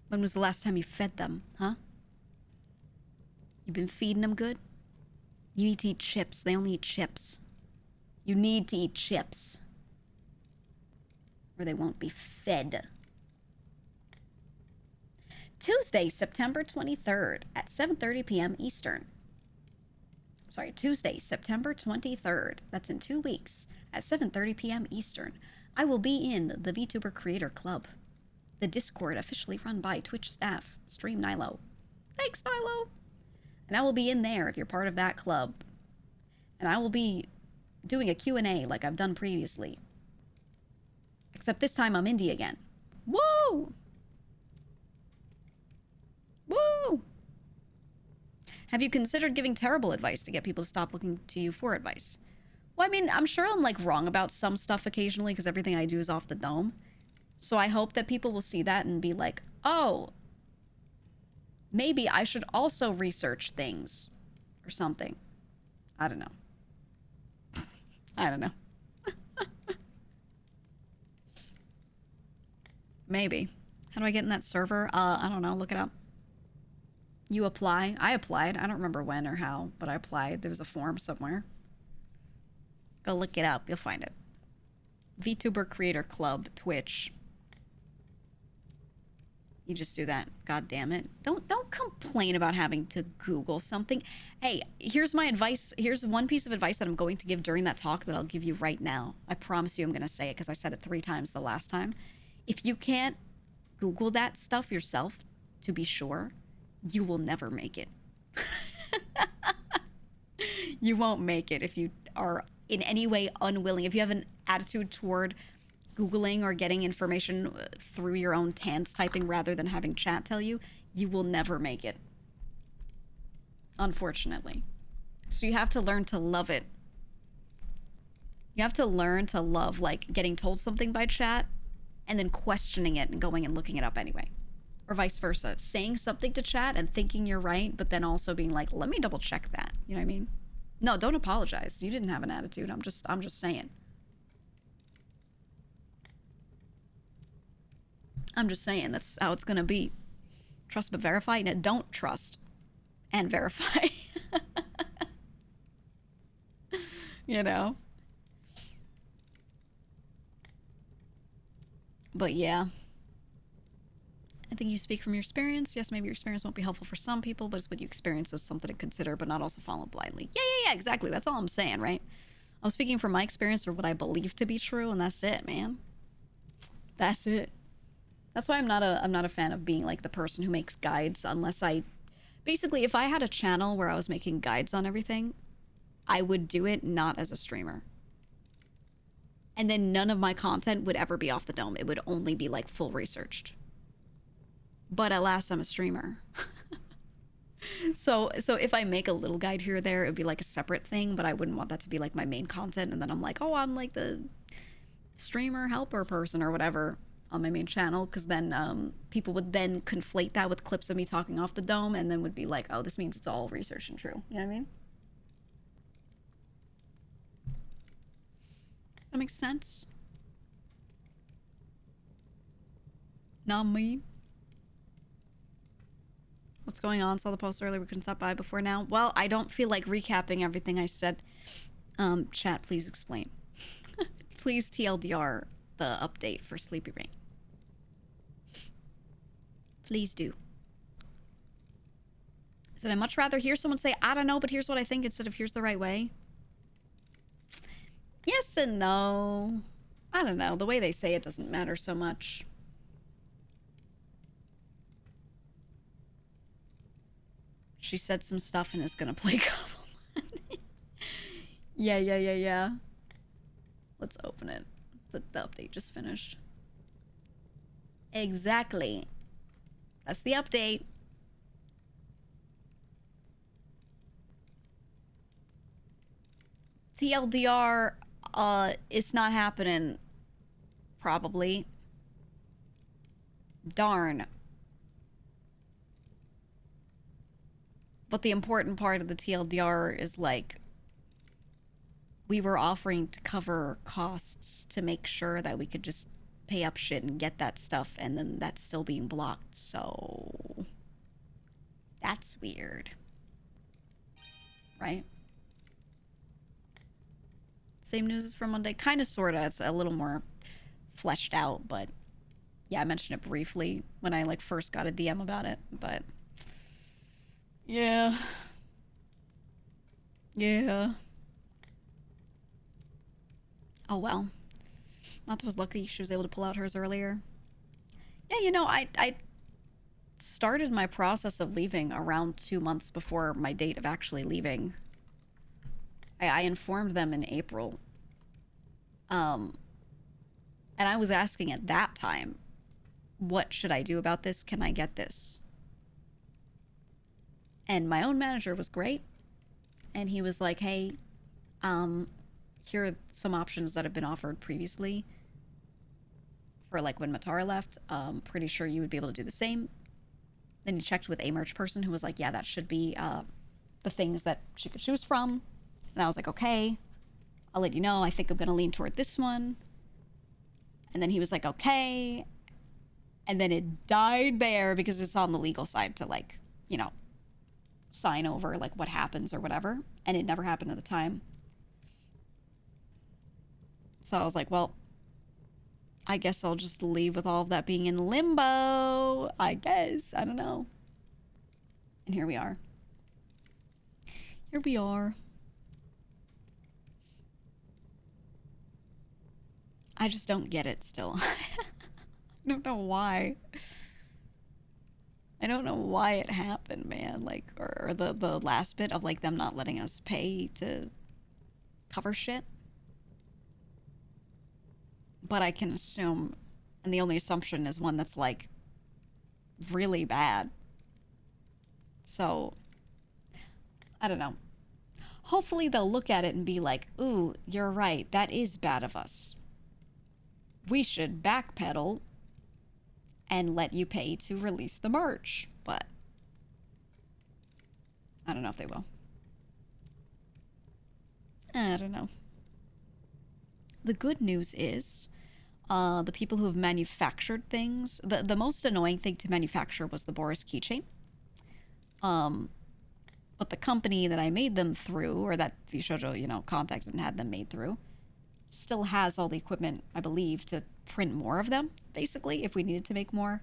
When was the last time you fed them, huh? You been feeding them good? You need to eat chips. They only eat chips. You need to eat chips. Or they won't be fed. Tuesday, September 23rd at 7:30 p.m. Eastern. Sorry, Tuesday, September 23rd. That's in 2 weeks at 7:30 p.m. Eastern. I will be in the VTuber Creator Club, the Discord officially run by Twitch staff, Stream Nilo. Thanks, Nilo! And I will be in there if you're part of that club. And I will be doing a Q&A like I've done previously. Except this time I'm indie again. Woo! Woo! Have you considered giving terrible advice to get people to stop looking to you for advice? Well, I mean, I'm sure I'm like wrong about some stuff occasionally because everything I do is off the dome. So I hope that people will see that and be like, oh, maybe I should also research things or something. I don't know. I don't know. Maybe. How do I get in that server? I don't know. Look it up. You apply. I applied. I don't remember when or how, but I applied. There was a form somewhere. Go look it up. You'll find it. VTuber Creator Club, Twitch. You just do that. God damn it. Don't complain about having to Google something. Hey, here's my advice. Here's one piece of advice that I'm going to give during that talk that I'll give you right now. I promise you I'm going to say it because I said it 3 times the last time. If you can't Google that stuff yourself, to be sure, you will never make it. You won't make it if you are in any way unwilling. If you have an attitude toward Googling or getting information through your own TANS typing rather than having chat tell you, you will never make it. Unfortunately. So you have to learn to love it. You have to learn to love, like, getting told something by chat and then questioning it and going and looking it up anyway. Or vice versa. Saying something to chat and thinking you're right, but then also being like, let me double check that. You know what I mean? No, don't apologize. You didn't have an attitude. I'm just saying. I'm just saying that's how it's gonna be. Trust but verify. No, don't trust and verify. You know? But yeah. I think you speak from your experience. Yes, maybe your experience won't be helpful for some people, but it's what you experience, so it's something to consider, but not also follow blindly. Yeah, exactly. That's all I'm saying, right? I'm speaking from my experience or what I believe to be true, and that's it, man. That's it. That's why I'm not a fan of being like the person who makes guides unless I... Basically, if I had a channel where I was making guides on everything, I would do it not as a streamer. And then none of my content would ever be off the dome. It would only be like full researched. But alas, I'm a streamer. So if I make a little guide here or there, it would be like a separate thing, but I wouldn't want that to be like my main content. And then I'm like, oh, I'm like the streamer helper person or whatever on my main channel, because then people would then conflate that with clips of me talking off the dome and then would be like, oh, this means it's all research and true. You know what I mean? That makes sense? Not me. What's going on? Saw the post earlier. We couldn't stop by before now. Well, I don't feel like recapping everything I said. Chat, please explain. Please TLDR the update for Sleepy Rain. Please do. Said I'd much rather hear someone say, I don't know, but here's what I think instead of here's the right way. Yes and no. I don't know. The way they say it doesn't matter so much. She said some stuff and is gonna play Couple Money. Yeah. Let's open it. The update just finished. Exactly. That's the update. TLDR, it's not happening. Probably. Darn. But the important part of the TLDR is, like, we were offering to cover costs to make sure that we could just pay up shit and get that stuff, and then that's still being blocked, so... That's weird. Right? Same news as for Monday. Kind of, sort of. It's a little more fleshed out, but... Yeah, I mentioned it briefly when I, like, first got a DM about it, but... Yeah. Oh, well. Mata was lucky she was able to pull out hers earlier. Yeah, you know, I started my process of leaving around 2 months before my date of actually leaving. I informed them in April. And I was asking at that time, what should I do about this? Can I get this? And my own manager was great. And he was like, hey, here are some options that have been offered previously for, like, when Matara left. Pretty sure you would be able to do the same. Then he checked with a merch person who was like, yeah, that should be the things that she could choose from. And I was like, okay, I'll let you know. I think I'm going to lean toward this one. And then he was like, okay. And then it died there because it's on the legal side to, like, you know, sign over, like, what happens or whatever. And it never happened at the time. So I was like, well, I guess I'll just leave with all of that being in limbo. I guess. I don't know. And here we are. Here we are. I just don't get it still. I don't know why. I don't know why it happened, man. Like, or the last bit of, like, them not letting us pay to cover shit. But I can assume, and the only assumption is one that's, like, really bad. So, I don't know. Hopefully they'll look at it and be like, ooh, you're right, that is bad of us. We should backpedal and let you pay to release the merch. But I don't know if they will. I don't know. The good news is the people who have manufactured things, the most annoying thing to manufacture was the Boris keychain. But the company that I made them through, or that VShojo, you know, contacted and had them made through, still has all the equipment, I believe, to print more of them, basically, if we needed to make more.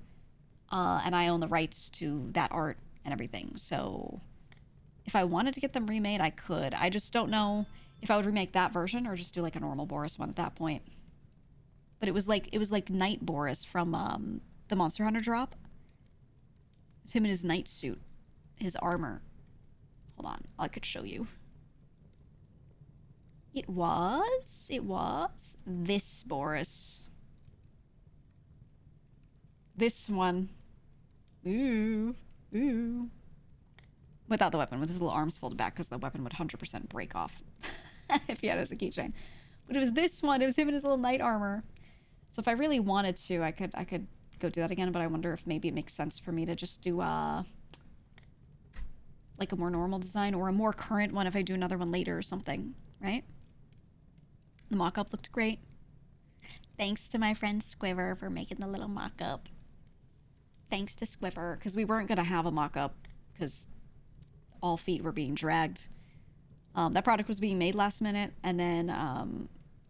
And I own the rights to that art and everything. So if I wanted to get them remade, I could. I just don't know if I would remake that version or just do like a normal Boris one at that point. But it was like Night Boris from the Monster Hunter drop. It's him in his night suit, his armor. Hold on, I could show you. It was this Boris. This one. Ooh. Without the weapon, with his little arms folded back, because the weapon would 100% break off if he had it as a keychain. But it was this one. It was him in his little knight armor. So if I really wanted to, I could go do that again, but I wonder if maybe it makes sense for me to just do like a more normal design or a more current one if I do another one later or something, right? The mock-up looked great. Thanks to my friend Squiver for making the little mock-up. Thanks to Squiver, because we weren't going to have a mock-up because all feet were being dragged. That product was being made last minute, and then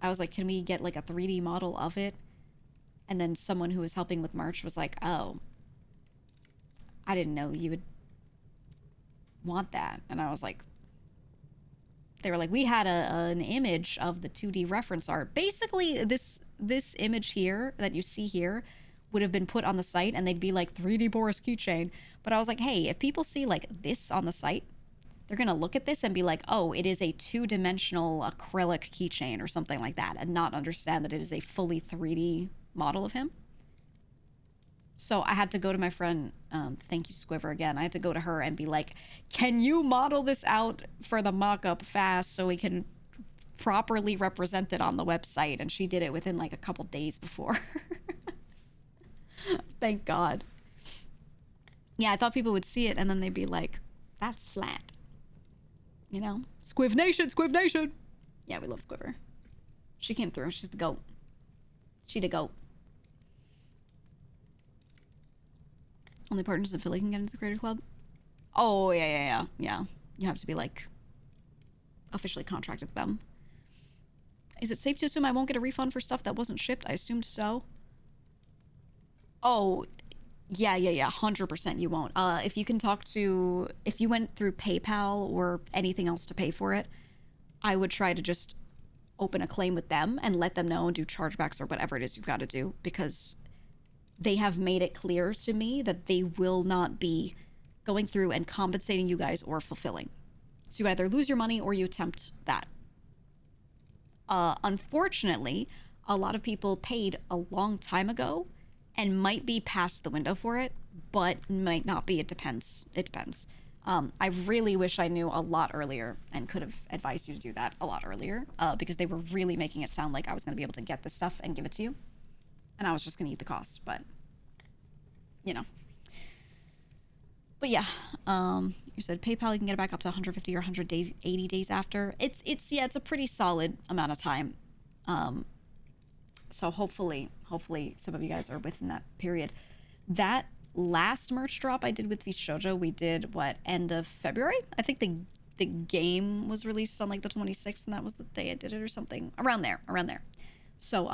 I was like, can we get like a 3D model of it? And then someone who was helping with merch was like, oh, I didn't know you would want that. And I was like, they were like, we had an image of the 2D reference art. Basically, this image here that you see here would have been put on the site, and they'd be like 3D Boris keychain. But I was like, hey, if people see like this on the site, they're gonna look at this and be like, oh, it is a 2-dimensional acrylic keychain or something like that, and not understand that it is a fully 3D model of him. So I had to go to my friend, thank you, Squiver, again. I had to go to her and be like, can you model this out for the mock-up fast so we can properly represent it on the website? And she did it within like a couple days before. Thank God. Yeah, I thought people would see it and then they'd be like, that's flat. You know? Squiv Nation, Squiv Nation! Yeah, we love Squiver. She came through. She's the goat. She the goat. Only partners in Philly can get into the Creator Club? Oh, yeah. You have to be, like, officially contracted with them. Is it safe to assume I won't get a refund for stuff that wasn't shipped? I assumed so. Oh, yeah, 100% you won't. If you can talk to... If you went through PayPal or anything else to pay for it, I would try to just open a claim with them and let them know and do chargebacks or whatever it is you've got to do, because they have made it clear to me that they will not be going through and compensating you guys or fulfilling. So you either lose your money or you attempt that. Unfortunately, a lot of people paid a long time ago and might be past the window for it, but might not be. It depends. I really wish I knew a lot earlier and could have advised you to do that a lot earlier, because they were really making it sound like I was going to be able to get this stuff and give it to you, and I was just going to eat the cost. But, you know. But yeah, you said PayPal, you can get it back up to 150 or 180 days after. It's a pretty solid amount of time. So hopefully some of you guys are within that period. That last merch drop I did with VShojo, we did end of February? I think the game was released on like the 26th, and that was the day I did it or something. Around there. So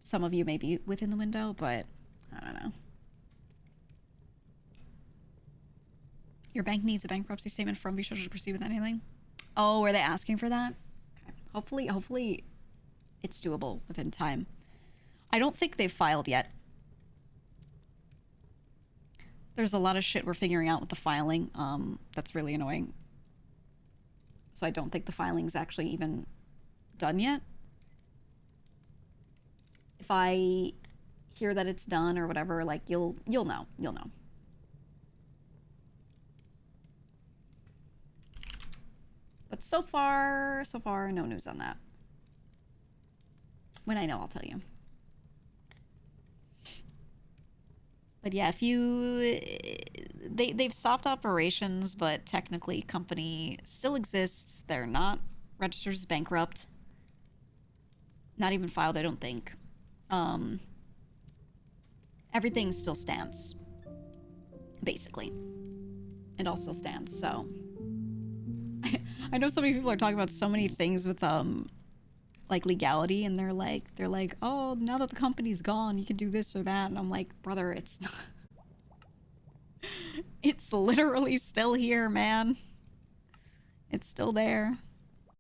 some of you may be within the window, but I don't know. Your bank needs a bankruptcy statement from VShojo to proceed with anything. Oh, are they asking for that? Okay. Hopefully it's doable within time. I don't think they've filed yet. There's a lot of shit we're figuring out with the filing. That's really annoying. So I don't think the filing's actually even done yet. If I hear that it's done or whatever, like you'll know. But so far, no news on that. When I know, I'll tell you. But yeah, if you... They've stopped operations, but technically company still exists. They're not registered as bankrupt. Not even filed, I don't think. Everything still stands. Basically. It all still stands, so... I know so many people are talking about so many things with, like legality, and they're like, oh, now that the company's gone, you can do this or that. And I'm like, brother, it's not... It's literally still here, man. It's still there.